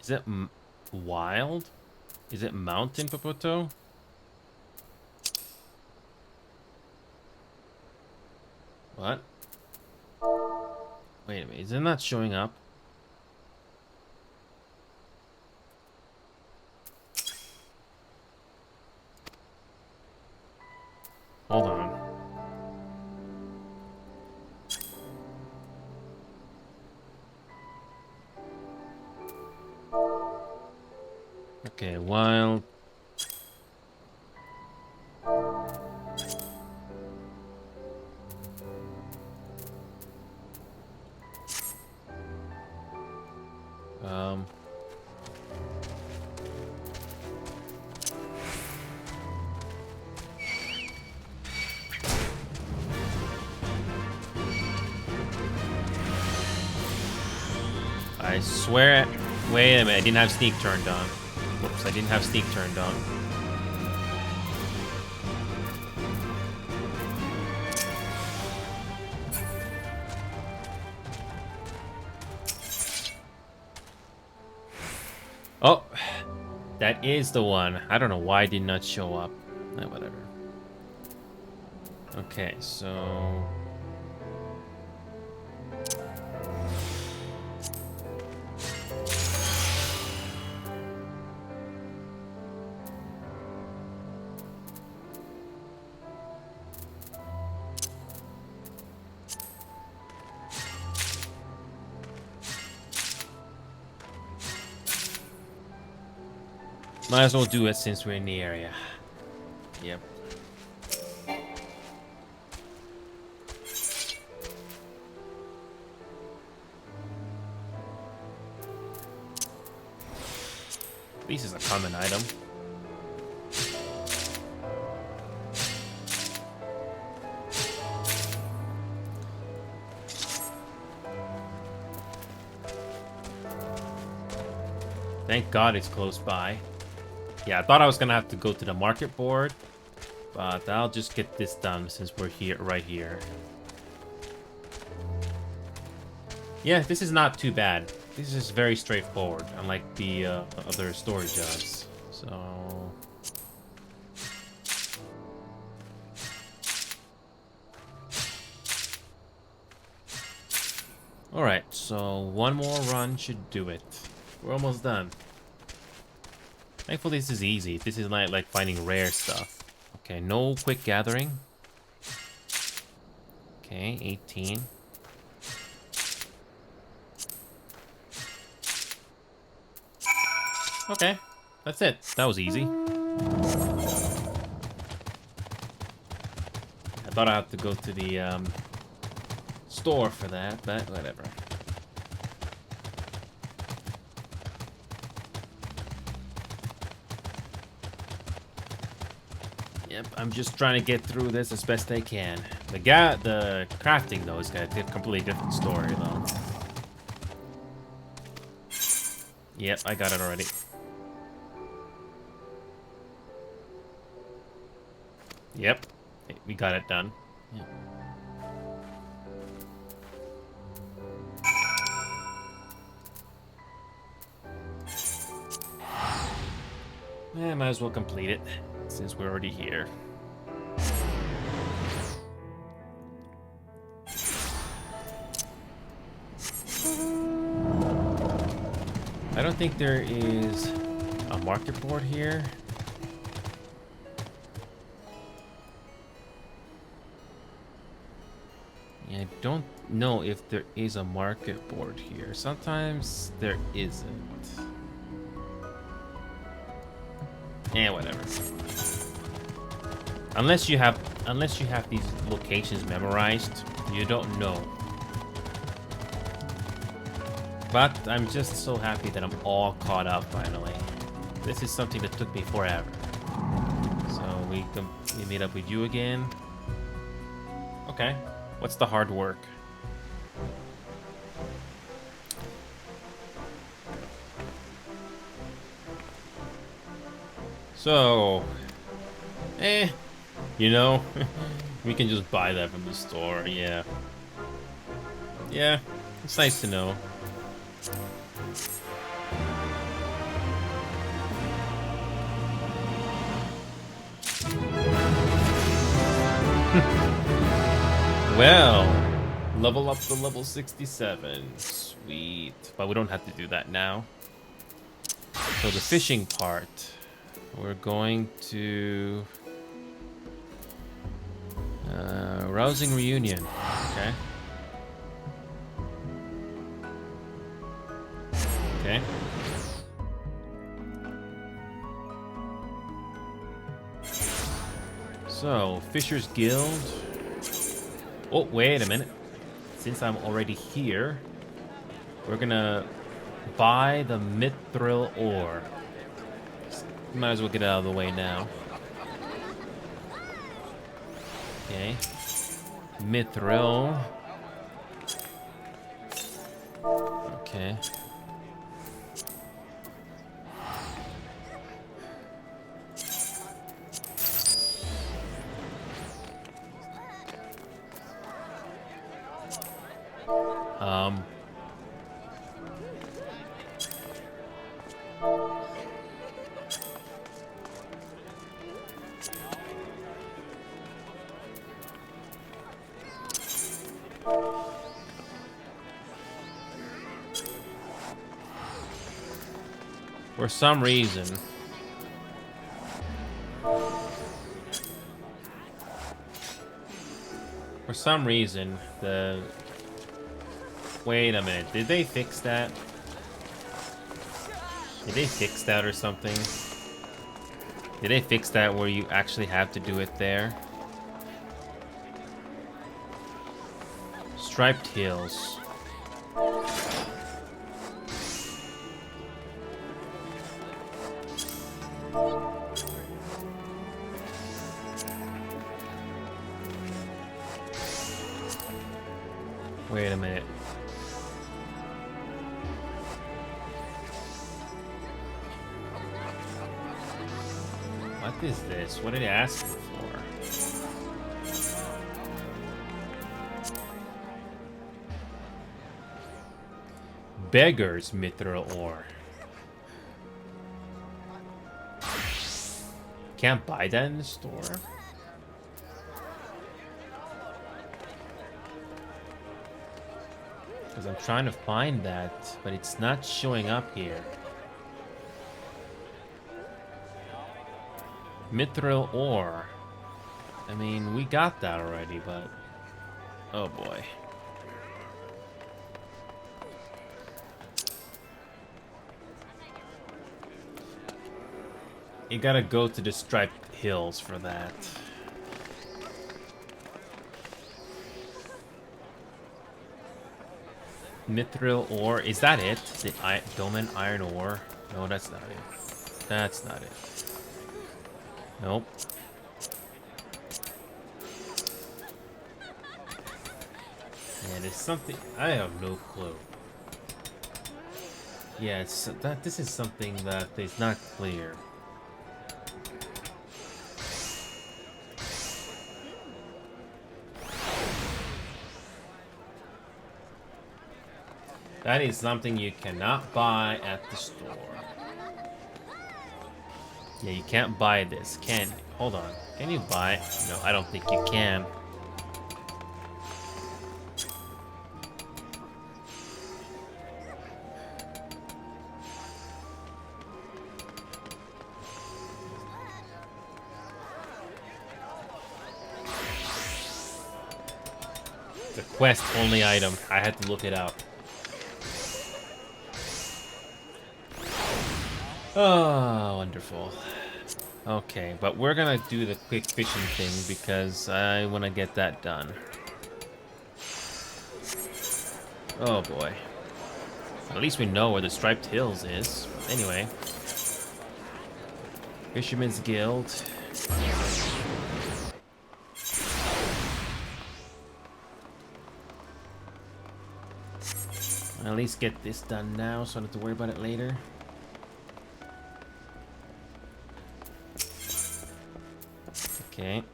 Is it wild? Is it mountain popoto? What? Wait a minute, is it not showing up? Hold on. Okay, wild. I swear... Wait a minute, I didn't have sneak turned on. Whoops, I didn't have sneak turned on. Oh, that is the one. I don't know why it did not show up. Whatever. Okay, so... Might as well do it since we're in the area. Yep. At least it's a common item. Thank God it's close by. Yeah, I thought I was gonna have to go to the market board, but I'll just get this done since we're here, right here. Yeah, this is not too bad. This is very straightforward, unlike the other story jobs. So... Alright, so one more run should do it. We're almost done. Thankfully, this is easy. This is not like finding rare stuff. Okay, no quick gathering. Okay, 18. Okay, that's it. That was easy. I thought I had to go to the store for that, but whatever. Yep, I'm just trying to get through this as best I can. The crafting though is got a completely different story though. Yep, I got it already. Yep, Okay, we got it done. Yeah. Might as well complete it since we're already here. I don't think there is a market board here. Yeah, I don't know if there is a market board here. Sometimes there isn't. Whatever. Unless you have these locations memorized, you don't know. But I'm just so happy that I'm all caught up finally. This is something that took me forever. So we meet up with you again. Okay, what's the hard work? So, you know, we can just buy that from the store. Yeah, it's nice to know. Well, level up to level 67. Sweet. But we don't have to do that now. So the fishing part, we're going to... rousing reunion. Okay. Okay. So, Fisher's Guild. Oh, wait a minute. Since I'm already here, we're gonna buy the mithril ore. Might as well get it out of the way now. Okay. Mithril. Okay. For some reason, the... Wait a minute, did they fix that? Did they fix that or something? Did they fix that where you actually have to do it there? Striped Hills. Wait a minute. What is this? What did it ask me for? Beggar's mithril ore. Can't buy that in the store? Because I'm trying to find that, but it's not showing up here. Mithril ore. I mean, we got that already, but... Oh boy. You gotta go to the Striped Hills for that. Mithril ore. Is that it? The Doman iron ore? No, that's not it. That's not it. Nope. Yeah, there's something... I have no clue. Yeah, it's that. This is something that is not clear. That is something you cannot buy at the store. Yeah, you can't buy this, can you? Hold on. Can you buy it? No, I don't think you can. The quest only item. I had to look it up. Oh, wonderful. Okay, but we're gonna do the quick fishing thing because I want to get that done. Oh boy. At least we know where the Striped Hills is. Anyway. Fisherman's Guild. I'll at least get this done now so I don't have to worry about it later. Okay.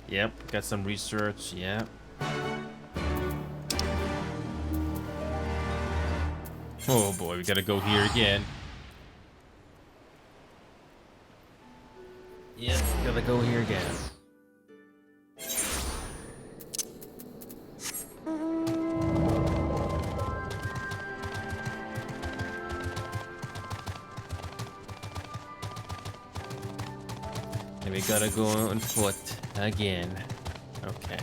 Yep, got some research, yeah. Oh boy, we gotta go here again. Yep, gotta go here again. And we gotta go on foot again. Okay.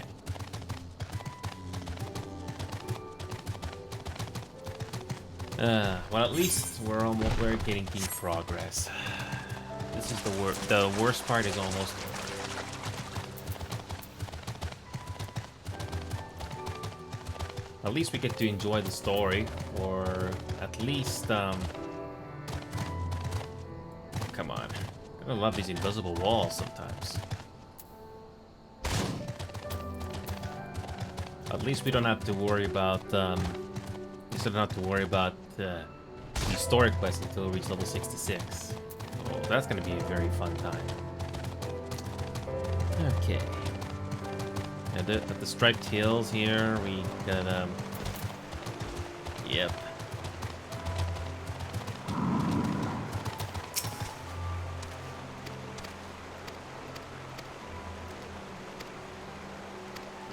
Well, at least we're getting deep progress. This is the worst part is almost over. At least we get to enjoy the story, or at least come on. I love these invisible walls sometimes. At least we don't have to worry about we don't have to worry about the story quest until we reach level 66. So that's gonna be a very fun time. Okay. And at the Striped Hills here, we got yep.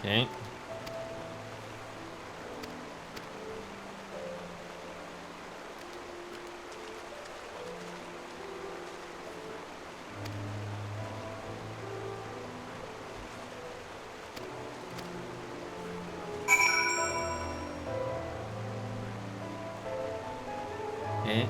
Okay. Okay.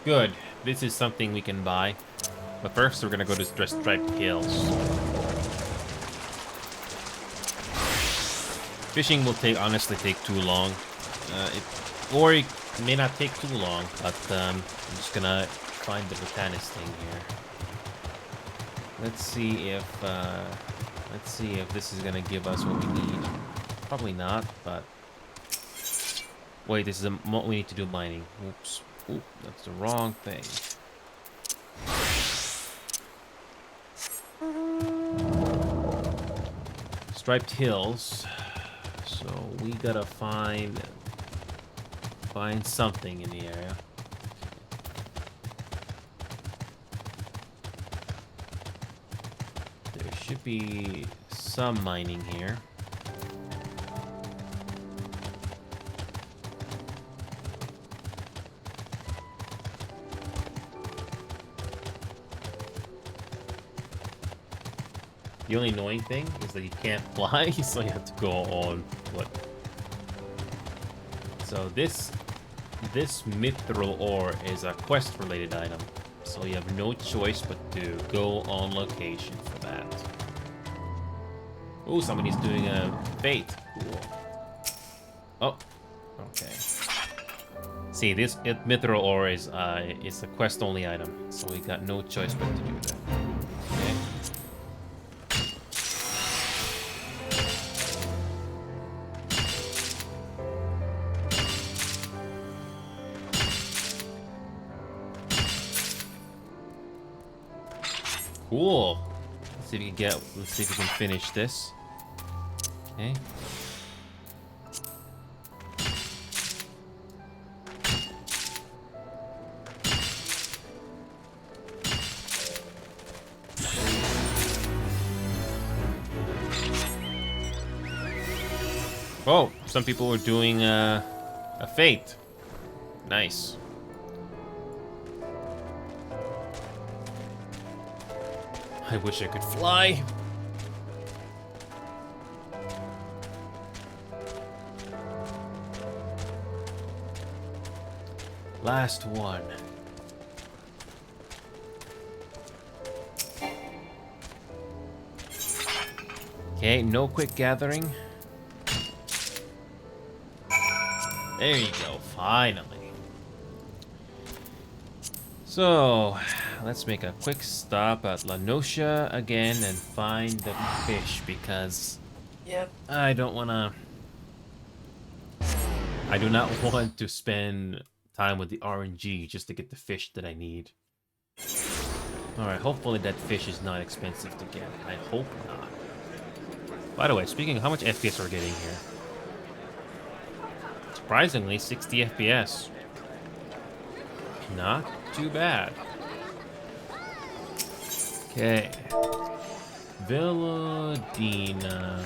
Good. This is something we can buy. But first, we're gonna go to the Striped Hills. Fishing will honestly take too long. Or it may not take too long, but I'm just gonna find the botanist thing here. Let's see if this is gonna give us what we need. Probably not, but wait, this is we need to do mining. Oops. Oop, that's the wrong thing. Striped Hills. So we gotta find something in the area. There should be some mining here. The only annoying thing is that you can't fly, so you have to go on foot. So this mithril ore is a quest-related item, so you have no choice but to go on location for that. Oh, somebody's doing a bait. Cool. Oh, okay. See, this mithril ore is a quest-only item, so we got no choice but to do that. Okay. Cool. Let's see if we can get. Let's see if we can finish this. Okay. Oh, some people were doing a fate. Nice. I wish I could fly. Last one. Okay, no quick gathering. There you go, finally. So, let's make a quick stop at La Nocia again and find the fish because, yep, I do not want to spend time with the RNG just to get the fish that I need. Alright, hopefully that fish is not expensive to get. I hope not. By the way, speaking of how much FPS we're getting here. Surprisingly, 60 FPS. Not too bad. Okay. Villadina.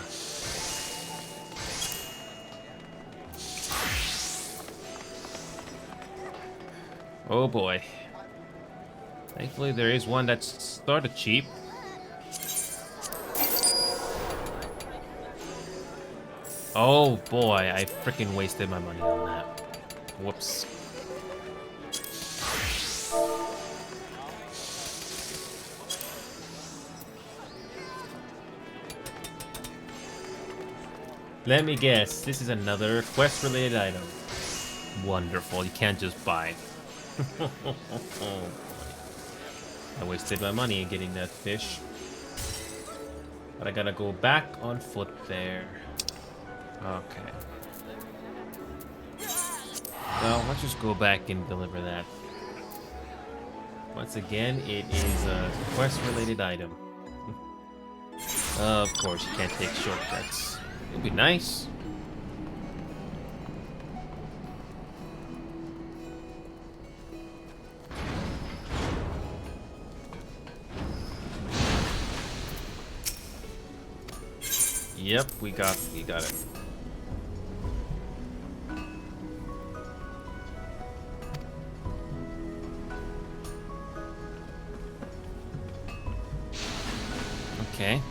Oh boy. Thankfully there is one that's started cheap. Oh boy, I freaking wasted my money on that. Whoops. Let me guess, this is another quest-related item. Wonderful, you can't just buy. I wasted my money in getting that fish. But I gotta go back on foot there. Okay. Well, let's just go back and deliver that. Once again, it is a quest-related item. Of course, you can't take shortcuts. It'd be nice. Yep, we got it. Okay.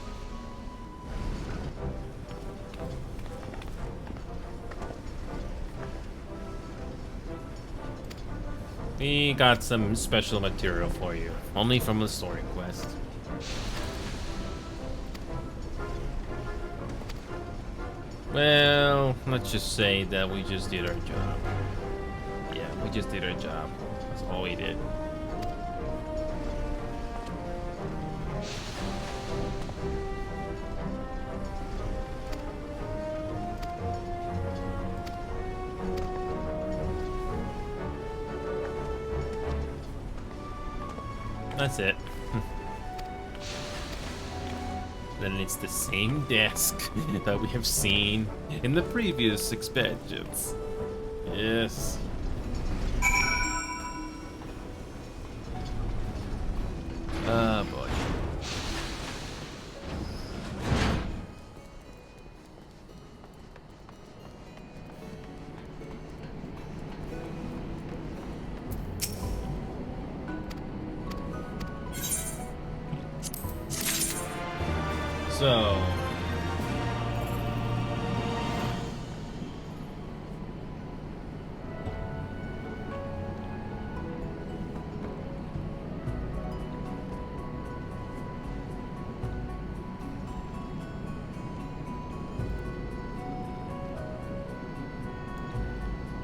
We got some special material for you, only from the story quest. Well, let's just say that we just did our job. Yeah, we just did our job. That's all we did. That's it. Then it's the same desk that we have seen in the previous expansions. Yes. Oh boy.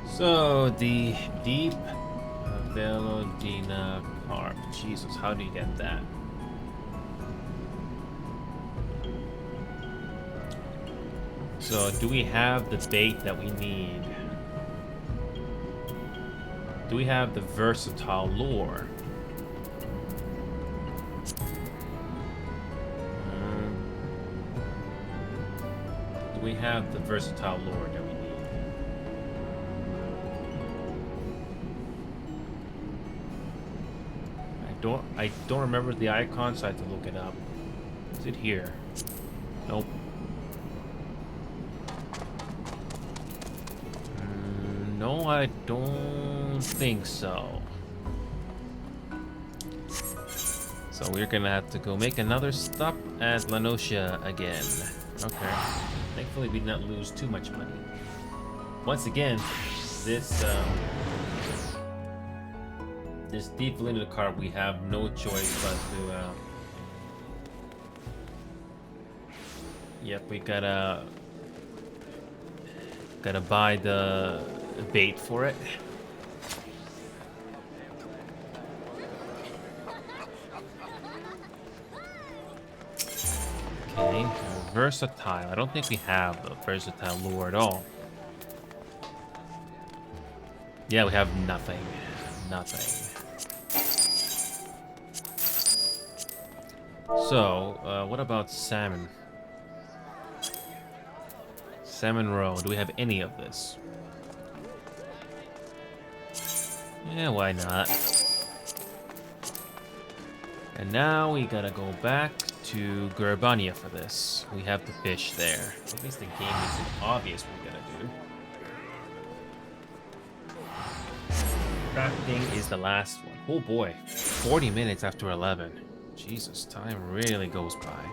So, the deep Velodina carp. Jesus, how do you get that? So, do we have the bait that we need? Do we have the versatile lure? we have the versatile lure that we need. I don't remember the icon, so I have to look it up. Is it here? Nope. No, I don't think so. So we're gonna have to go make another stop at Lanosia again. Okay. Thankfully we did not lose too much money. Once again, this deep limited card, we have no choice but to yep, we gotta buy the bait for it. Okay, versatile. I don't think we have the versatile lure at all. Yeah, we have nothing. Nothing. So, what about salmon? Salmon roe. Do we have any of this? Yeah, why not? And now we gotta go back to Gurbania for this. We have the fish there. At least the game makes it obvious what we gotta do. Crafting is the last one. Oh boy, 40 minutes after 11. Jesus, time really goes by.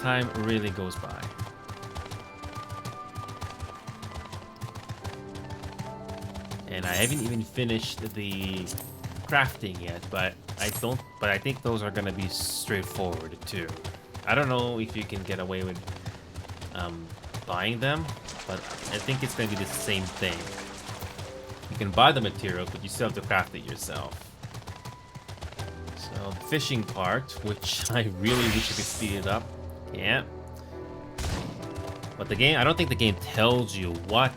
Time really goes by. And I haven't even finished the crafting yet, but I think those are gonna be straightforward too. I don't know if you can get away with buying them, but I think it's gonna be the same thing. You can buy the materials, but you still have to craft it yourself. So the fishing part, which I really wish you could speed it up. Yeah. But the game, I don't think the game tells you what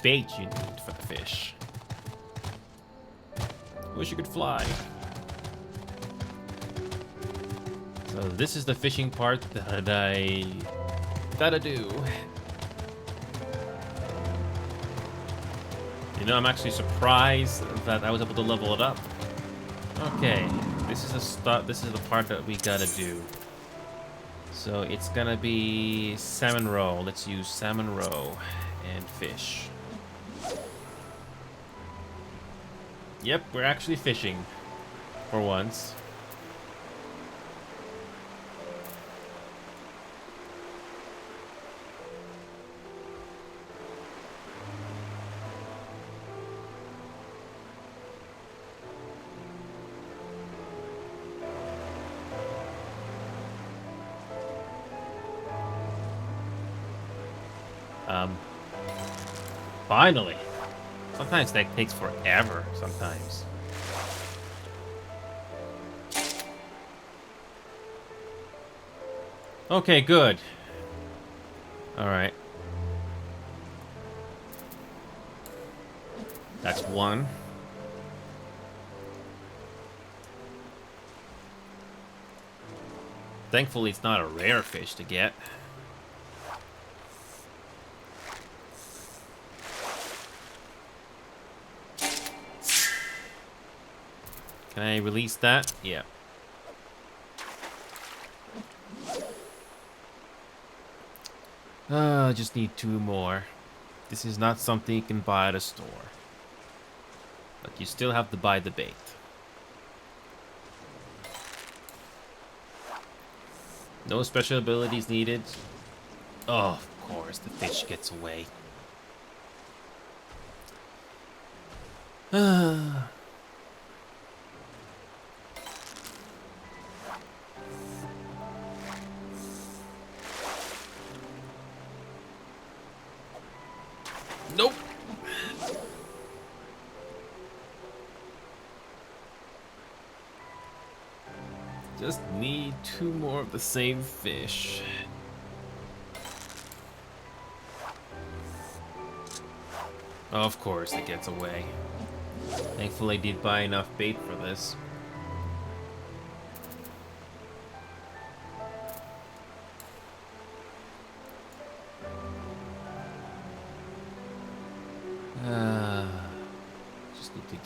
bait you need for the fish. Wish you could fly. So this is the fishing part that I gotta do. You know, I'm actually surprised that I was able to level it up. Okay, this is the part that we gotta do. So it's gonna be salmon roe. Let's use salmon roe and fish. Yep, we're actually fishing for once. Finally. Sometimes that takes forever, sometimes. Okay, good. Alright. That's one. Thankfully, it's not a rare fish to get. Can I release that? Yeah. I just need 2 more. This is not something you can buy at a store. But you still have to buy the bait. No special abilities needed. Oh, of course, the fish gets away. Nope. Just need 2 more of the same fish. Of course it gets away. Thankfully I did buy enough bait for this.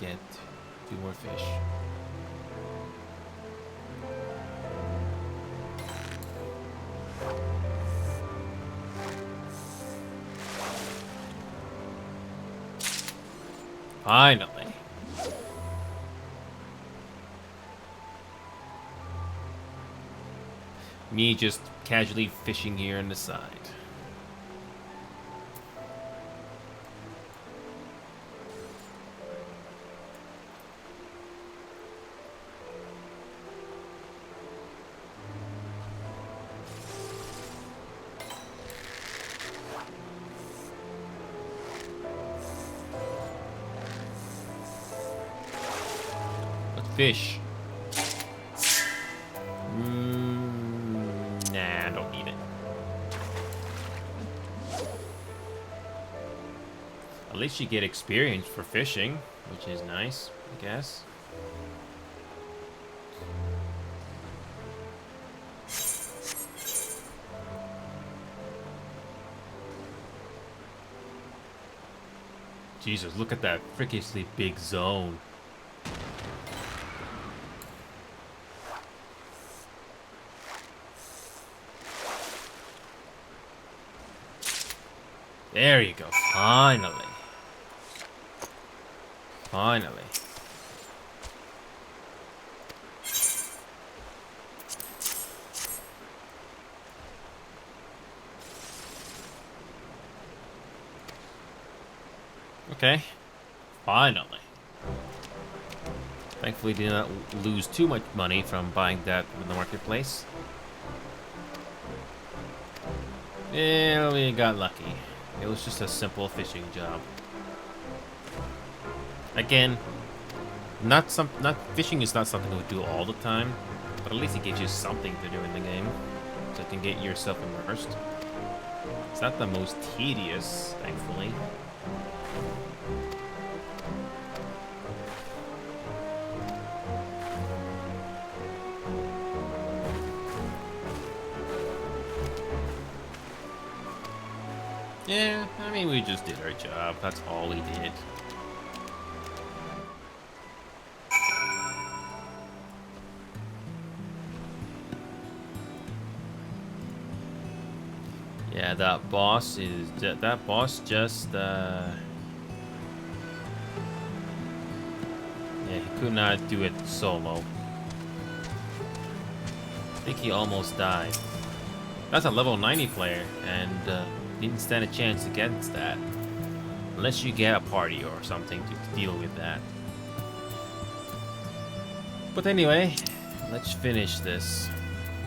get 2 more fish. Finally. Me just casually fishing here on the side. Fish. Nah, I don't need it. At least you get experience for fishing, which is nice, I guess. Jesus, look at that freakishly big zone. There you go. Finally. Finally. Okay. Finally. Thankfully, did not lose too much money from buying that in the marketplace. Yeah, we got lucky. It was just a simple fishing job. Again, not fishing is not something we do all the time, but at least it gives you something to do in the game, so you can get yourself immersed. It's not the most tedious, thankfully. Yeah, I mean, we just did our job. That's all we did. Yeah, that boss just yeah, he could not do it solo. I think he almost died. That's a level 90 player, and didn't stand a chance against that. Unless you get a party or something to deal with that. But anyway, let's finish this.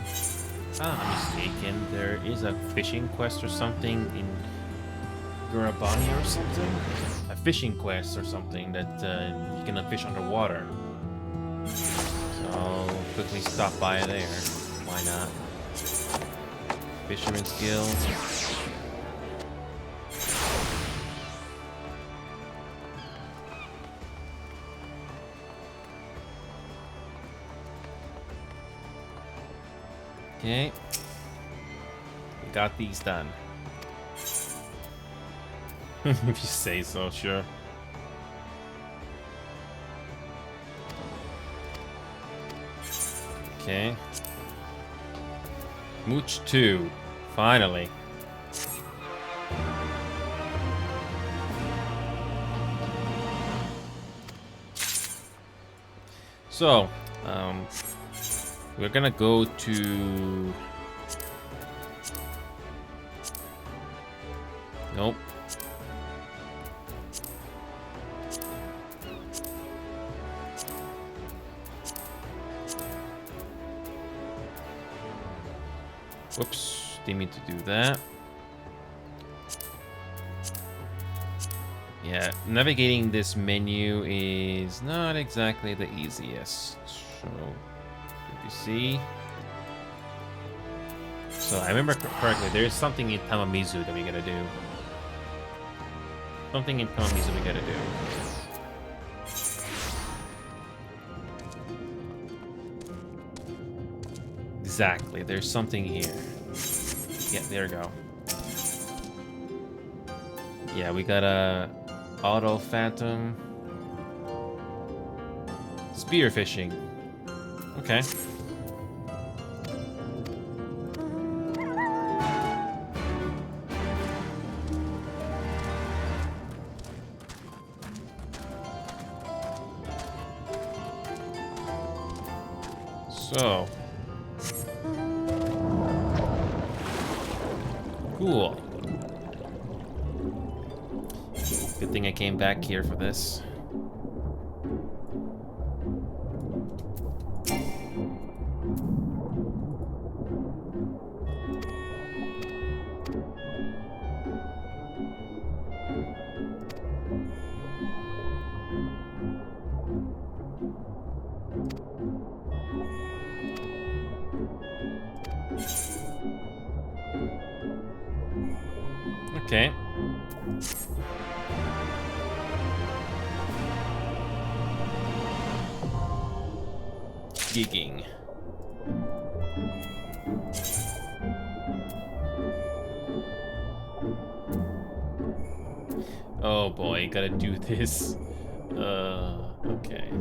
If I'm not mistaken, there is a fishing quest or something in Gurabani or something? A fishing quest or something that you can fish underwater. So I'll quickly stop by there. Why not? Fisherman's Guild. Okay, we got these done. If you say so, sure. Okay. Mooch 2, finally. So, we're gonna go to... Nope. Whoops, didn't mean to do that. Yeah, navigating this menu is not exactly the easiest. So, you see? So I remember correctly, there is something in Tamamizu that we gotta do. Something in Tamamizu we gotta do. Exactly, there's something here. Yeah, there we go. Yeah, we got a Auto Phantom. Spearfishing. Okay. So. Cool. Good thing I came back here for this. Okay. Gigging. Oh boy, gotta do this. Okay.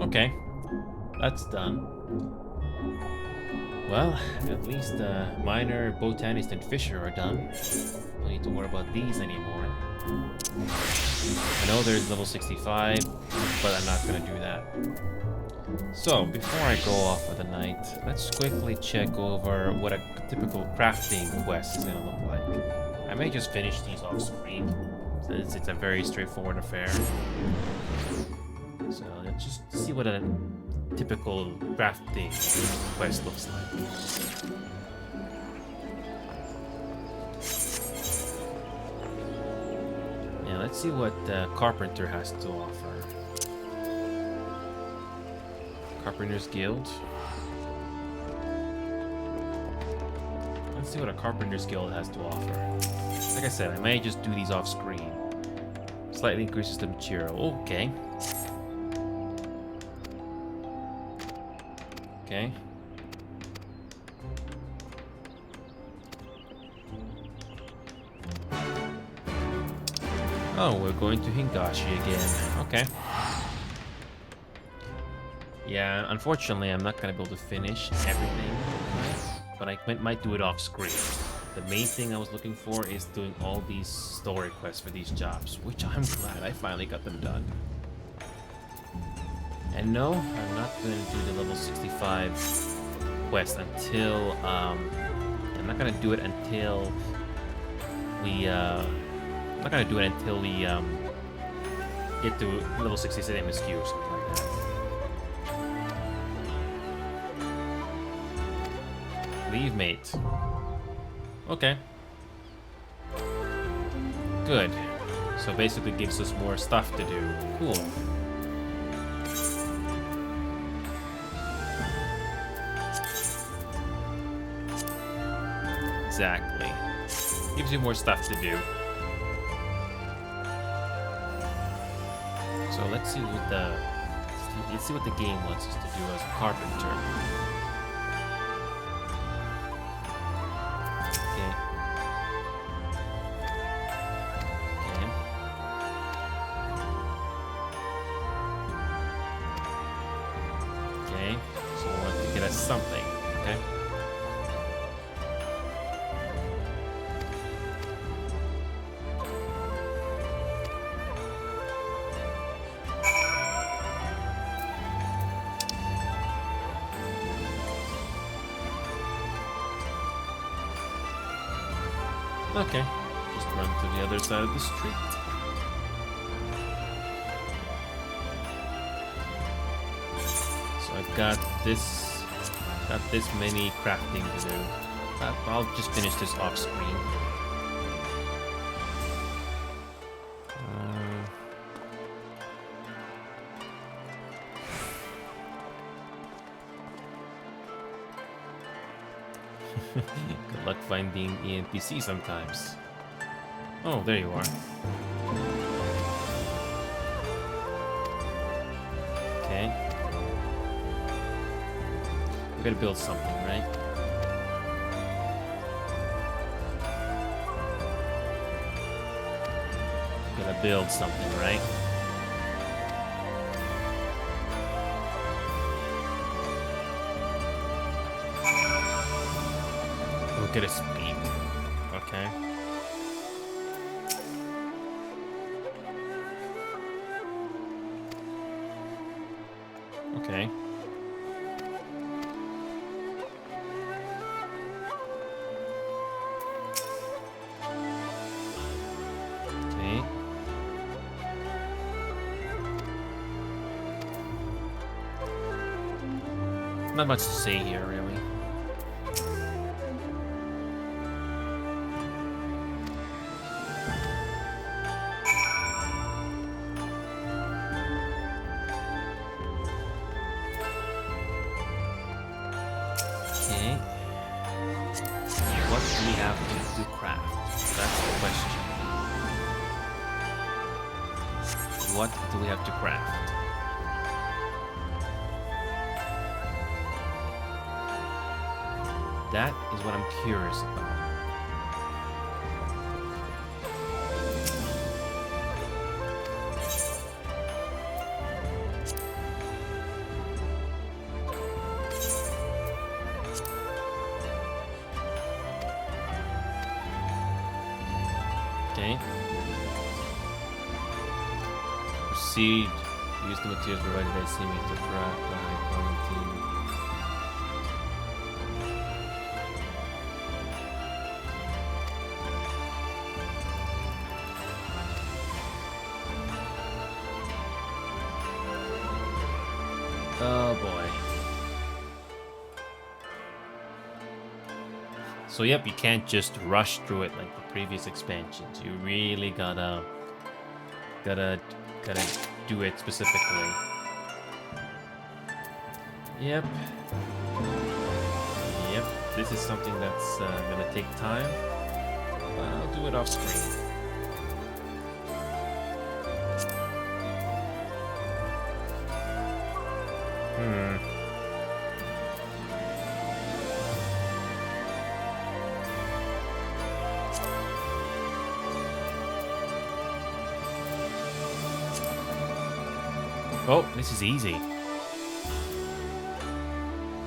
Okay, that's done. Well, at least minor, botanist, and fisher are done. Don't need to worry about these anymore. I know there's level 65, but I'm not gonna do that. So, before I go off for the night, let's quickly check over what a typical crafting quest is gonna look like. I may just finish these off screen, since it's a very straightforward affair. So, let's just see what a typical crafting quest looks like. Yeah, let's see what Carpenter has to offer. Carpenter's Guild. Let's see what a Carpenter's Guild has to offer. Like I said, I may just do these off screen. Slightly increases the material. Okay. Okay. Oh, we're going to Hingashi again. Okay. Yeah, unfortunately, I'm not gonna be able to finish everything, but I might do it off screen. The main thing I was looking for is doing all these story quests for these jobs, which I'm glad I finally got them done. And no, I'm not going to do the level 65 quest until, I'm not going to do it until we, get to level 66 MSQ or something like that. Leave mate. Okay. Good. So basically gives us more stuff to do. Cool. Exactly. Gives you more stuff to do. So let's see what the game wants us to do as a carpenter. Okay. Okay. Okay. So we want to get us something. Okay. Okay, just run to the other side of the street. So I've got this many crafting to do. I'll just finish this off screen. Good luck finding the NPC sometimes. Oh, there you are. Okay. We gotta build something, right? Gotta build something, right? Look at his speed. Okay. Okay. Okay. Not much to say here, really. Okay. What do we have to craft? That's the question. What do we have to craft? That is what I'm curious about. Okay. Proceed. Use the materials provided by seeming to craft by quarantine. Oh boy. So yep, you can't just rush through it like the previous expansions. You really gotta do it specifically. Yep. Yep. This is something that's gonna take time. But I'll do it off screen. Oh, this is easy.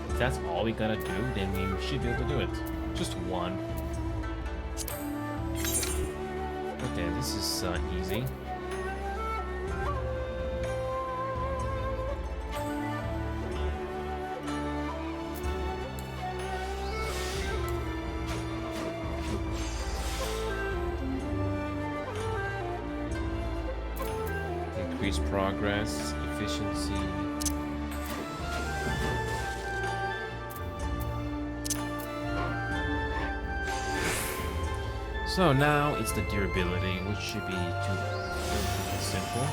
If that's all we gotta do, then we should be able to do it. Just one. Okay, this is easy. Increase progress, efficiency. So now it's the durability, which should be too simple.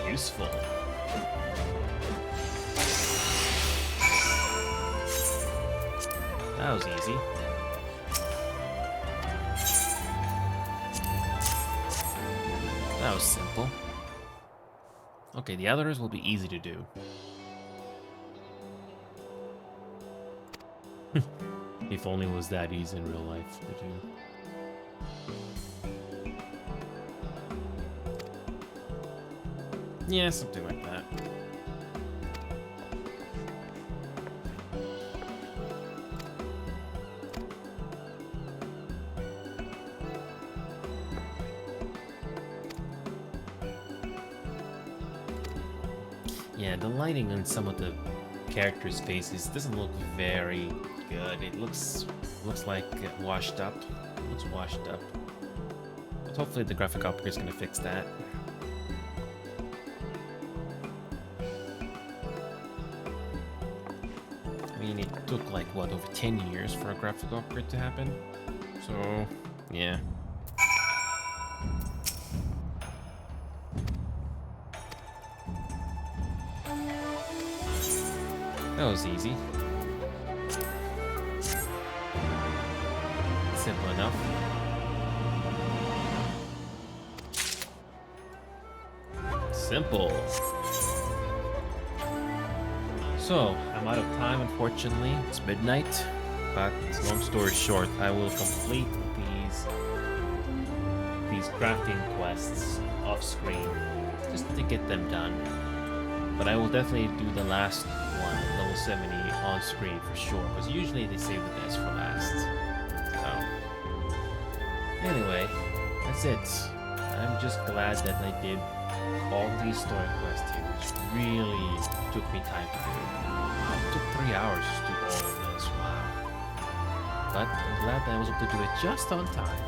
Useful. That was easy. That was simple. Okay, the others will be easy to do. If only it was that easy in real life to do. Yeah, something like that. Yeah, the lighting on some of the characters' faces doesn't look very good. It looks like washed up. It looks washed up. But hopefully the graphic upgrade is gonna fix that. I mean, it took like what, over 10 years for a graphic upgrade to happen. So, yeah. That was easy. simple enough. Simple. So, I'm out of time, unfortunately. It's midnight. But long story short, I will complete these crafting quests off screen just to get them done. But I will definitely do the last one, level 70, on screen for sure, because usually they save the best for last. So, anyway, that's it. I'm just glad that I did all these story quests here, which really took me time to do. It took 3 hours to do all of this, wow. But I'm glad that I was able to do it just on time.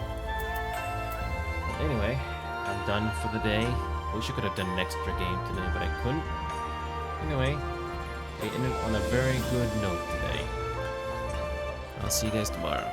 But anyway, I'm done for the day. Wish I could have done an extra game today, but I couldn't. Anyway, we ended on a very good note today. I'll see you guys tomorrow.